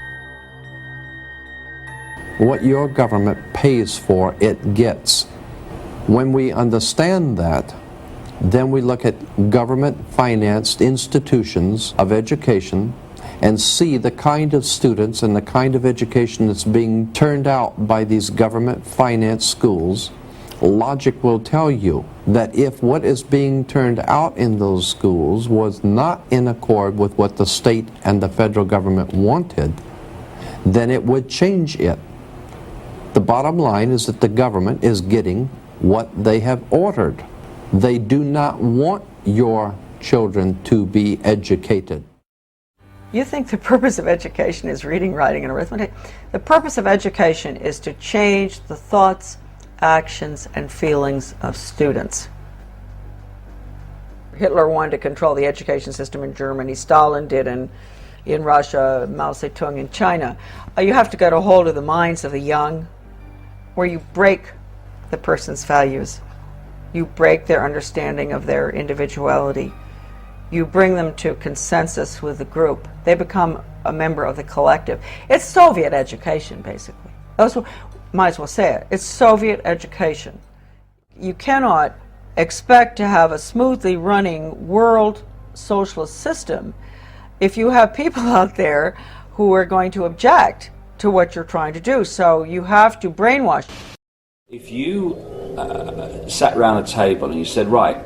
What your government pays for, it gets. When we understand that, then we look at government-financed institutions of education and see the kind of students and the kind of education that's being turned out by these government-financed schools. Logic will tell you that if what is being turned out in those schools was not in accord with what the state and the federal government wanted, then it would change it. The bottom line is that the government is getting what they have ordered. They do not want your children to be educated. You think the purpose of education is reading, writing, and arithmetic? The purpose of education is to change the thoughts, actions, and feelings of students. Hitler wanted to control the education system in Germany. Stalin did in Russia, Mao Zedong in China. You have to get a hold of the minds of the young, where you break the person's values. You break their understanding of their individuality. You bring them to consensus with the group. They become a member of the collective. It's Soviet education, basically. Might as well say it. It's Soviet education. You cannot expect to have a smoothly running world socialist system if you have people out there who are going to object to what you're trying to do. So you have to brainwash. If you sat around a table and you said, right,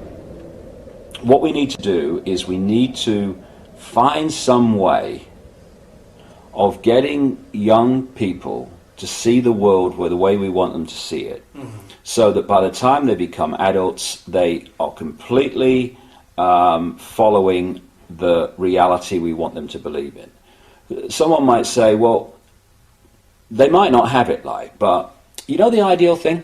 what we need to do is we need to find some way of getting young people to see the world the way we want them to see it, so that by the time they become adults, they are completely following the reality we want them to believe in. Someone might say, well, they might not have it like, but you know the ideal thing?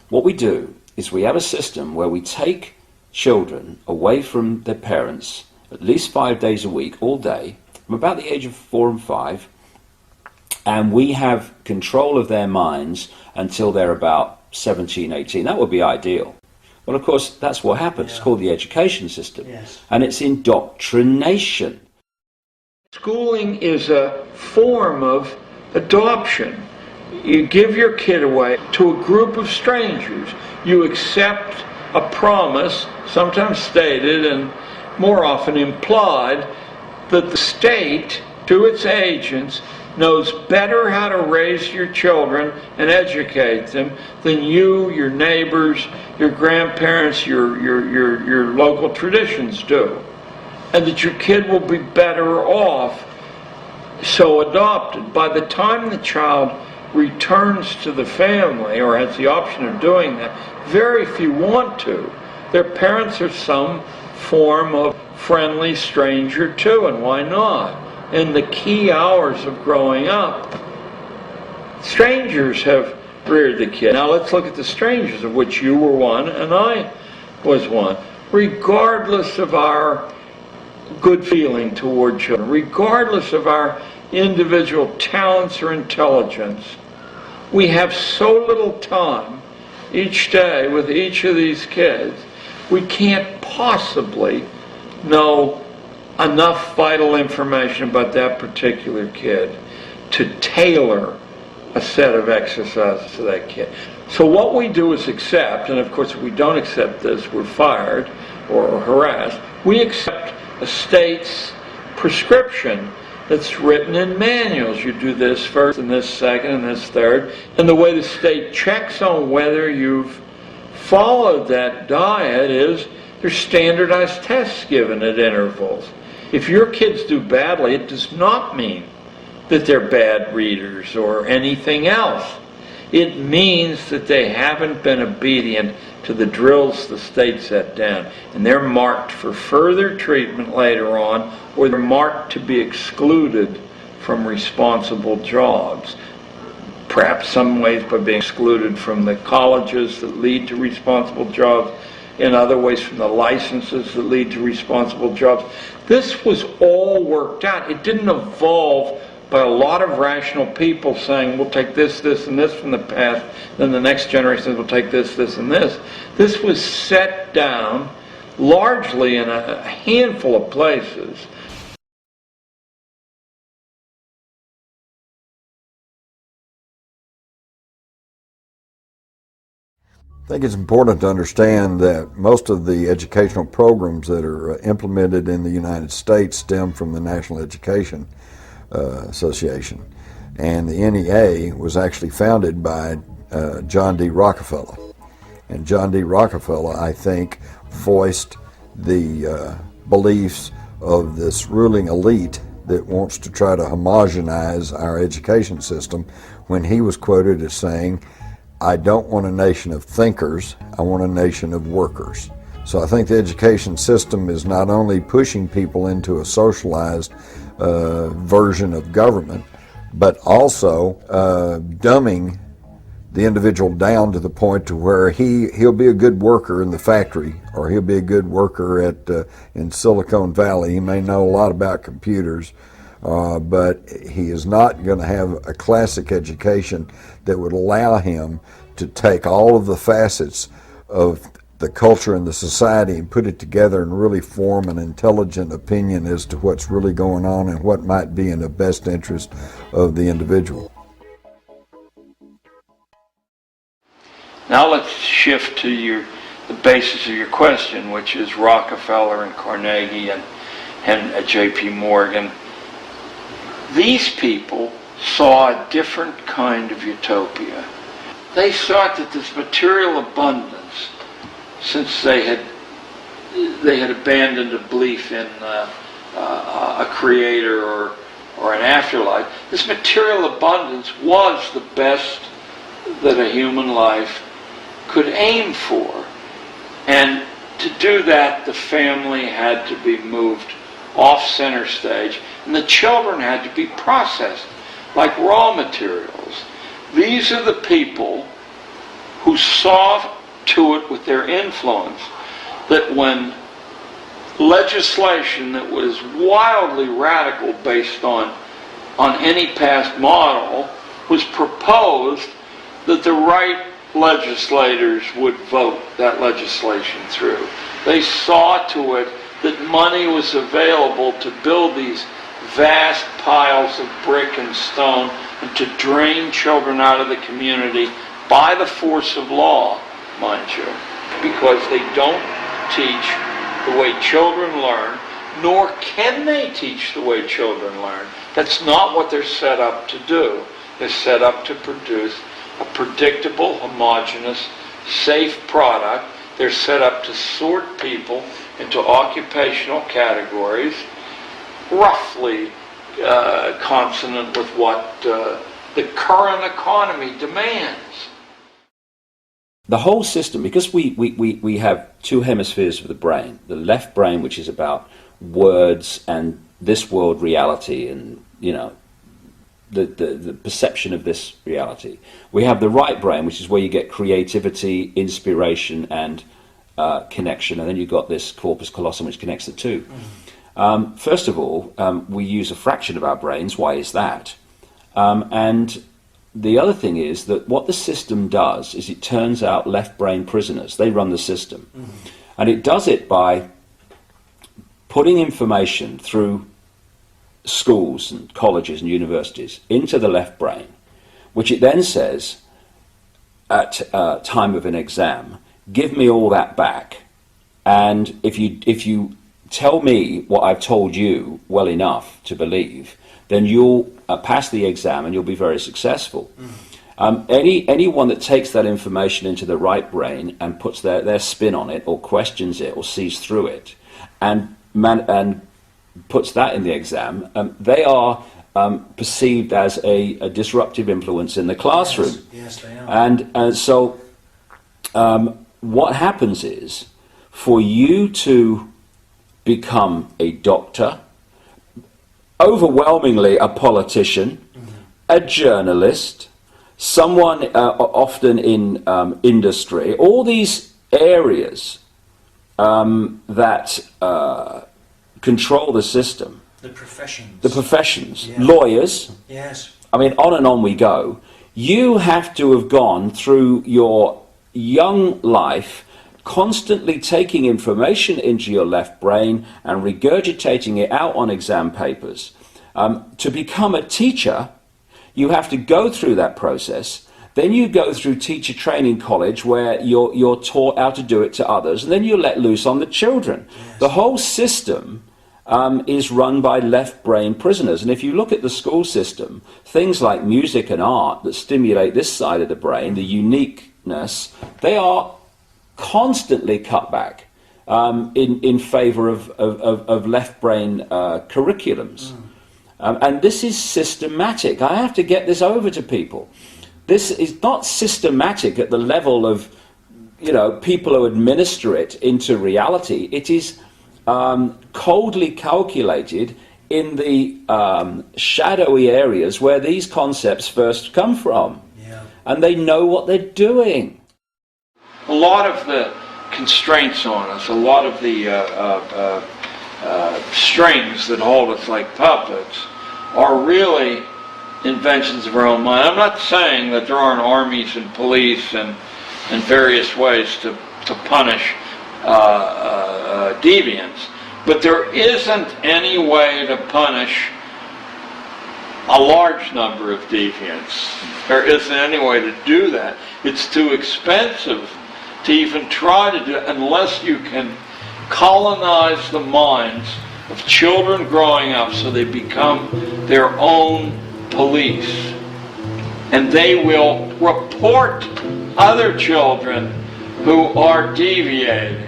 What we do is we have a system where we take children away from their parents at least 5 days a week, all day, from about the age of 4 and 5, and we have control of their minds until they're about 17, 18. That would be ideal. Well, of course, that's what happens. It's called the education system. And it's indoctrination. Schooling is a form of adoption. You give your kid away to a group of strangers. You accept a promise, sometimes stated and more often implied, that the state, to its agents, knows better how to raise your children and educate them than you, your neighbors, your grandparents, your local traditions do. And that your kid will be better off so adopted. By the time the child returns to the family, or has the option of doing that, very few want to. Their parents are some form of friendly stranger too, and why not? In the key hours of growing up, strangers have reared the kid. Now let's look at the strangers, of which you were one and I was one. Regardless of our good feeling toward children, regardless of our individual talents or intelligence, we have so little time each day with each of these kids, we can't possibly know enough vital information about that particular kid to tailor a set of exercises to that kid. So what we do is accept, and of course if we don't accept this, we're fired or harassed. We accept a state's prescription that's written in manuals. You do this first and this second and this third. And the way the state checks on whether you've followed that diet is there's standardized tests given at intervals. If your kids do badly, it does not mean that they're bad readers or anything else. It means that they haven't been obedient to the drills the state set down, and they're marked for further treatment later on, or they're marked to be excluded from responsible jobs. Perhaps some ways by being excluded from the colleges that lead to responsible jobs, in other ways from the licenses that lead to responsible jobs. This was all worked out. It didn't evolve by a lot of rational people saying, we'll take this, this, and this from the past, then the next generation will take this, this, and this. This was set down largely in a handful of places. I think it's important to understand that most of the educational programs that are implemented in the United States stem from the National Education Association. And the NEA was actually founded by John D. Rockefeller. And John D. Rockefeller, I think, voiced the beliefs of this ruling elite that wants to try to homogenize our education system when he was quoted as saying, I don't want a nation of thinkers, I want a nation of workers. So I think the education system is not only pushing people into a socialized version of government, but also dumbing the individual down to the point to where he'll be a good worker in the factory, or he'll be a good worker in Silicon Valley. He may know a lot about computers, but he is not going to have a classic education that would allow him to take all of the facets of the culture and the society and put it together and really form an intelligent opinion as to what's really going on and what might be in the best interest of the individual. Now let's shift to the basis of your question, which is Rockefeller and Carnegie and J.P. Morgan. These people saw a different kind of utopia. They thought that this material abundance, since they had abandoned a belief in a creator or or an afterlife. This material abundance was the best that a human life could aim for. And to do that, the family had to be moved off center stage, and the children had to be processed like raw materials. These are the people who saw to it with their influence that when legislation that was wildly radical based on any past model was proposed, that the right legislators would vote that legislation through. They saw to it that money was available to build these vast piles of brick and stone and to drain children out of the community by the force of law, mind you, because they don't teach the way children learn, nor can they teach the way children learn. That's not what they're set up to do. They're set up to produce a predictable, homogeneous, safe product. They're set up to sort people into occupational categories, roughly consonant with what the current economy demands. The whole system, because we have two hemispheres of the brain, the left brain, which is about words and this world reality and, you know, the perception of this reality. We have the right brain, which is where you get creativity, inspiration, and connection, and then you've got this corpus callosum, which connects the two. First of all, we use a fraction of our brains. Why is that? And the other thing is that what the system does is it turns out left brain prisoners. They run the system. And it does it by putting information through schools and colleges and universities into the left brain, which it then says at time of an exam, give me all that back, and if you tell me what I've told you well enough to believe, then you'll pass the exam and you'll be very successful. Anyone that takes that information into the right brain and puts their spin on it, or questions it, or sees through it, and puts that in the exam, they are perceived as a disruptive influence in the classroom. Yes, they are. And so what happens is, for you to become a doctor, overwhelmingly a politician, a journalist, someone often in industry, all these areas that control the system. The professions. The professions. Yeah. Lawyers. Yes. I mean, on and on we go. You have to have gone through your young life constantly taking information into your left brain and regurgitating it out on exam papers. To become a teacher, you have to go through that process. Then you go through teacher training college, where you're taught how to do it to others, and then you're let loose on the children. Yes. The whole system is run by left brain prisoners. And if you look at the school system, things like music and art that stimulate this side of the brain, the uniqueness, they are constantly cut back in favor of left brain curriculums. And this is systematic. I have to get this over to people. This is not systematic at the level of, you know, people who administer it into reality. It is coldly calculated in the shadowy areas where these concepts first come from. Yeah. And they know what they're doing. A lot of the constraints on us, a lot of the strings that hold us like puppets are really inventions of our own mind. I'm not saying that there aren't armies and police and various ways to punish deviance, but there isn't any way to punish a large number of deviants. There isn't any way to do that. It's too expensive to even try to do it unless you can colonize the minds of children growing up so they become their own police. And they will report other children who are deviating.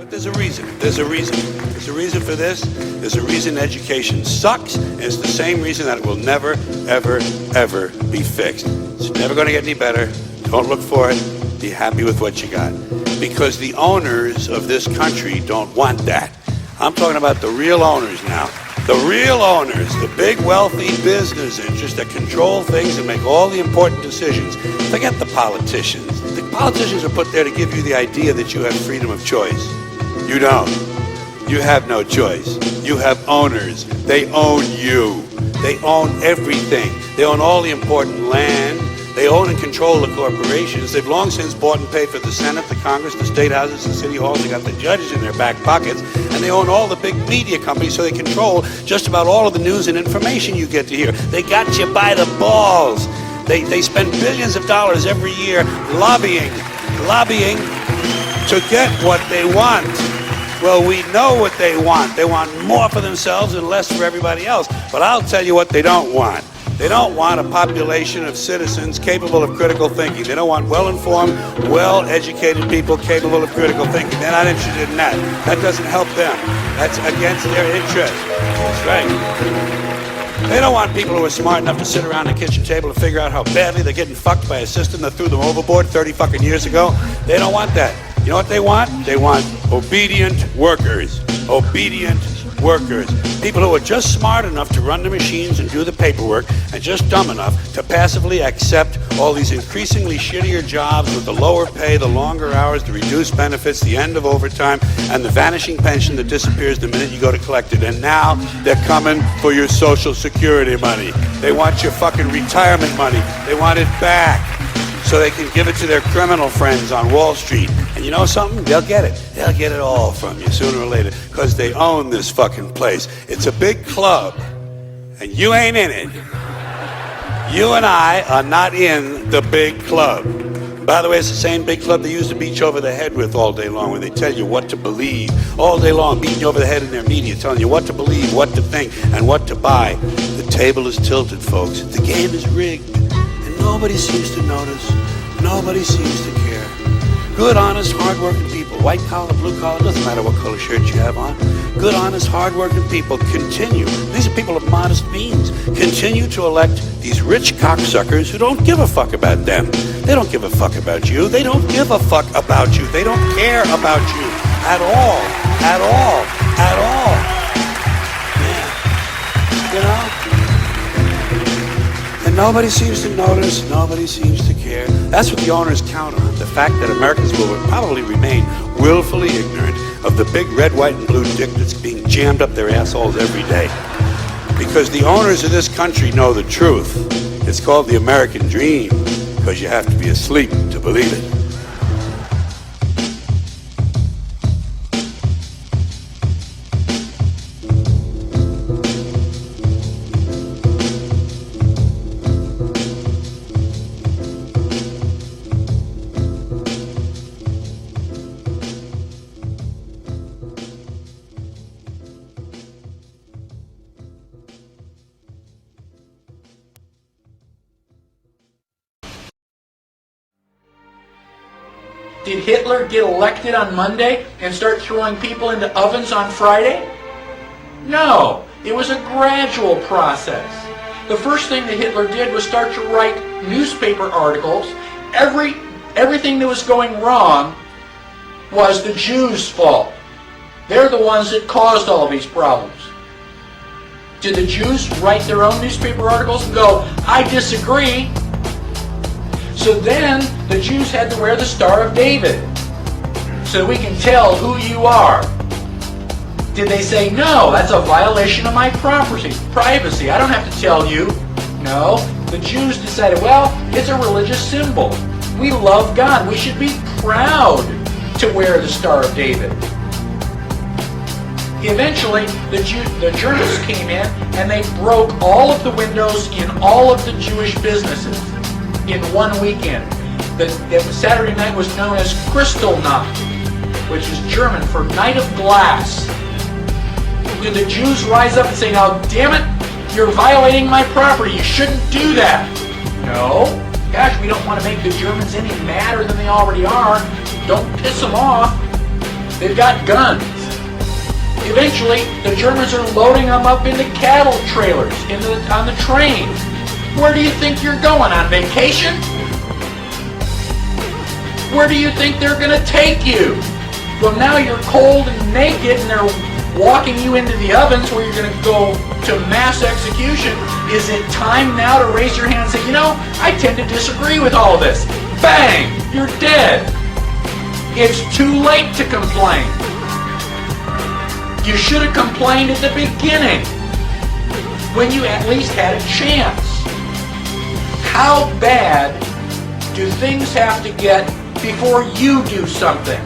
but there's a reason. There's a reason. There's a reason for this. There's a reason education sucks, and it's the same reason that it will never, ever, ever be fixed. It's never going to get any better. Don't look for it. Be happy with what you got. Because the owners of this country don't want that. I'm talking about the real owners now. The real owners, the big wealthy business interests that control things and make all the important decisions. Forget the politicians. The politicians are put there to give you the idea that you have freedom of choice. You don't. You have no choice. You have owners. They own you. They own everything. They own all the important land. They own and control the corporations. They've long since bought and paid for the Senate, the Congress, the state houses, the city halls. They got the judges in their back pockets. And they own all the big media companies, so they control just about all of the news and information you get to hear. They got you by the balls. They spend billions of dollars every year lobbying to get what they want. Well, we know what they want. They want more for themselves and less for everybody else. But I'll tell you what they don't want. They don't want a population of citizens capable of critical thinking. They don't want well-informed, well-educated people capable of critical thinking. They're not interested in that. That doesn't help them. That's against their interest. That's right. They don't want people who are smart enough to sit around the kitchen table and figure out how badly they're getting fucked by a system that threw them overboard 30 fucking years ago. They don't want that. You know what they want? They want obedient workers. Obedient workers. People who are just smart enough to run the machines and do the paperwork and just dumb enough to passively accept all these increasingly shittier jobs with the lower pay, the longer hours, the reduced benefits, the end of overtime, and the vanishing pension that disappears the minute you go to collect it. And now they're coming for your Social Security money. They want your fucking retirement money. They want it back so they can give it to their criminal friends on Wall Street. And you know something? They'll get it. They'll get it all from you sooner or later because they own this fucking place. It's a big club, and you ain't in it. You and I are not in the big club. By the way, it's the same big club they used to beat you over the head with all day long when they tell you what to believe. All day long, beating you over the head in their media, telling you what to believe, what to think, and what to buy. The table is tilted, folks. The game is rigged. Nobody seems to notice. Nobody seems to care. Good, honest, hard-working people, white collar, blue collar, doesn't matter what color shirt you have on. Good, honest, hard-working people continue. These are people of modest means. Continue to elect these rich cocksuckers who don't give a fuck about them. They don't give a fuck about you. They don't give a fuck about you. They don't care about you at all. At all. At all. Yeah. You know? Nobody seems to notice, nobody seems to care. That's what the owners count on, the fact that Americans will probably remain willfully ignorant of the big red, white, and blue dick that's being jammed up their assholes every day. Because the owners of this country know the truth. It's called the American dream, because you have to be asleep to believe it. Did Hitler get elected on Monday and start throwing people into ovens on Friday? No, it was a gradual process. The first thing that Hitler did was start to write newspaper articles. Everything that was going wrong was the Jews' fault. They're the ones that caused all these problems. Did the Jews write their own newspaper articles and go, I disagree? So then the Jews had to wear the Star of David so we can tell who you are. Did they say, no, that's a violation of my privacy. I don't have to tell you. No, the Jews decided, well, it's a religious symbol. We love God. We should be proud to wear the Star of David. Eventually, the Germans came in and they broke all of the windows in all of the Jewish businesses in one weekend. The Saturday night was known as Kristallnacht, which is German for Night of Glass. Did the Jews rise up and say, now damn it, you're violating my property, you shouldn't do that? No. Gosh, we don't want to make the Germans any madder than they already are. Don't piss them off. They've got guns. Eventually, the Germans are loading them up into cattle trailers on the train. Where do you think you're going? On vacation? Where do you think they're going to take you? Well, now you're cold and naked and they're walking you into the ovens where you're going to go to mass execution. Is it time now to raise your hand and say, you know, I tend to disagree with all this? Bang! You're dead. It's too late to complain. You should have complained at the beginning when you at least had a chance. How bad do things have to get before you do something?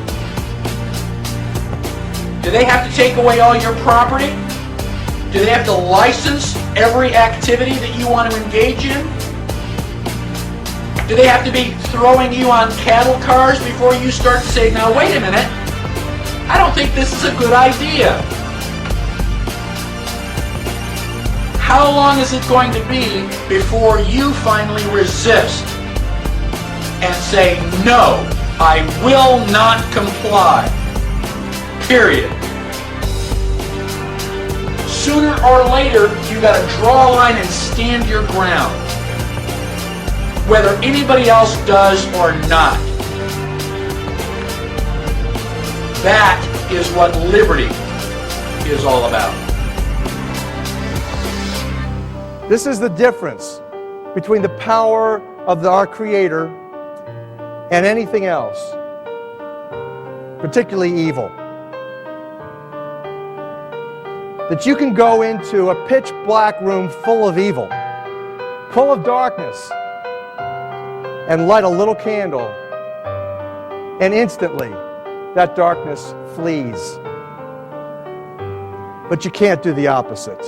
Do they have to take away all your property? Do they have to license every activity that you want to engage in? Do they have to be throwing you on cattle cars before you start to say, now wait a minute, I don't think this is a good idea? How long is it going to be before you finally resist and say, no, I will not comply? Period. Sooner or later, you got to draw a line and stand your ground, whether anybody else does or not. That is what liberty is all about. This is the difference between the power of our Creator and anything else, particularly evil. That you can go into a pitch black room full of evil, full of darkness, and light a little candle, and instantly that darkness flees. But you can't do the opposite.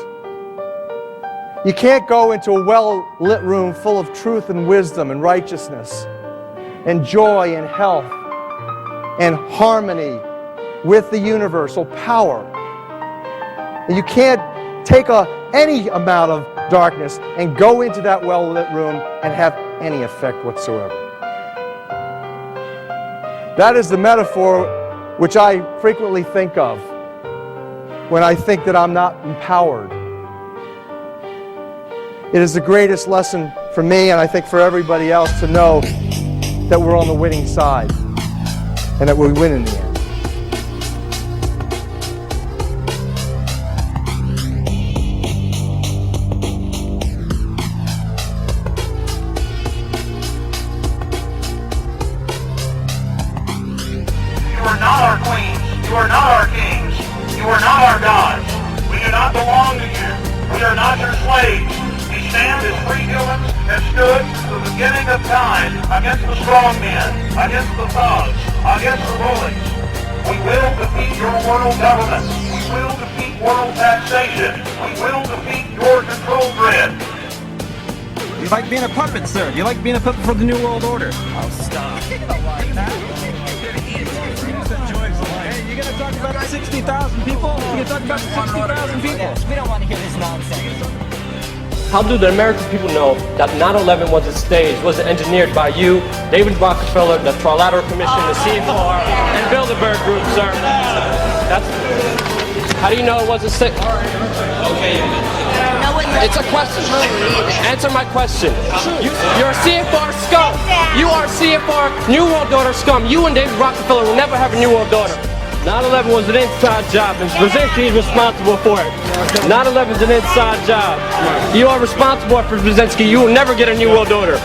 You can't go into a well-lit room full of truth and wisdom and righteousness and joy and health and harmony with the universal power. And you can't take any amount of darkness and go into that well-lit room and have any effect whatsoever. That is the metaphor which I frequently think of when I think that I'm not empowered. It is the greatest lesson for me, and I think for everybody else, to know that we're on the winning side and that we win in the end. You are not our queens. You are not our kings. You are not our gods. We do not belong to you. We are not your slaves. We stand as free humans and stood from the beginning of time against the strong men, against the thugs, against the bullies. We will defeat your world government. We will defeat world taxation. We will defeat your control grid. You like being a puppet, sir? Do you like being a puppet for the New World Order? Oh, stop. Hey, you gonna talk about 60,000 people? You gonna talk about 60,000 people? We don't want to hear this nonsense. How do the American people know that 9/11 was a stage, was engineered by you, David Rockefeller, the Trilateral Commission, the CFR, and Bilderberg Group, sir? How do you know it was a stage? Okay. It's a question. Answer my question. You're a CFR scum. You are CFR New World Order scum. You and David Rockefeller will never have a New World Order. 9/11 was an inside job, and Brzezinski is responsible for it. 9/11 is an inside job. You are responsible for Brzezinski. You will never get a New World Order.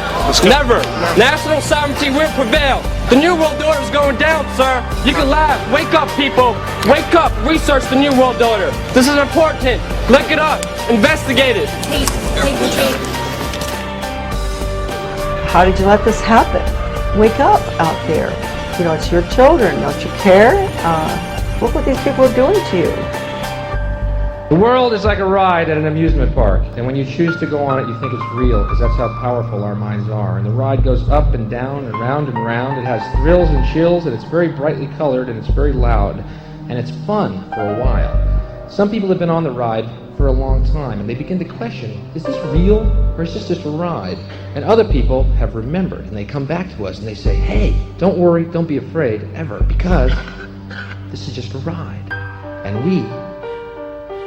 Never. National sovereignty will prevail. The New World Order is going down, sir. You can laugh. Wake up, people. Wake up. Research the New World Order. This is important. Look it up. Investigate it. How did you let this happen? Wake up out there. You know, it's your children. Don't you care? Look what these people are doing to you. The world is like a ride at an amusement park, and when you choose to go on it, you think it's real, because that's how powerful our minds are. And the ride goes up and down and round and round. It has thrills and chills, and it's very brightly colored, and it's very loud, and it's fun for a while. Some people have been on the ride for a long time, and they begin to question, is this real, or is this just a ride? And other people have remembered, and they come back to us, and they say, hey, don't worry, don't be afraid, ever, because This is just a ride. And we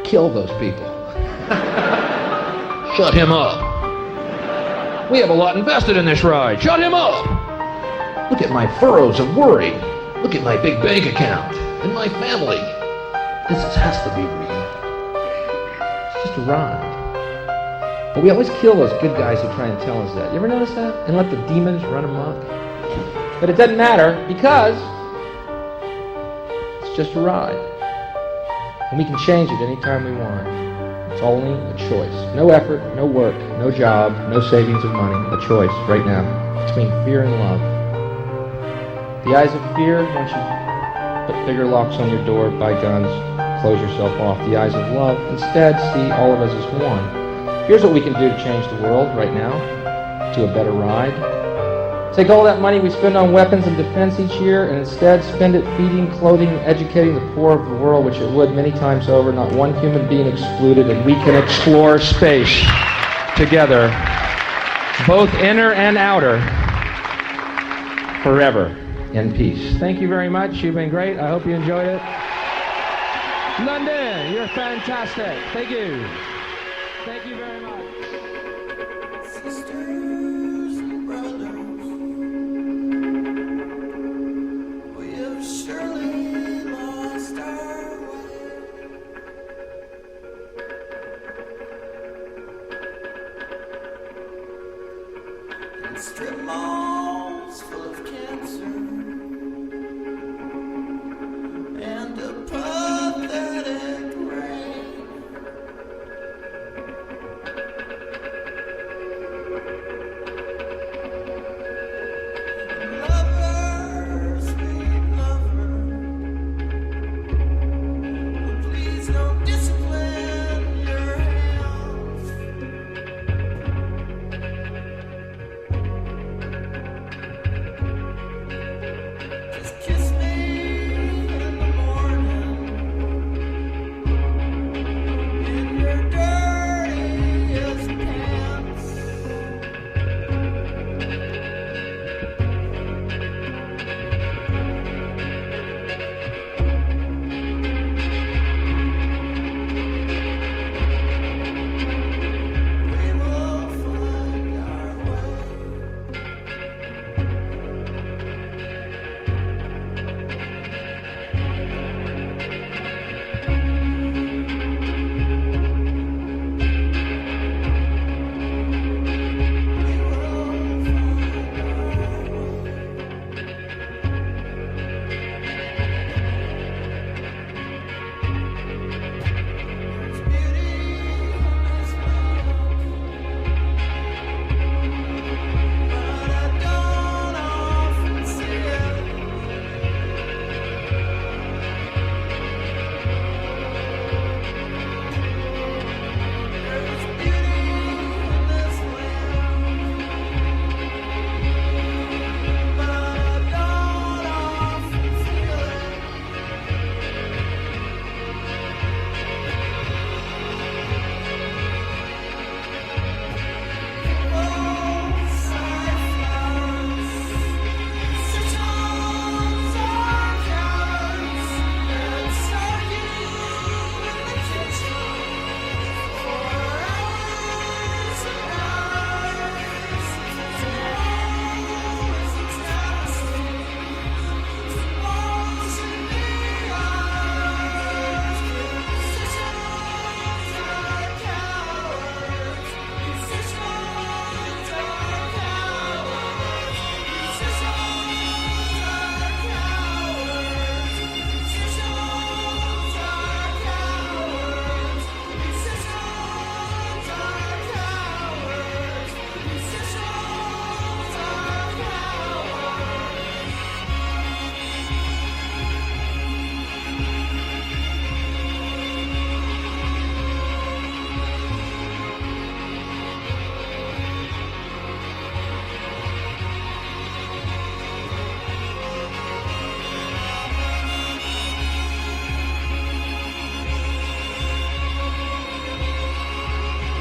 kill those people. Shut him up. We have a lot invested in this ride. Shut him up. Look at my furrows of worry. Look at my big bank account and my family. This has to be real. It's just a ride. But we always kill those good guys who try and tell us that. You ever notice that? And let the demons run amok? But it doesn't matter because it's just a ride. And we can change it anytime we want. It's only a choice. No effort, no work, no job, no savings of money. A choice right now between fear and love. The eyes of fear, once you put bigger locks on your door, buy guns, close yourself off. The eyes of love, instead, see all of us as one. Here's what we can do to change the world right now to a better ride. Take all that money we spend on weapons and defense each year and instead spend it feeding, clothing, and educating the poor of the world, which it would many times over, not one human being excluded, and we can explore space together, both inner and outer, forever in peace. Thank you very much. You've been great. I hope you enjoyed it. London, you're fantastic. Thank you. Thank you very much. Sisters and brothers, we have surely lost our way. In strip malls full of cancer and a pathetic rain.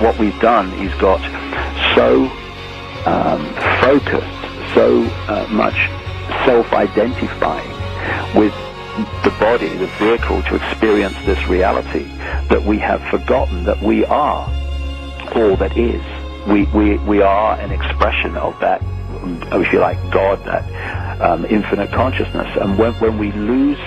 what we've done is got so focused, so much self-identifying with the body, the vehicle to experience this reality, that we have forgotten that we are all that is. We are an expression of that, if you like, God, that infinite consciousness. And when we lose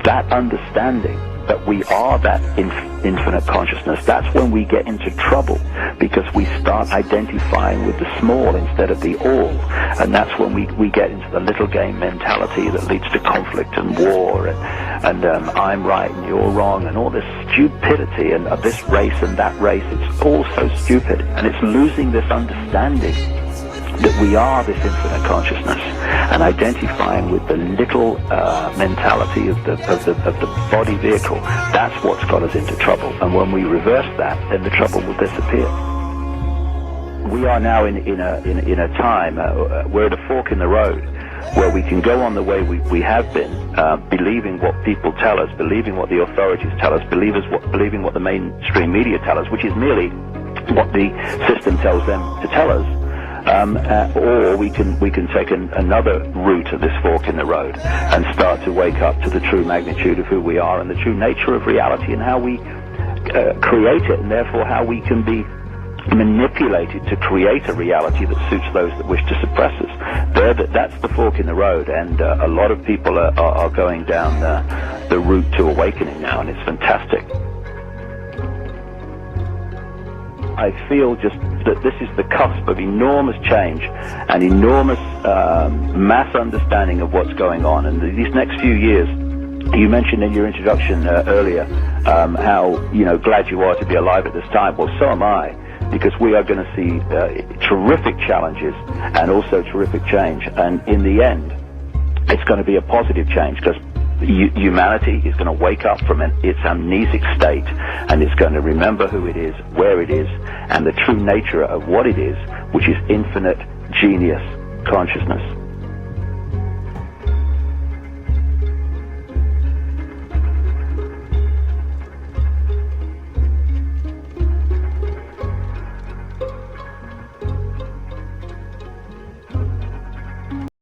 that understanding that we are that infinite consciousness, that's when we get into trouble, because we start identifying with the small instead of the all. And that's when we get into the little game mentality that leads to conflict and war and I'm right and you're wrong and all this stupidity and this race and that race. It's all so stupid, and it's losing this understanding that we are this infinite consciousness and identifying with the little mentality of the body vehicle. That's what's got us into trouble. And when we reverse that, then the trouble will disappear. We are now in a time, we're at a fork in the road, where we can go on the way we have been, believing what people tell us, believing what the authorities tell us, believing what the mainstream media tell us, which is merely what the system tells them to tell us. Or we can take another route of this fork in the road and start to wake up to the true magnitude of who we are and the true nature of reality and how we create it, and therefore how we can be manipulated to create a reality that suits those that wish to suppress us. That's the fork in the road, and a lot of people are going down the route to awakening now, and it's fantastic. I feel just that this is the cusp of enormous change and enormous mass understanding of what's going on. And these next few years, you mentioned in your introduction earlier how glad you are to be alive at this time. Well, so am I, because we are going to see terrific challenges and also terrific change. And in the end, it's going to be a positive change, because humanity is going to wake up from its amnesic state, and it's going to remember who it is, where it is, and the true nature of what it is, which is infinite genius consciousness.